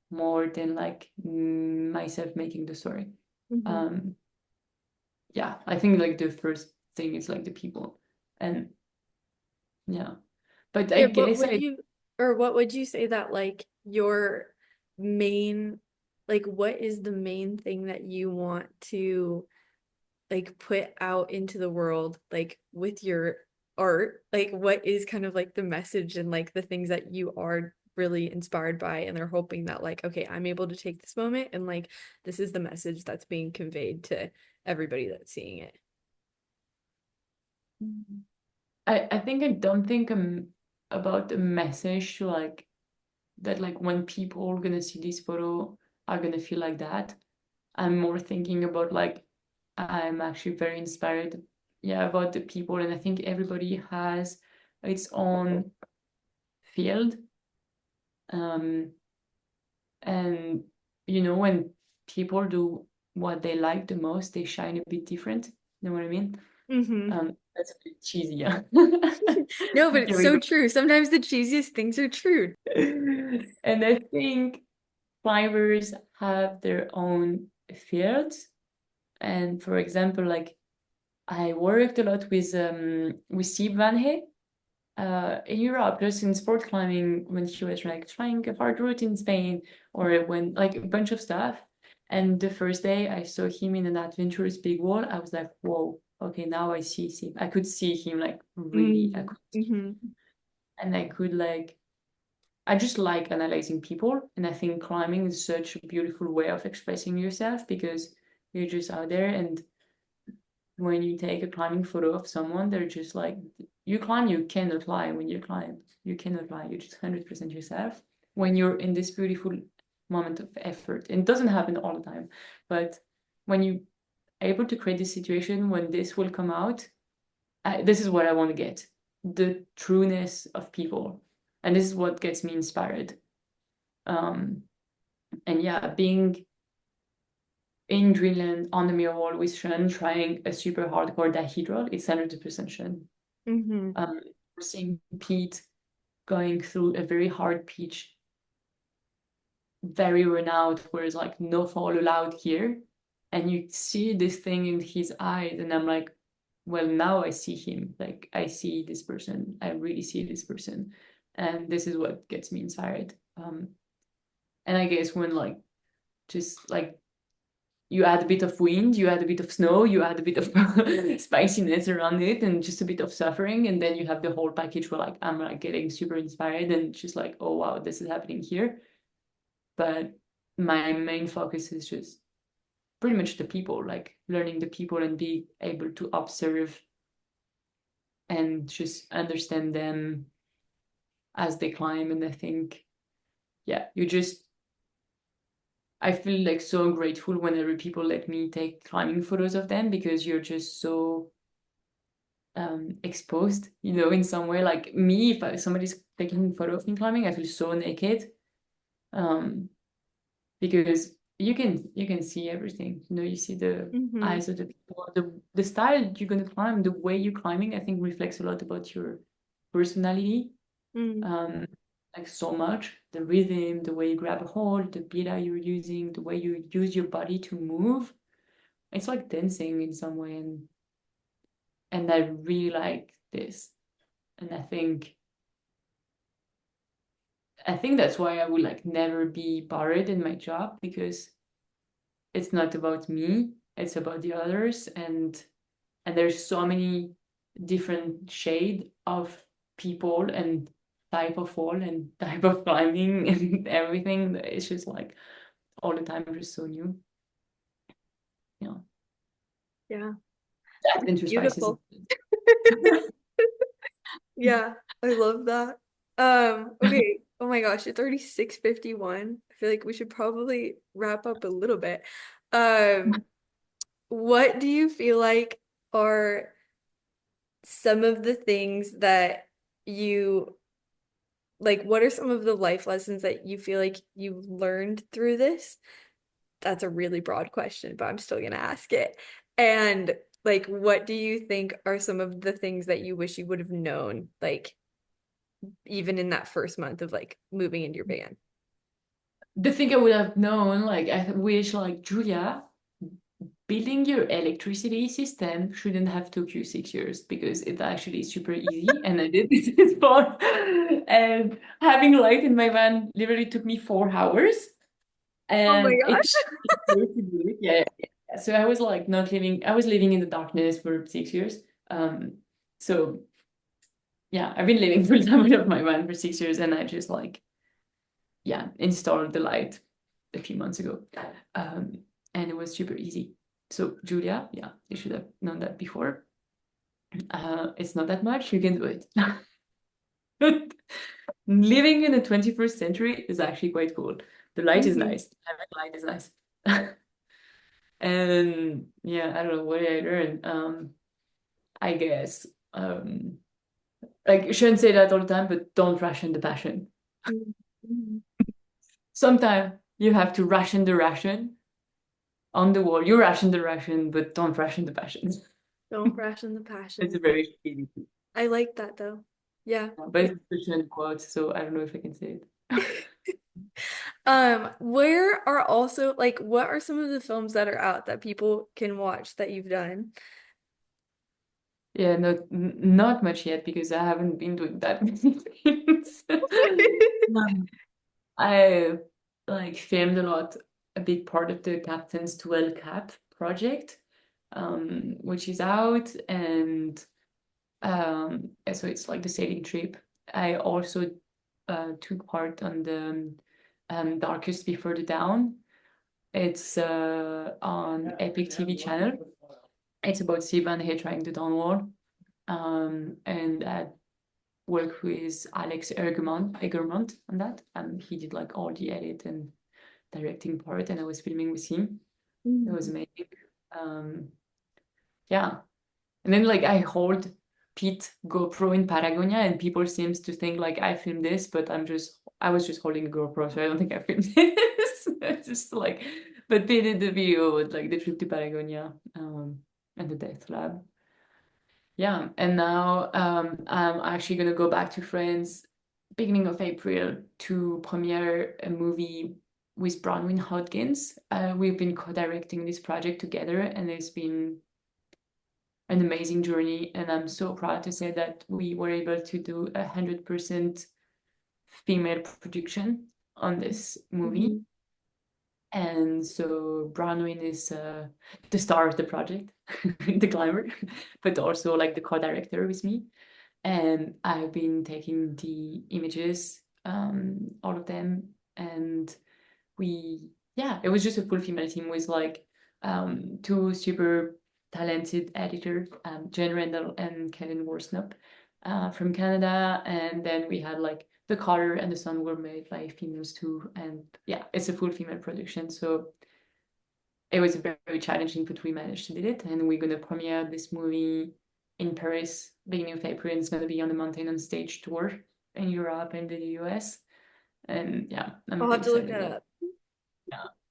more than like myself making the story. Mm-hmm. Um, yeah, I think like the first thing is like the people, and yeah, but I Yeah, what guess would I you, or what would you say that like your main, like what is the main thing that you want to like put out into the world, like with your art? Like what is kind of like the message and like the things that you are really inspired by and they're hoping that like, okay, I'm able to take this moment and like this is the message that's being conveyed to everybody that's seeing it. I think I don't think about the message like that, like when people are gonna see this photo are gonna feel like that. I'm more thinking about like I'm actually very inspired, yeah, about the people, and I think everybody has its own field. Um, and when people do what they like the most, they shine a bit different. You know what I mean? Mm-hmm. That's a bit cheesy, yeah. No, but it's Here we so go. true. Sometimes the cheesiest things are true. And I think climbers have their own fields. And for example, like I worked a lot with Steve Van Hay in Europe, just in sport climbing when he was like trying a hard route in Spain, or when like a bunch of stuff. And the first day I saw him in an adventurous big wall, I was like, whoa, okay, now I see him. I could see him like really, I could see him. Mm-hmm. And I could like, I just like analyzing people. And I think climbing is such a beautiful way of expressing yourself because you're just out there, and when you take a climbing photo of someone, they're just like, you climb, you cannot lie when you climb. You cannot lie. You're just 100% yourself when you're in this beautiful moment of effort. And it doesn't happen all the time, but when you are able to create this situation when this will come out, this is what I want to get, the trueness of people. And this is what gets me inspired. Um, and yeah, being in Greenland on the mirror wall with Sean trying a super hardcore dihedral, it's 100% Sean. Mm-hmm. Seeing Pete going through a very hard pitch very renowned, where it's like no fall allowed here. And you see this thing in his eyes, and I'm like, well, now I see him. Like, I see this person. I really see this person. And this is what gets me inspired. And I guess when like just like you add a bit of wind, you add a bit of snow, you add a bit of spiciness around it, and just a bit of suffering, and then you have the whole package where like I'm like getting super inspired and just like, oh wow, this is happening here. But my main focus is just pretty much the people, like learning the people and be able to observe and just understand them as they climb. And I think, yeah, I feel like so grateful whenever people let me take climbing photos of them, because you're just so exposed, in some way. Like me, if somebody's taking a photo of me climbing, I feel so naked, because you can see everything. You see the Mm-hmm. eyes of the people, the style you're gonna climb, the way you're climbing. I think reflects a lot about your personality. Mm. Um, like so much, the rhythm, the way you grab a hold, the beta you're using, the way you use your body to move. It's like dancing in some way, and I really like this. And I think that's why I would like never be bored in my job, because it's not about me, it's about the others. And there's so many different shade of people and type of wall and type of climbing and everything. It's just like all the time just so new. Yeah. Yeah. That interspices. Beautiful. Yeah, I love that. Okay. Oh my gosh, it's already 6:51. I feel like we should probably wrap up a little bit. Um, what do you feel like are some of the things that you like, what are some of the life lessons that you feel like you've learned through this? That's a really broad question, but I'm still gonna ask it. And like, what do you think are some of the things that you wish you would have known, like even in that first month of like moving into your van? The thing I would have known, like I wish, like, Julia, building your electricity system shouldn't have took you 6 years, because it actually is super easy, and I did this before. And having light in my van literally took me 4 hours, Oh my and it gosh. it's great to do it. Yeah, yeah, yeah. So I was like not living. I was living in the darkness for 6 years. So yeah, I've been living full time out of my van for 6 years, and I just like, yeah, installed the light a few months ago, um, and it was super easy. So Julia, yeah, you should have known that before. It's not that much. You can do it. Living in the 21st century is actually quite cool. The light is Mhm. nice. Having light is nice. And yeah, I don't know what did I learn. I guess like I shouldn't say that all the time, but don't ration the passion. Mhm. Sometimes you have to ration the ration on the wall. You ration the ration, but don't ration the passion. Don't ration the It's a passion. very shitty thing. I like that though. Yeah. But it's a Christian quote, so I don't know if I can say it. Where are also like what are some of the films that are out that people can watch that you've done? Yeah, not much yet, because I haven't been doing that many things. I like filmed a lot, a big part of the Captain's 12 Cap project, which is out, and so it's like the sailing trip. I also took part on the Darkest Before the Dawn. It's on Epic TV channel. It's about Steve Van Hay trying the down wall. And I worked with Alex Egermont on that. And he did like all the edit and directing part, and I was filming with him. It was Mhm. amazing. Um, yeah. And then like I hold Pete GoPro in Patagonia, and people seems to think like I filmed this, but I was just holding a GoPro, so I don't think I filmed this. It's just like, but they did the video with like the trip to Patagonia, and the death lab. Yeah, and now I'm actually gonna go back to France beginning of April to premiere a movie with Bronwyn Hodgins. We've been co-directing this project together, and it's been an amazing journey. And I'm so proud to say that we were able to do 100% female production on this movie. Mhm. And so Bronwyn is the star of the project, the climber, but also like the co-director with me. And I've been taking the images, all of them, and it was just a full female team with like two super talented editors, Jen Randall and Kevin Worsnop from Canada. And then we had like the color and the sound were made by females too. And yeah, it's a full female production. So it was very, very challenging, but we managed to do it. And we're going to premiere this movie in Paris beginning of April. And it's going to be on the Mountain on Stage tour in Europe and in the US. And yeah, I'm I'll have to look excited. that up.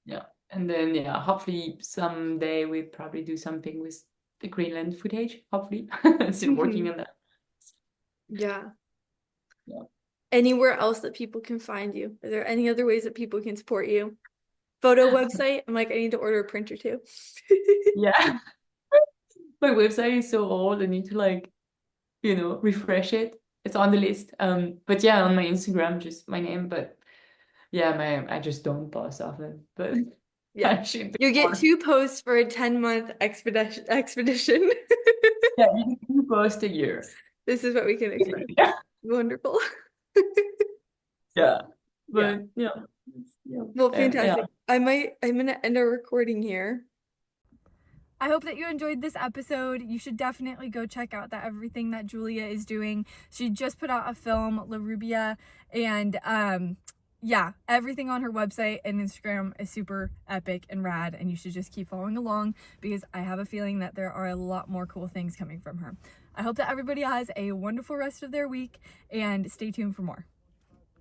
Yeah. And then hopefully someday we'll probably do something with the Greenland footage, hopefully. Still working on that. Yeah. Yeah. Anywhere else that people can find you? Are there any other ways that people can support you? Photo website? I'm like, I need to order a printer too. Yeah. My website is so old. I need to like, refresh it. It's on the list. But yeah, on my Instagram, just my name. But yeah, I just don't post often. But Yeah. I should do You get more. 2 posts for a 10-month expedition. Yeah, you can post a year. This is what we can expect. Yeah. Wonderful. Yeah. Yeah. But yeah. Well, fantastic. Yeah. I'm gonna end our recording here. I hope that you enjoyed this episode. You should definitely go check out everything that Julia is doing. She just put out a film, La Rubia, and everything on her website and Instagram is super epic and rad, and you should just keep following along because I have a feeling that there are a lot more cool things coming from her. I hope that everybody has a wonderful rest of their week, and stay tuned for more.